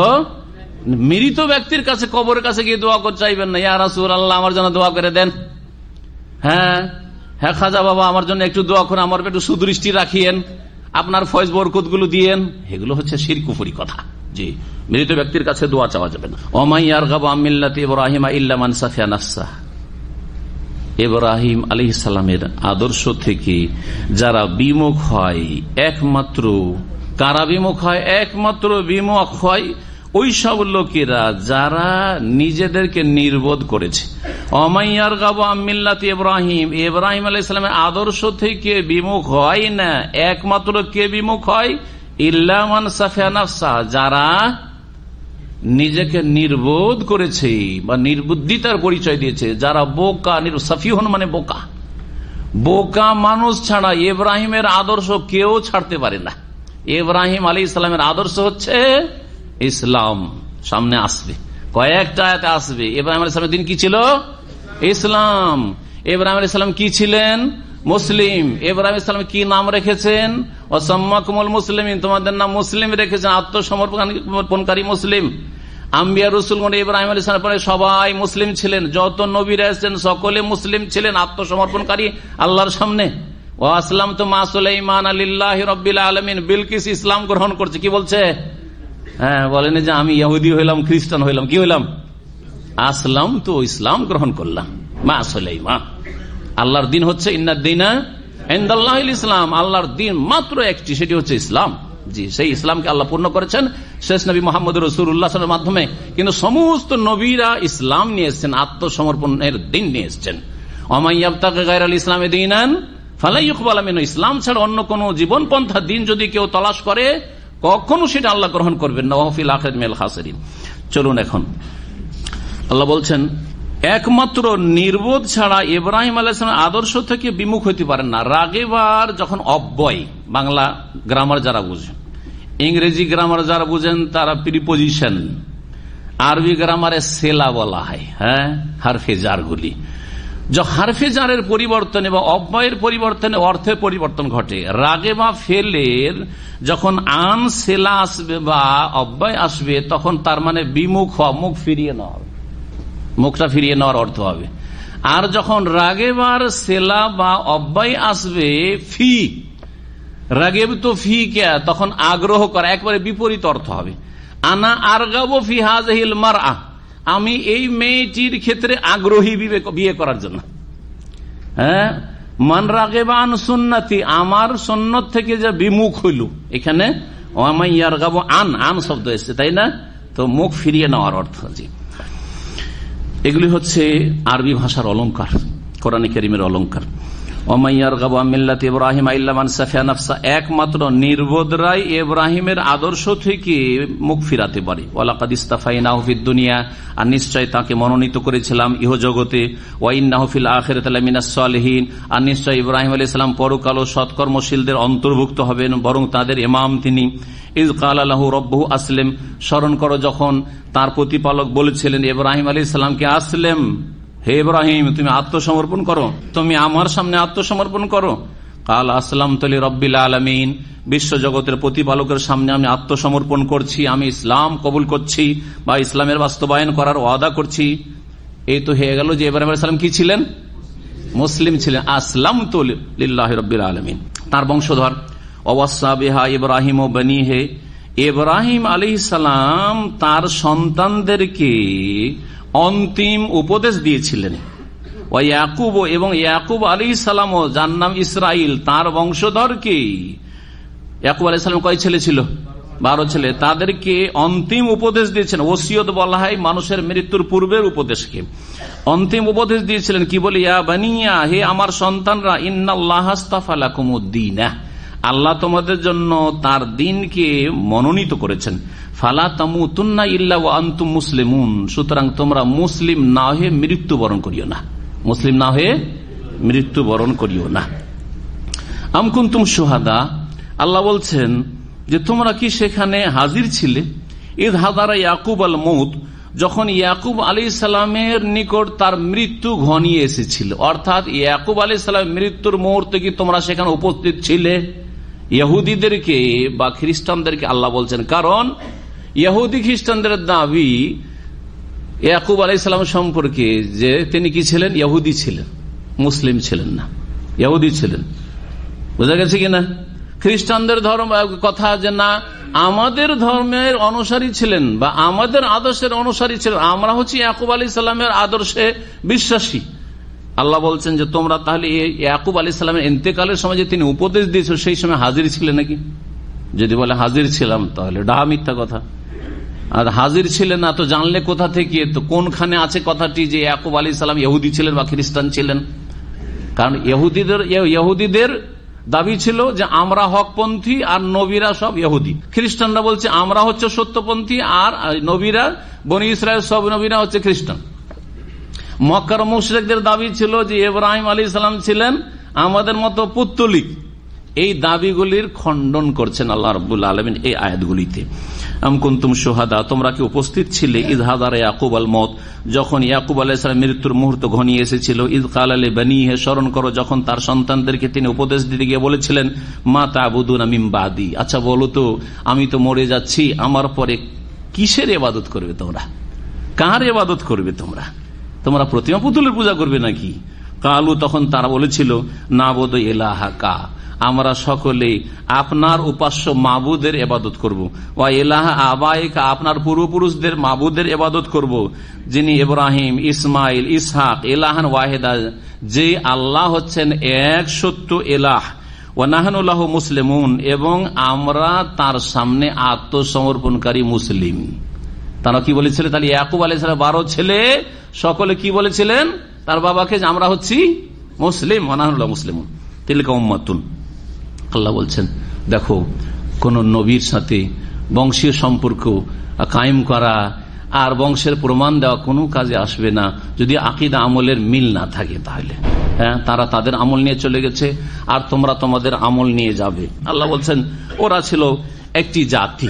S4: মৃত ব্যক্তির কাছে, কবরের কাছে গিয়ে দোয়া করতে চাইবেন না, ইয়া রাসূলুল্লাহ আমার জন্য দোয়া করে দেন। হ্যাঁ খাজা বাবা আমার জন্য একটু দোয়া করেন, আমার একটু সুদৃষ্টি রাখিয়েন, আপনার ফয়েজ বরকত গুলো দিয়েন। এগুলো হচ্ছে শিরক কুফরি কথা। জি, মৃত ব্যক্তির কাছে দোয়া চাওয়া যাবে না। ওমাই ইয়ারগাবু আন মিল্লাতি ইব্রাহিম ইল্লা মান সাফিয়া নাফসাহ, ইব্রাহিম আলাইহিস সালামের আদর্শ থেকে যারা বিমুখ হয়, একমাত্র কারা বিমুখ হয়? একমাত্র বিমুখ হয় ওই সব লোকেরা যারা নিজেদেরকে নির্বোধ করেছে। অমাইয়ার গাবু আমিল্লাতি ইব্রাহিম, ইব্রাহিম আলাইহিস সালামের আদর্শ থেকে বিমুখ হয় না। একমাত্র কে বিমুখ হয়? ইল্লা মান সাফিয়া নাফসা, যারা নিজেকে নির্বোধ করেছে বা নির্বুদ্ধিতার পরিচয় দিয়েছে, যারা বোকা। সাফিহুন মানে বোকা। বোকা মানুষ ছাড়া ইব্রাহিমের আদর্শ কেউ ছাড়তে পারে না। ইব্রাহিম আলাইহিস সালামের আদর্শ হচ্ছে ইসলাম। সামনে আসবে, কয়েকটা আয়াতে আসবে। ইব্রাহিম আলাইহিস সালামের দিন কি ছিল? ইসলাম। ইব্রাহিম আলাইহিস সালাম কি ছিলেন? মুসলিম। ইব্রাহিম আলাইহিস সালাম কি নাম রেখেছেন? ওয়াসাম্মাকুমুল মুসলিমিন, তোমাদের নাম মুসলিম রেখেছেন, আত্মসমর্পণকারী মুসলিম। আম্বিয়া রাসূলগণ ইব্রাহিম আলাইহিস সালামের পরে সবাই মুসলিম ছিলেন, যত নবীরা এসেছেন সকলে মুসলিম ছিলেন, আত্মসমর্পণকারী আল্লাহর সামনে। ওয়া আসলামতু মা সুলাইমান লিল্লাহি রাব্বিল আলামিন, বিলকিস ইসলাম গ্রহণ করছে। কি বলছে? হ্যাঁ, বলেন যে আমি ইহুদি হইলাম, খ্রিস্টান হইলাম, কি হইলাম? আসলাম তো, ইসলাম গ্রহণ করলাম। মা সুলাইমান। আল্লাহর দিন হচ্ছে ইন্নাদ-দীনা ইনদাল্লাহিল ইসলাম, আল্লাহর দিন মাত্র একটি, সেটি হচ্ছে ইসলাম। জি, সেই ইসলামকে আল্লাহ পূর্ণ করেছেন শেষ নবী মুহাম্মদ রাসূলুল্লাহ সাল্লাল্লাহু আলাইহি ওয়াসাল্লামের মাধ্যমে। কিন্তু সমস্ত নবীরা ইসলাম নিয়ে এসেছেন, আত্মসমর্পণের দিন নিয়ে এসেছেন। ওয়া ইয়াবতাগি গায়রাল ইসলামি দীনান ফালা ইউকবাল মিনহু, ইসলাম ছাড়া অন্য কোন জীবন পন্থা দিন যদি কেউ তলাশ করে, কখনো সেটা আল্লাহ গ্রহণ করবেন না। ওয়া ফিল আখিরাতি মিনাল খাসিরিন। চলুন এখন আল্লাহ বলছেন একমাত্র নির্বোধ ছাড়া ইব্রাহিম আলাইহিস সালামের আদর্শ থেকে বিমুখ হইতে পারেন না। রাগেবার যখন অব্যয়, বাংলা গ্রামার যারা বুঝেন, ইংরেজি গ্রামার যারা বুঝেন তারা প্রিপোজিশন, আরবি গ্রামারে সেলা বলা হয়, হ্যাঁ, হারফে জারগুলি। হারফে জারের পরিবর্তনে বা অব্যয়ের পরিবর্তনে অর্থের পরিবর্তন ঘটে। রাগে বা ফেলের যখন আন সেলা আসবে বা অব্যয় আসবে তখন তার মানে বিমুখ হওয়া, মুখ ফিরিয়ে নেওয়া, মুখটা ফিরিয়ে নেওয়ার অর্থ হবে। আর যখন রাগেবার সেলা বা অব্যয় আসবে ফি, রাগেব তো ফি কে, তখন আগ্রহ করা, একবারে বিপরীত অর্থ হবে। আনা আরগাবু ফি হাযিহিল মারআ, আমি এই মেয়েটির ক্ষেত্রে আগ্রহী বিয়ে করার জন্য। হ্যাঁ, মান রাগেবা আন সুন্নতি, আমার সুন্নত থেকে যে বিমুখ হইল, এখানে ওয়ামান ইয়ারগাবু আন, আন শব্দ এসেছে, তাই না? তো মুখ ফিরিয়ে নেওয়ার অর্থ। জি, এগুলি হচ্ছে আরবি ভাষার অলংকার, কোরআন কারীমের অলংকার। ওয়ামান ইয়ারগাবু আন মিল্লাতি ইব্রাহিম ইল্লা মান সাফিয়া নাফসা, একমাত্র নির্বোধরাই ইব্রাহিমের আদর্শ থেকে মুখ ফিরাতে পারে। ওয়ালাকাদ ইসতাফাইনাহু ফিদ দুনিয়া, আর নিশ্চয় তাকে মনোনীত করেছিলাম ইহজগতে। ওয়া ইন্নাহু ফিল আখিরাতি লামিনাস সালিহিন, আর নিশ্চয় ইব্রাহিম আলাইহিস সালাম পরকাল ও সৎকর্মশীলদের অন্তর্ভুক্ত হবেন, বরং তাদের ইমাম তিনি। ইয ক্বালা লাহু রাব্বুহু আসলিম, স্মরণ করো যখন তার প্রতিপালক বলেছিলেন ইব্রাহিম আলাইহিস সালামকে, আসলিম, হে ইব্রাহিম তুমি আত্মসমর্পণ করো, তুমি আমার সামনে আত্মসমর্পণ করো। কাল আসলামতু লিরাব্বিল আলামিন, বিশ্ব জগতের প্রতিপালকের সামনে আমি আত্মসমর্পণ করছি, আমি ইসলাম কবুল করছি বা ইসলামের বাস্তবায়ন করার ওয়াদা করছি। এই তো হয়ে গেল যে ইব্রাহিম আলাইহিস সালাম কি ছিলেন? মুসলিম ছিলেন। আসলামতু লিল্লাহি রাব্বিল আলামিন, তার বংশধর। ওয়াসা বিহা ইব্রাহিম ও বনিহি, ইব্রাহিম আলাইহিস সালাম তার সন্তানদেরকে অন্তিম উপদেশ দিয়েছিলেন। ওয়া ইয়াকুব, এবং ইয়াকুব আলাইহিস সালাম, যার নাম ইসরাইল, তার বংশধরকে, ইয়াকুব আলাইহিস সালাম কয় ছেলে ছিল? 12 ছেলে, তাদেরকে অন্তিম উপদেশ দিয়েছেন। ওসিয়ত বলা হয় মানুষের মৃত্যুর পূর্বের উপদেশকে। অন্তিম উপদেশ দিয়েছিলেন কি বলে? ইয়া বানিয়া, হে আমার সন্তানরা, ইন্নাল্লাহা আস্তাফা লাকুমুদ-দীন, আল্লাহ তোমাদের জন্য তার দিনকে মনোনীত করেছেন। ফালা তামুতুন্না ইল্লা ওয়া আনতুম মুসলিমুন, সুতরাং তোমরা মুসলিম না হয়ে মৃত্যুবরণ করিও না, মুসলিম না হয়ে মৃত্যুবরণ করিও না। আম কুনতুম শুহাদা, আল্লাহ বলছেন যে তোমরা কি সেখানে হাজির ছিলে? ইদ হাদারা ইয়াকুব আল মউত, যখন ইয়াকুব আলাইহিস সালামের নিকট তার মৃত্যু ঘনিয়ে এসেছিল, অর্থাৎ ইয়াকুব আলাইহিস সালামের মৃত্যুর মুহূর্তে কি তোমরা সেখানে উপস্থিত ছিলে? ইহুদিদেরকে বা খ্রিস্টানদেরকে আল্লাহ বলছেন, কারণ ইহুদি খ্রিস্টানদের দাবি ইয়াকুব আলাইহিস সালাম সম্পর্কে যে তিনি কি ছিলেন? ইহুদি ছিলেন, মুসলিম ছিলেন না, ইহুদি ছিলেন। বোঝা গেছে কিনা? খ্রিস্টানদের ধর্ম কথা যে না, আমাদের ধর্মের অনুসারী ছিলেন বা আমাদের আদর্শের অনুসারী ছিলেন, আমরা হচ্ছি ইয়াকুব আলাইহিস সালামের আদর্শে বিশ্বাসী। আল্লাহ বলছেন যে তোমরা তাহলে ইয়াকুব আলাইহিস সালামের ইন্তেকালের সময় যে তিনি উপদেশ দিয়েছিল সেই সময় হাজির ছিলেন নাকি? যদি বলে হাজির ছিলাম তাহলে ডাহা মিথ্যা কথা। আর হাজির ছিলেন না তো জানলে কোথা থেকে? তো কোনখানে আছে কথাটি যে ইয়াকুব আলাইহিস সালাম ইহুদি ছিলেন বা খ্রিস্টান ছিলেন? কারণ ইহুদিদের দাবি ছিল যে আমরা হকপন্থী আর নবীরা সব ইহুদি। খ্রিস্টানরা বলছে আমরা হচ্ছে সত্যপন্থী আর নবীরা, বনি ইসরায়েল সব নবীরা হচ্ছে খ্রিস্টান। মক্কার মুশরিকদের দাবি ছিল যে ইব্রাহিম আলাইহিস সালাম ছিলেন আমাদের মতো পুত্তলিক। এই দাবিগুলির খণ্ডন করছেন আল্লাহ রাব্বুল আলামিন এই আয়াতগুলিতে। আম কুনতুম শুহাদা, তোমরা কি উপস্থিত ছিলে? ইয হাদারা ইয়াকুব আল মউত, যখন ইয়াকুব আলাইহিস সালাম মৃত্যুর মুহূর্ত ঘনিয়ে এসেছিল। ইয ক্বালা লিবানিহি, স্মরণ করো যখন তার সন্তানদেরকে তিনি উপদেশ দিতে গিয়ে বলেছিলেন, মা তা'বুদুনা মিন বাদি, আচ্ছা বলো তো আমি তো মরে যাচ্ছি, আমার পরে কিসের ইবাদত করবে তোমরা? কার ইবাদত করবে তোমরা? তোমরা প্রতিমা পুতুলের পূজা করবে নাকি? কালু, তখন তারা বলেছিল, নাবুদু ইলাহাকা, আমরা সকলে আপনার উপাস্য মাবুদের ইবাদত করব। ওয়া ইলাহা আবাইকা, আপনার পূর্বপুরুষদের মাবুদের ইবাদত করব, যিনি ইব্রাহিম, ইসমাইল, ইসহাক, ইলাহান ওয়াহিদা, যে আল্লাহ হচ্ছেন এক সত্য ইলাহ। ওয়া নাহনু লাহু মুসলিমুন, এবং আমরা তার সামনে আত্মসমর্পণকারী মুসলিম। তারা কি বলেছিলেন? তাহলে ইয়াকুব আলাইহিস সালাম 12 ছেলে সকলে কি বলেছিলেন তার বাবাকে? যে আমরা হচ্ছি মুসলিম, ওয়া নাহনু লাহু মুসলিমুন তিলকা উম্মাতুন। আল্লাহ বলছেন দেখো, কোন নবীর সাথে বংশীয় সম্পর্ক কায়েম করা আর বংশের প্রমাণ দেওয়া কোনো কাজে আসবে না যদি আকীদা আমলের মিল না থাকে। তাহলে তারা তাদের আমল নিয়ে চলে গেছে আর তোমরা তোমাদের আমল নিয়ে যাবে। আল্লাহ বলছেন ওরা ছিল একটি জাতি,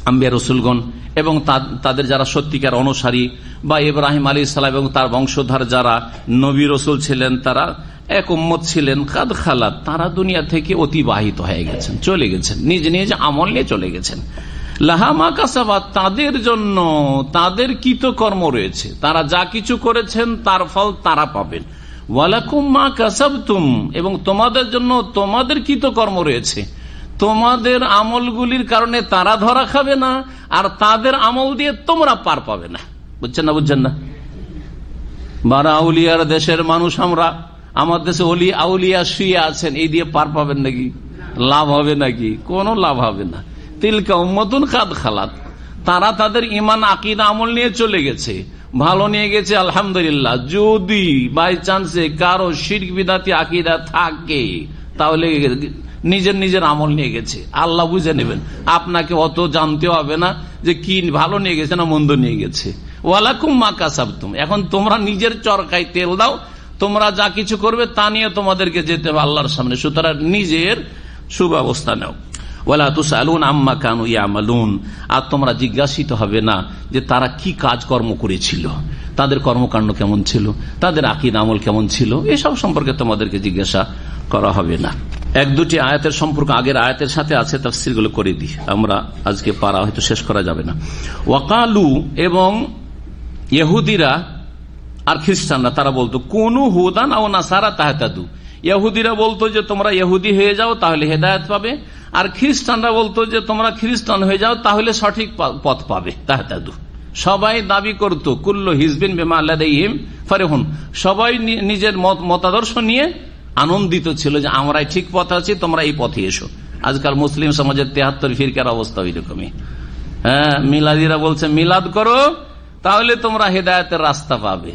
S4: আম্বিয়া রসুলগণ, এবং তাদের যারা সত্যিকার অনুসারী বা ইব্রাহিম আলাইহিস সালাম এবং তার বংশধর যারা নবী রসুল ছিলেন তারা এক উম্মত ছিলেন। কাদ খালাত, তারা দুনিয়া থেকে অতিবাহিত হয়ে গেছেন, চলে গেছেন, নিজ নিজ আমল নিয়ে চলে গেছেন। লাহা মা কাসাবাত, তাদের জন্য তাদের কৃতকর্ম রয়েছে, তারা যা কিছু করেছেন তার ফল তারা পাবেন। ওয়ালাকুম মা কাসাবতুম, এবং তোমাদের জন্য তোমাদের কৃতকর্ম রয়েছে, তোমাদের আমলগুলির কারণে তারা ধরা খাবে না আর তাদের আমল দিয়ে তোমরা পার পাবে না। বুঝছেন না? বুঝছেন না? বারা আউলিয়ার দেশের মানুষ আমরা, আমার দেশে অলি আউলিয়া শুয়ে আছেন, এই দিয়ে পার পাবেন নাকি? লাভ হবে নাকি? কোনো লাভ হবে না। তিলকা উম্মাতুন কাদ খালাত, তারা তাদের ঈমান আকীদা আমল নিয়ে চলে গেছে, ভালো নিয়ে গেছে আলহামদুলিল্লাহ। যদি বাই চান্সে কারো শিরক বিদাতি আকীদা থাকে তাহলে নিজের নিজের আমল নিয়ে গেছে, আল্লাহ বুঝে নেবেন, আপনাকে অত জানতে হবে না যে কি ভালো নিয়ে গেছে না মন্দ নিয়ে গেছে। ওয়ালাকুম মা কাসাবতুম, এখন তোমরা নিজের চরকায় তেল দাও, তোমরা যা কিছু করবে তা নিয়ে তোমাদেরকে যেতে হবে আল্লাহর সামনে, সুতরাং নিজের সুব্যবস্থা নাও। ওয়ালা তুসআলুন আম্মা কানু ইয়ামালুন, আর তোমরা জিজ্ঞাসিত হবে না যে তারা কি কাজকর্ম করেছিল, তাদের কর্মকাণ্ড কেমন ছিল, তাদের আকীদা আমল কেমন ছিল, এসব সম্পর্কে তোমাদেরকে জিজ্ঞাসা করা হবে না। এক দুটি আয়াতের সম্পর্ক আগের আয়াতের সাথে আছে, তাফসীরগুলো করে দিই, আমরা আজকে পারা হয়তো শেষ করা যাবে না। ওয়াকালু, এবং ইহুদিরা আর খ্রিস্টানরা তারা বলতো কুনু হুদান আও নাসারা তাহতাদু, ইহুদিরা বলতো যে তোমরা ইহুদি হয়ে যাও তাহলে হেদায়েত পাবে, আর খ্রিস্টানরা বলতো যে তোমরা খ্রিস্টান হয়ে যাও তাহলে সঠিক পথ পাবে, তাহতাদু। সবাই দাবি করতো কুল্লু হিজবিন বিমা লাদাইহিম ফারিহুন, সবাই নিজের মতাদর্শ নিয়ে আনন্দিত ছিল যে আমরাই ঠিক পথে আছি, তোমরা এই পথে এসো। আজকাল মুসলিম সমাজের 73 ফিরকার অবস্থা ওইরকমই। মিলাদিরা বলছে মিলাদ করো তাহলে তোমরা হেদায়েতের রাস্তা পাবে।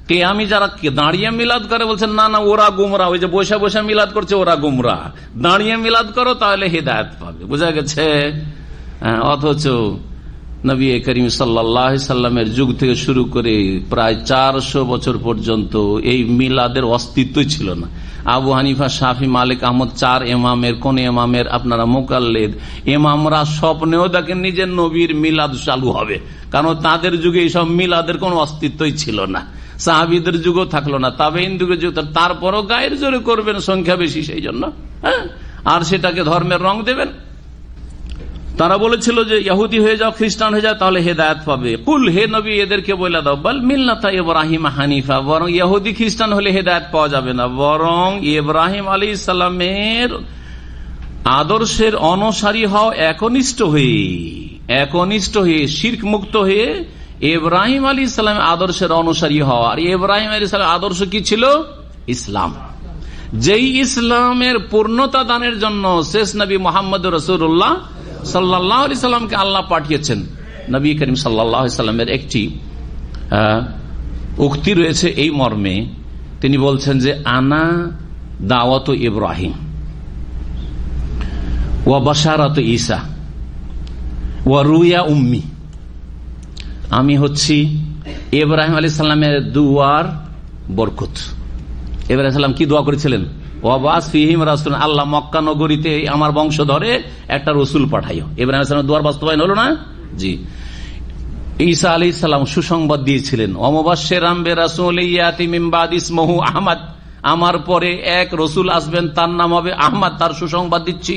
S4: কিয়ামি যারা দাঁড়িয়ে মিলাদ করে বলছেন না না ওরা গুমরা, ওই যে বসে বসে মিলাদ করছে ওরা গুমরা, দাঁড়িয়ে মিলাদ করো তাহলে হেদায়েত পাবে। বোঝা গেছে? অথচ নবী করিম সাল্লাল্লাহু আলাইহি সাল্লামের যুগ থেকে শুরু করে প্রায় 400 বছর পর্যন্ত এই মিলাদের অস্তিত্বই ছিল না। আবু হানিফা, শাফি, মালিক, আহমদ, 4 ইমামের কোন ইমামের আপনারা মুকাল্লিদ, ইমামরা স্বপ্নেও দেখেন নিজের নবীর মিলাদ চালু হবে, কারণ তাদের যুগে এইসব মিলাদের কোন অস্তিত্বই ছিল না, সাহাবীদের যুগও থাকলো না, তাবেঈন যুগের যুগ, তারপরও গায়ের জোরে করবেন, সংখ্যা বেশি সেই জন্য, আর সেটাকে ধর্মের রং দেবেন। তারা বলেছিল যে ইহুদি হয়ে যাও, খ্রিস্টান হয়ে যাও তাহলে হেদায়েত পাবে। কুল, হে নবী এদেরকে বলে দাও, বল মিল্লাতা ইব্রাহিম হানিফা, বরং ইহুদি খ্রিস্টান হলে হেদায়েত পাওয়া যাবে না, বরং ইব্রাহিম আলাইহিস সালামের আদর্শের অনুসারী হও, একনিষ্ঠ হয়ে শিরক মুক্ত হয়ে ইব্রাহিম আলাইহিস সালামের আদর্শের অনুসারী হও। আর ইব্রাহিম আলাইহিস সালামের আদর্শ কি ছিল? ইসলাম। যেই ইসলামের পূর্ণতা দানের জন্য শেষ নবী মুহাম্মদ রাসূলুল্লাহ সাল্লাল্লাহু আলাইহি সাল্লামকে আল্লাহ পাঠিয়েছেন। নবী করিম সাল্লাল্লাহু আলাইহি সাল্লামের একটি উক্তি রয়েছে এই মর্মে, তিনি বলছেন যে আনা দাওয়াত ইব্রাহিম ওয়া বাশারাত ঈসা ওয়া রুয়া উম্মি, আমি হচ্ছি ইব্রাহিম আলাইহিস সালামের দুয়ার বরকত। ইব্রাহিম সালাম কি দোয়া করেছিলেন? ওয়াবাস ফিহিম রাসূল, আল্লাহ মক্কা নগরীতে আমার বংশ ধরে একটা রসুল পাঠাইও। ইব্রাহিম আলাইহিস সালামের দোয়ার বাস্তবায়ন হলো না? জি। ঈসা আলাইহিস সালাম সুসংবাদ দিয়েছিলেন, ওয়ামুবাশশিরাম বিরাসূলিন ইয়াতি মিন বাদি ইসমুহু আহমদ, আমার পরে এক রসুল আসবেন তার নাম হবে আহমদ, তার সুসংবাদ দিচ্ছি।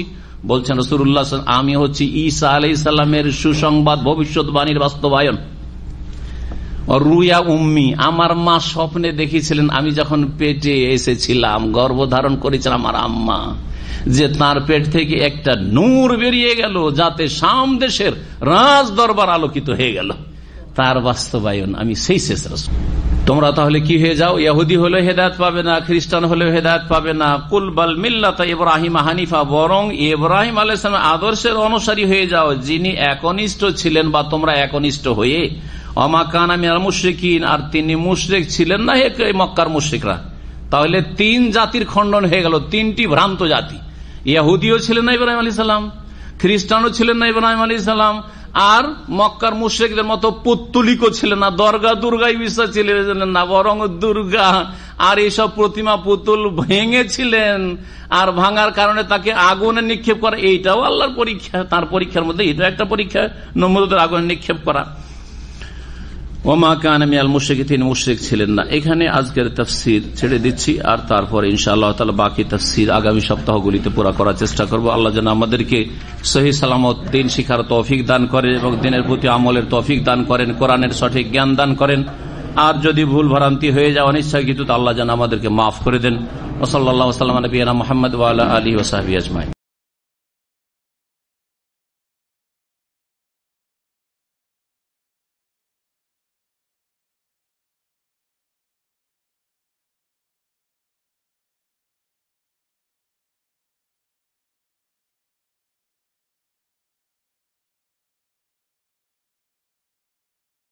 S4: বলছেন রাসূলুল্লাহ আমি হচ্ছি ঈসা আলাইহিস সালামের সুসংবাদ ভবিষ্যৎবাণীর বাস্তবায়ন। রুয়া উম্মি, আমার মা স্বপ্নে দেখেছিলেন আমি যখন পেটে এসেছিলাম, গর্ভধারণ করেছিলাম আমার আম্মা, যে তার পেট থেকে একটা নূর বেরিয়ে গেল যাতে শাম দেশের রাজ দরবার আলোকিত হয়ে গেল, তার বাস্তবায়ন আমি সেই শেষ রাসূল। তোমরা তাহলে কি হয়ে যাও? ইহুদি হলে হেদায়েত পাবে না, খ্রিস্টান হলে হেদায়েত পাবে না। কুল বাল মিল্লাতা ইব্রাহিম হানিফা, বরং ইব্রাহিম আলাইহিস সালামের আদর্শের অনুসারী হয়ে যাও, যিনি একনিষ্ঠ ছিলেন বা তোমরা একনিষ্ঠ হয়ে। ওমা কানা মিনাল মুশরিকিন, আর তিনি মুশরিক ছিলেন না, মক্কার মুশরিকরা। তাহলে 3 জাতির খণ্ডন হয়ে গেল, 3টি ভ্রান্ত জাতি। ইহুদিও ছিলেন না ইব্রাহিম আলাইহিস সালাম, খ্রিস্টানও ছিলেন না ইব্রাহিম আলাইহিস সালাম, আর মক্কার মুশরিকদের মতো পুত্তলিকও ছিলেন না, দরগা দুর্গায় বিশ্বাস ছিলেন না, বরং দুর্গা আর এইসব প্রতিমা পুতুল ভেঙেছিলেন। আর ভাঙার কারণে তাকে আগুনে নিক্ষেপ করা, এইটাও আল্লাহর পরীক্ষা। তার পরীক্ষার মধ্যে এটা একটা পরীক্ষা, নমরুদের আগুনে নিক্ষেপ করা। ওমা কানা মিনাল মুশরিকিন, মুশরিক ছিলেন না। এখানে আজকের তাফসীর ছেড়ে দিচ্ছি, আর তারপরে ইনশাআল্লাহ তাআলা বাকি তাফসীর আগামী সপ্তাহগুলিতে পুরা করার চেষ্টা করব। আল্লাহ যেন আমাদেরকে সহিহ সালামত দিন শিখার তৌফিক দান করেন এবং দিনের প্রতি আমলের তৌফিক দান করেন, কোরআনের সঠিক জ্ঞান দান করেন। আর যদি ভুল ভ্রান্তি হয়ে যায় অনিচ্ছায় কিছু, তো আল্লাহ যেন আমাদেরকে মাফ করে দেন। ওয়া সাল্লাল্লাহু আলা নবিয়িনা মুহাম্মদ ওয়া আলা আলিহি ওয়া সাহবিহি আজমাইন।